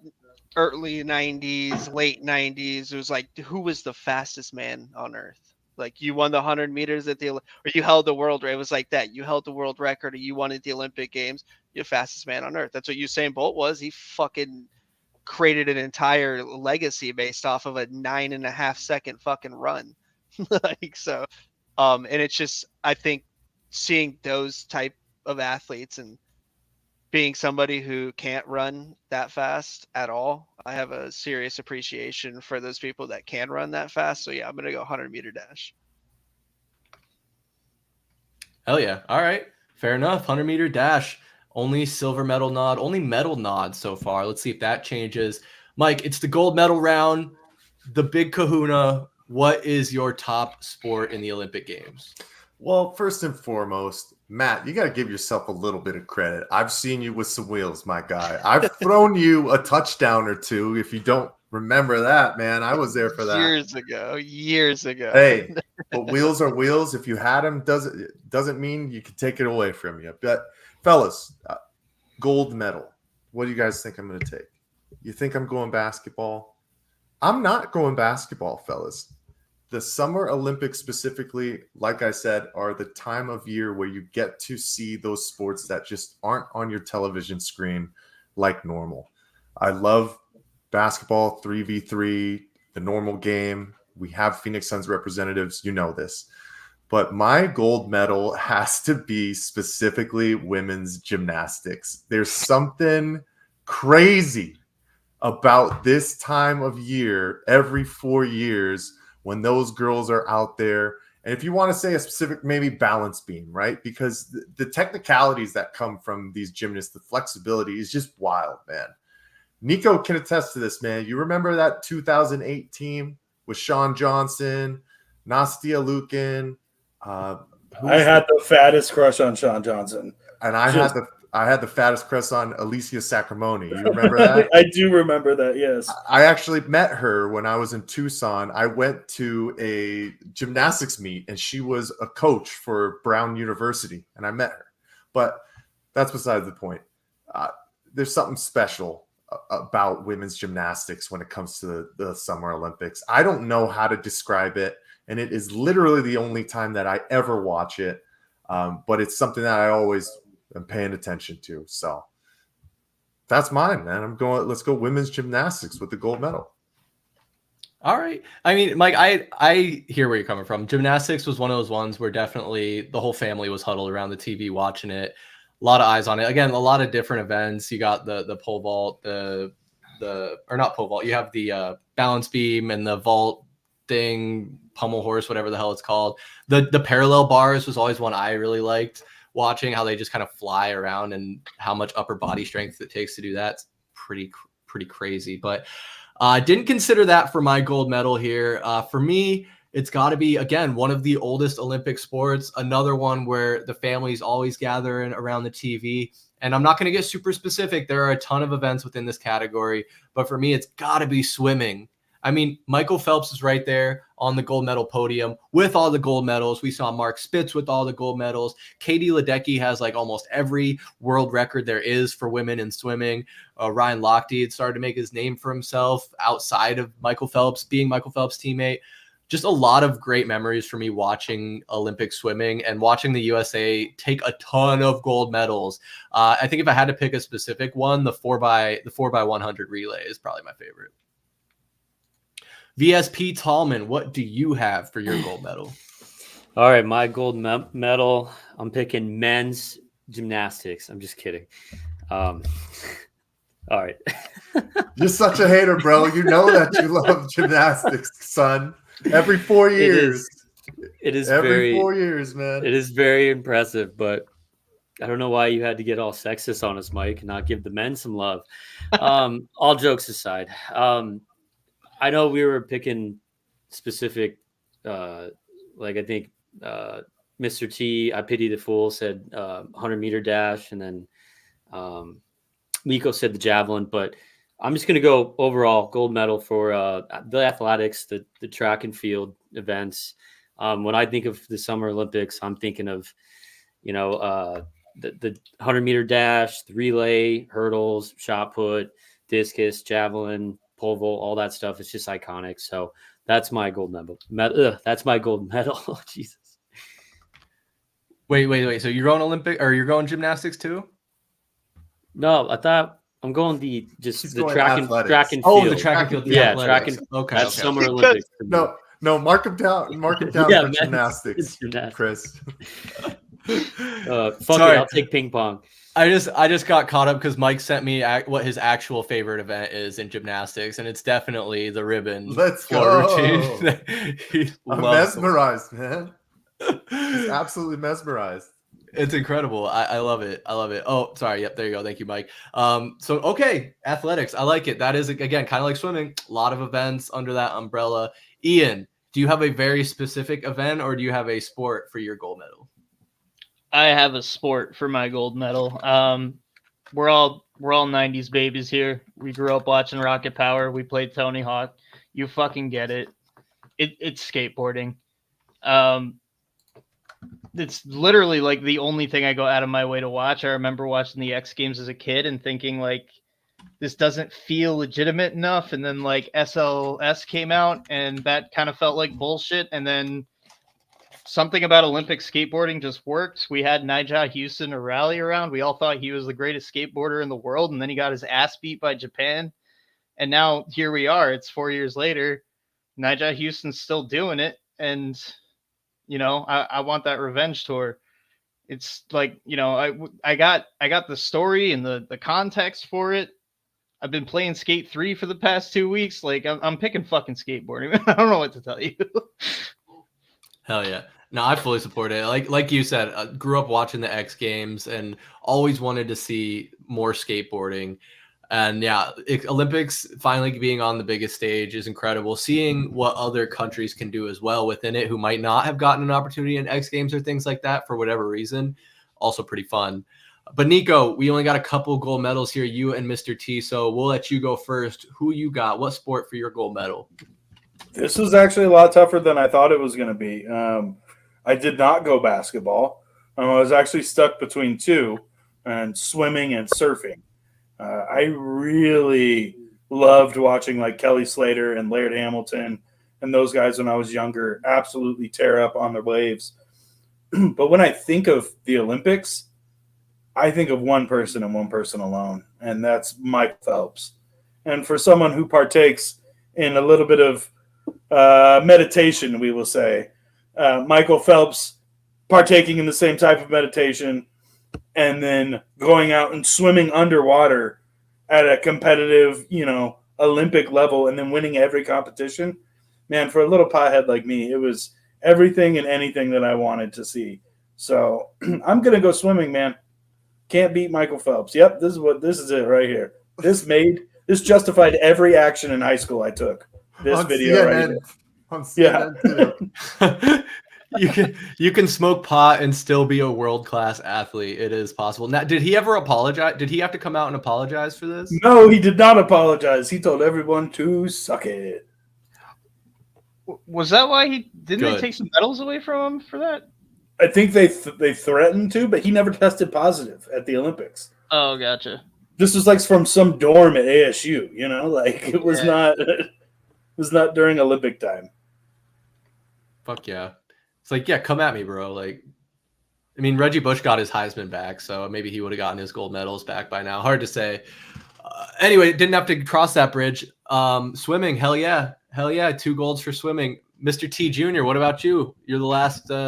early 90s, late 90s. It was like, who was the fastest man on earth? Like, you won the 100 meters or you held the world record. It was like that. You held the world record, or you won at the Olympic Games. You're the fastest man on earth. That's what Usain Bolt was. He fucking created an entire legacy based off of a 9.5 second fucking run. Like, so, and it's just, I think seeing those type of athletes and being somebody who can't run that fast at all, I have a serious appreciation for those people that can run that fast. So yeah, I'm going to go 100-meter dash. Hell yeah. All right. Fair enough. 100-meter dash. Only silver medal nod. Only medal nod so far. Let's see if that changes. Mike, it's the gold medal round. The big kahuna. What is your top sport in the Olympic Games? Well, first and foremost, Matt, you got to give yourself a little bit of credit. I've seen you with some wheels, my guy. I've thrown you a touchdown or two. If you don't remember that, man, I was there for that. Years ago. Hey, but wheels are wheels. If you had them, doesn't mean you can take it away from you. But fellas, gold medal. What do you guys think I'm going to take? You think I'm going basketball? I'm not going basketball, fellas. The Summer Olympics specifically, like I said, are the time of year where you get to see those sports that just aren't on your television screen like normal. I love basketball, 3v3, the normal game. We have Phoenix Suns representatives. You know this. But my gold medal has to be specifically women's gymnastics. There's something crazy about this time of year every 4 years when those girls are out there. And if you want to say a specific, maybe balance beam, right? Because the technicalities that come from these gymnasts, the flexibility is just wild, man. Niko can attest to this, man. You remember that 2008 team with Sean Johnson, Nastia Lukin? I had the fattest crush on Sean Johnson. And I had the fattest crush on Alicia Sacramone. You remember that? I do remember that, yes. I actually met her when I was in Tucson. I went to a gymnastics meet, and she was a coach for Brown University, and I met her. But that's besides the point. There's something special about women's gymnastics when it comes to the Summer Olympics. I don't know how to describe it, and it is literally the only time that I ever watch it. But it's something that I always am paying attention to. So that's mine, man. Let's go women's gymnastics with the gold medal. All right. I mean, Mike, I hear where you're coming from. Gymnastics was one of those ones where definitely the whole family was huddled around the TV watching it. A lot of eyes on it. Again, a lot of different events. You got the pole vault, or not pole vault. You have the balance beam and the vault thing, pommel horse, whatever the hell it's called. The parallel bars was always one I really liked watching, how they just kind of fly around and how much upper body strength it takes to do that. It's pretty crazy. But I didn't consider that for my gold medal here. For me, it's got to be, again, one of the oldest Olympic sports, another one where the family's always gathering around the TV. And I'm not going to get super specific. There are a ton of events within this category. But for me, it's got to be swimming. I mean, Michael Phelps is right there on the gold medal podium with all the gold medals. We saw Mark Spitz with all the gold medals. Katie Ledecky has like almost every world record there is for women in swimming. Ryan Lochte had started to make his name for himself outside of Michael Phelps, being Michael Phelps' teammate. just a lot of great memories for me watching Olympic swimming and watching the USA take a ton of gold medals. I think if I had to pick a specific one, the 4x100 relay is probably my favorite. VSP Tallman, what do you have for your gold medal? All right, my gold medal. I'm picking men's gymnastics. I'm just kidding. All right. You're such a hater, bro. You know that you love gymnastics, son. Every 4 years. It is every 4 years, man. It is very impressive, but I don't know why you had to get all sexist on us, Mike, and not give the men some love. All jokes aside, I know we were picking specific, like I think Mr. T, I Pity the Fool, said 100-meter dash, and then Niko said the javelin, but I'm just going to go overall gold medal for the athletics, the track and field events. When I think of the Summer Olympics, I'm thinking of, the 100-meter dash, the relay, hurdles, shot put, discus, javelin, pole vault, all that stuff. It's just iconic. So that's my gold medal. That's my gold medal. Oh, Jesus. Wait. So you're going Olympic or you're going gymnastics too? No, I thought I'm going the track and field. Oh, the track and field. Yeah, track and okay. That's Summer Olympics. No, mark them down. Mark them down for gymnastics, Chris. Fuck it, I'll take ping pong. I just got caught up because Mike sent me what his actual favorite event is in gymnastics, and it's definitely the ribbon. Let's go. Routine. I'm mesmerized, man. He's absolutely mesmerized. It's incredible. I love it. Oh, sorry. Yep, there you go. Thank you, Mike. So okay, athletics. I like it. That is, again, kind of like swimming. A lot of events under that umbrella. Ian, do you have a very specific event or do you have a sport for your gold medal? I have a sport for my gold medal. We're all 90s babies here. We grew up watching Rocket Power. We played Tony Hawk. You fucking get it. It's skateboarding. It's literally like the only thing I go out of my way to watch. I remember watching the X Games as a kid and thinking like, this doesn't feel legitimate enough. And then like SLS came out and that kind of felt like bullshit. And then something about Olympic skateboarding just worked. We had Nigel Houston to rally around. We all thought he was the greatest skateboarder in the world. And then he got his ass beat by Japan. And now here we are. It's 4 years later. Nigel Houston's still doing it. And I want that revenge tour. It's like, I got the story and the context for it. I've been playing Skate 3 for the past 2 weeks. Like I'm picking fucking skateboarding. I don't know what to tell you. Hell yeah. No, I fully support it. Like you said, I grew up watching the X Games and always wanted to see more skateboarding. And yeah, Olympics finally being on the biggest stage is incredible. Seeing what other countries can do as well within it who might not have gotten an opportunity in X Games or things like that for whatever reason, also pretty fun. But Niko, we only got a couple gold medals here, you and Mr. T, so we'll let you go first. Who you got? What sport for your gold medal? This was actually a lot tougher than I thought it was going to be. I did not go basketball. I was actually stuck between two, and swimming and surfing. I really loved watching like Kelly Slater and Laird Hamilton and those guys when I was younger absolutely tear up on the waves. But when I think of the Olympics, I think of one person and one person alone, and that's Mike Phelps. And for someone who partakes in a little bit of meditation, we will say, Michael Phelps partaking in the same type of meditation and then going out and swimming underwater at a competitive, Olympic level and then winning every competition. Man, for a little pothead like me, it was everything and anything that I wanted to see. So I'm going to go swimming, man. Can't beat Michael Phelps. Yep, this is it right here. This justified every action in high school I took. This on video CNN. right here. On CNN Yeah. You can smoke pot and still be a world-class athlete. It is possible. Now, did he ever apologize? Did he have to come out and apologize for this? No, he did not apologize. He told everyone to suck it. Was that why he didn't Good. they take some medals away from him for that? I think they threatened to, but he never tested positive at the Olympics. Oh, gotcha. This was like from some dorm at ASU, like it was not it was not during Olympic time. Fuck yeah. It's like, yeah, come at me, bro. Like, I mean, Reggie Bush got his Heisman back, so maybe he would have gotten his gold medals back by now. Hard to say. Anyway, didn't have to cross that bridge. Swimming, hell yeah. 2 golds for swimming. Mr. T Jr., what about you? You're the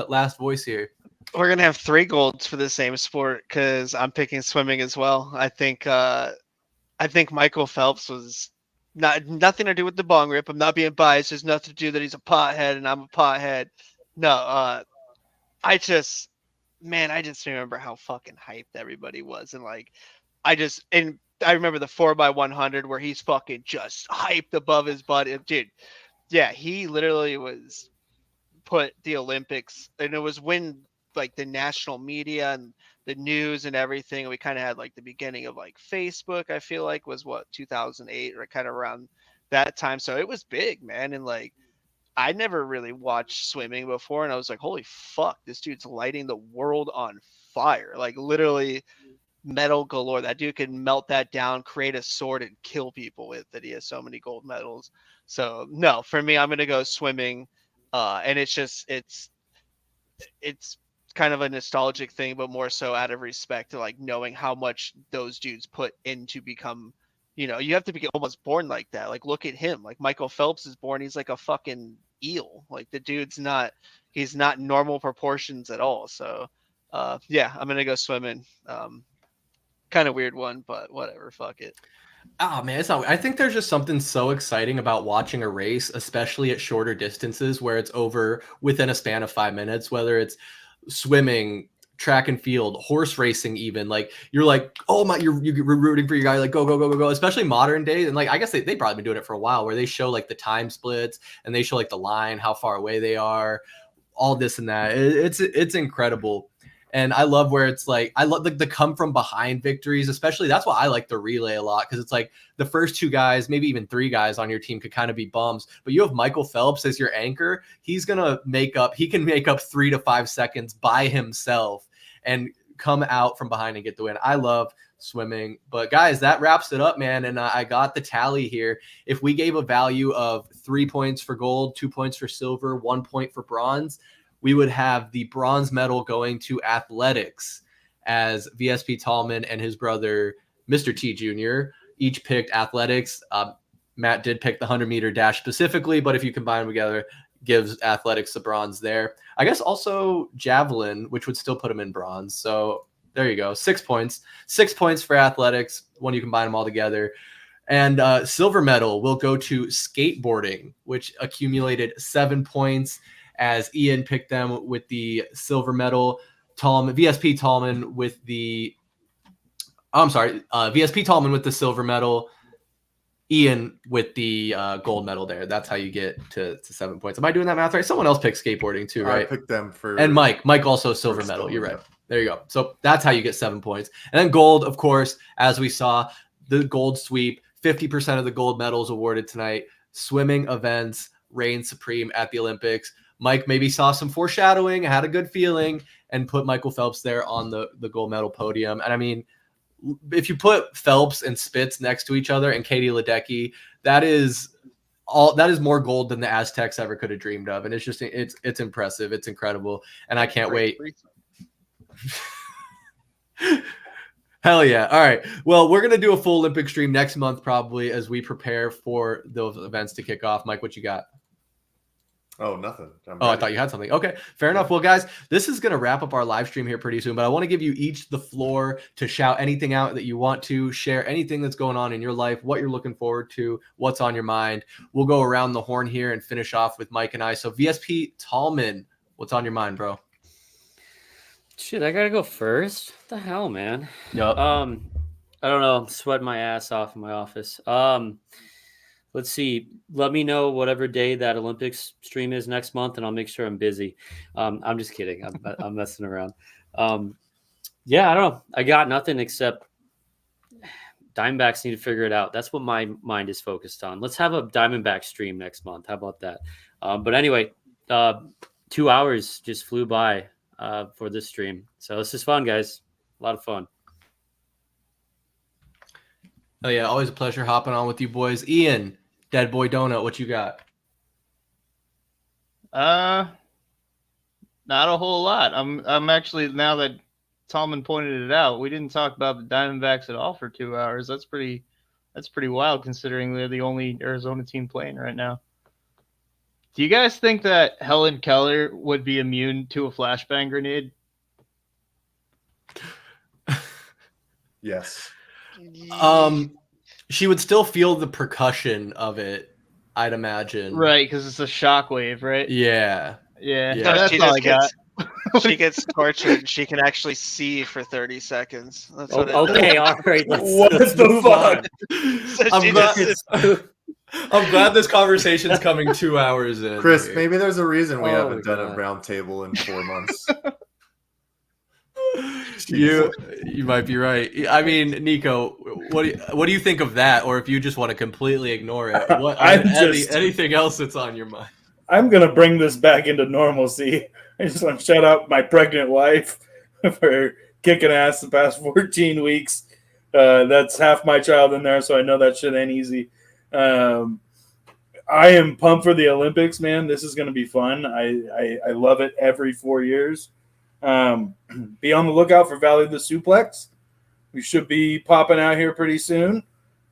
last voice here. We're gonna have 3 golds for the same sport because I'm picking swimming as well. I think Michael Phelps was nothing to do with the bong rip. I'm not being biased. There's nothing to do that he's a pothead and I'm a pothead. No, I just remember how fucking hyped everybody was, and like, I remember the 4x100 where he's fucking just hyped above his butt, dude. Yeah, he literally was put the Olympics, and it was when like the national media and the news and everything. We kind of had like the beginning of like Facebook. I feel like was what 2008 or kind of around that time. So it was big, man, and like. I never really watched swimming before, and I was like, holy fuck, this dude's lighting the world on fire. Like, literally metal galore. That dude can melt that down, create a sword, and kill people with it. He has so many gold medals. So, no, for me, I'm going to go swimming. And it's kind of a nostalgic thing, but more so out of respect to, like, knowing how much those dudes put into become, you have to be almost born like that. Like, look at him. Like, Michael Phelps is born. He's like a fucking eel. Like, the dude's he's not normal proportions at all. So, yeah, I'm going to go swimming. Kind of weird one, but whatever. Fuck it. Oh man, it's not. I think there's just something so exciting about watching a race, especially at shorter distances where it's over within a span of 5 minutes, whether it's swimming, track and field, horse racing, even. Like, you're like, oh my, you're rooting for your guy, like go, go, go, go, go, especially modern day. And like, I guess they probably been doing it for a while, where they show like the time splits and they show like the line, how far away they are, all this and that. It's incredible. And I love where it's like, I love the come from behind victories, especially. That's why I like the relay a lot, because it's like the first 2 guys, maybe even 3 guys on your team could kind of be bums, but you have Michael Phelps as your anchor. He can make up 3 to 5 seconds by himself and come out from behind and get the win. I love swimming. But guys, that wraps it up, man. And I got the tally here. If we gave a value of 3 points for gold, 2 points for silver, 1 point for bronze, we would have the bronze medal going to athletics, as VSP Tallman and his brother, Mr. T Jr., each picked athletics. Matt did pick the 100-meter dash specifically, but if you combine them together, gives athletics the bronze there. I guess also javelin, which would still put him in bronze. So there you go. 6 points. 6 points for athletics when you combine them all together. And silver medal will go to skateboarding, which accumulated 7 points, as Ian picked them with the silver medal. VSP Tallman with the VSP Tallman with the silver medal. Ian with the gold medal there. That's how you get to 7 points. Am I doing that math right? Someone else picked skateboarding too, right? I picked them for... And Mike also silver medal. You're right. There you go. So that's how you get 7 points. And then gold, of course, as we saw, the gold sweep, 50% of the gold medals awarded tonight. Swimming events reign supreme at the Olympics. Mike maybe saw some foreshadowing, had a good feeling, and put Michael Phelps there on the gold medal podium. And I mean, if you put Phelps and Spitz next to each other and Katie Ledecky, that is more gold than the Aztecs ever could have dreamed of. And it's just, it's impressive. It's incredible. And I can't wait. Hell yeah. All right. Well, we're going to do a full Olympic stream next month, probably, as we prepare for those events to kick off. Mike, what you got? Oh, nothing. I thought you had something. Okay, fair enough. Well, guys, this is going to wrap up our live stream here pretty soon, but I want to give you each the floor to shout anything out that you want to, share anything that's going on in your life, what you're looking forward to, what's on your mind. We'll go around the horn here and finish off with Mike and I. So VSP Tallman, what's on your mind, bro? Shit, I got to go first. What the hell, man? Yep. I don't know. I'm sweating my ass off in my office. Let's see. Let me know whatever day that Olympics stream is next month, and I'll make sure I'm busy. I'm just kidding. I'm messing around. Yeah, I don't know. I got nothing except Diamondbacks need to figure it out. That's what my mind is focused on. Let's have a Diamondback stream next month. How about that? But anyway, 2 hours just flew by for this stream. So this is fun, guys. A lot of fun. Oh yeah, always a pleasure hopping on with you boys. Ian, Dead Boy Donut, what you got? Not a whole lot. I'm actually, now that Tallman pointed it out, we didn't talk about the Diamondbacks at all for 2 hours. That's pretty wild considering they're the only Arizona team playing right now. Do you guys think that Helen Keller would be immune to a flashbang grenade? Yes. She would still feel the percussion of it, I'd imagine. Right, because it's a shockwave, right? Yeah. Yeah. Yeah. No, That's she all just I got. She gets tortured. And she can actually see for 30 seconds. That's what Okay, all right. What Let's the move fuck? on. So I'm she glad- just- I'm glad this conversation's coming 2 hours in. Chris, here. maybe there's a reason we Oh haven't my done a God. roundtable in 4 months. You might be right. I mean, Niko, what do you think of that? Or if you just want to completely ignore it, anything else that's on your mind? I'm gonna bring this back into normalcy. I just want to shout out my pregnant wife for kicking ass the past 14 weeks. That's half my child in there, so I know that shit ain't easy. I am pumped for the Olympics, man. This is going to be fun. I love it every 4 years. Be on the lookout for Valley the Suplex. We should be popping out here pretty soon.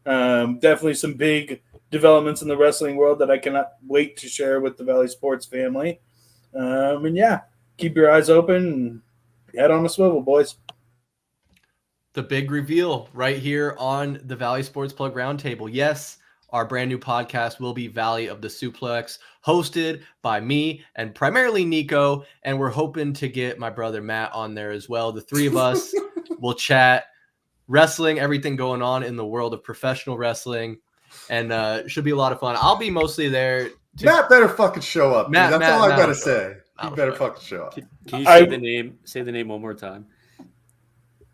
Definitely some big developments in the wrestling world that I cannot wait to share with the Valley Sports family. And yeah, keep your eyes open and head on a swivel, boys. The big reveal right here on the Valley Sports Plug Roundtable. Yes, our brand new podcast will be Valley of the Suplex, hosted by me and primarily Niko. And we're hoping to get my brother Matt on there as well. The three of us will chat wrestling, everything going on in the world of professional wrestling. And should be a lot of fun. I'll be mostly there. Matt better fucking show up. Matt- That's Matt- all I Matt gotta will show say. He Matt better will show fucking show up. Can you say the name? Say the name one more time.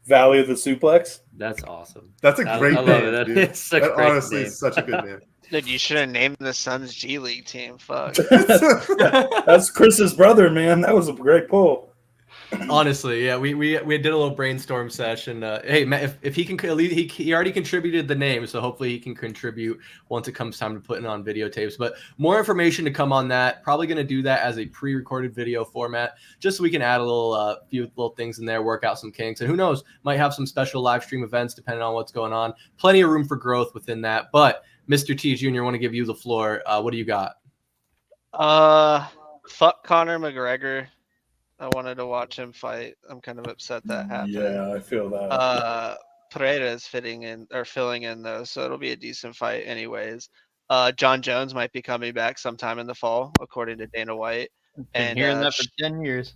Valley of the Suplex. That's awesome. That's a great I love name, it. That dude. is a That great honestly name. is such a good name. Dude, you should have named the Suns G League team. Fuck. That's Chris's brother, man. That was a great pull. Honestly, yeah, we did a little brainstorm session. Hey, Matt, if he can, he already contributed the name, so hopefully he can contribute once it comes time to putting on videotapes. But more information to come on that. Probably going to do that as a pre-recorded video format, just so we can add a little few little things in there, work out some kinks, and who knows, might have some special live stream events depending on what's going on. Plenty of room for growth within that. But Mr. T Jr., I want to give you the floor. What do you got? Fuck Conor McGregor. I wanted to watch him fight. I'm kind of upset that happened. Yeah, I feel that. Pereira is filling in though, so it'll be a decent fight anyways. John Jones might be coming back sometime in the fall, according to Dana White. Been hearing that for 10 years.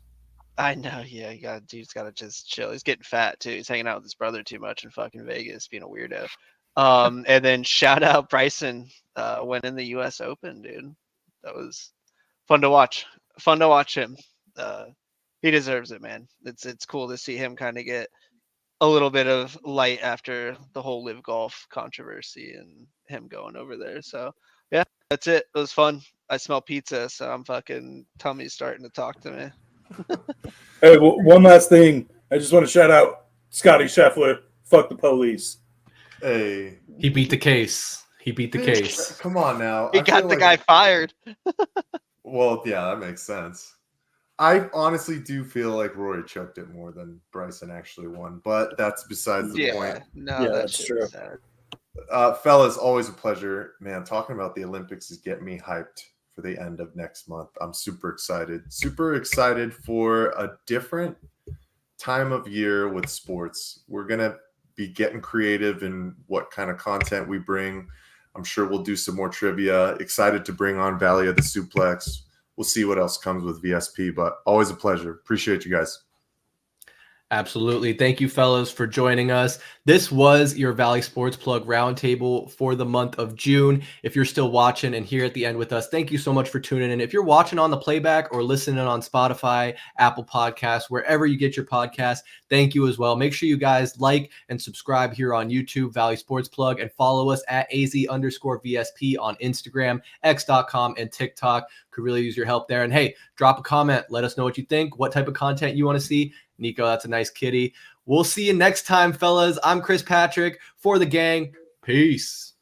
I know, yeah, dude's gotta just chill. He's getting fat too. He's hanging out with his brother too much in fucking Vegas, being a weirdo. And then shout out Bryson winning the US Open, dude. That was fun to watch. Fun to watch him. He deserves it, man. It's cool to see him kind of get a little bit of light after the whole live golf controversy and him going over there. So yeah, that's it. It was fun. I smell pizza, so I'm fucking tummy's starting to talk to me. Hey, one last thing. I just want to shout out Scotty Scheffler. Fuck the police. Hey, He beat the case. He beat the case. come on now. He I got feel the like- guy fired. Well, yeah, that makes sense. I honestly do feel like Rory choked it more than Bryson actually won, but that's besides the point. No, Yeah, that that's shit's true. sad. Fellas, always a pleasure. Man, talking about the Olympics is getting me hyped for the end of next month. I'm super excited. Super excited for a different time of year with sports. We're going to be getting creative in what kind of content we bring. I'm sure we'll do some more trivia. Excited to bring on Valley of the Suplex. We'll see what else comes with VSP, but always a pleasure. Appreciate you guys. Absolutely. Thank you, fellas, for joining us. This was your Valley Sports Plug Roundtable for the month of June. If you're still watching and here at the end with us, thank you so much for tuning in. If you're watching on the playback or listening on Spotify, Apple Podcasts, wherever you get your podcasts, thank you as well. Make sure you guys like and subscribe here on YouTube, Valley Sports Plug, and follow us at AZ_VSP on Instagram, X.com, and TikTok. Could really use your help there. And hey, drop a comment. Let us know what you think, what type of content you want to see. Niko, that's a nice kitty. We'll see you next time, fellas. I'm Chris Patrick for the gang. Peace.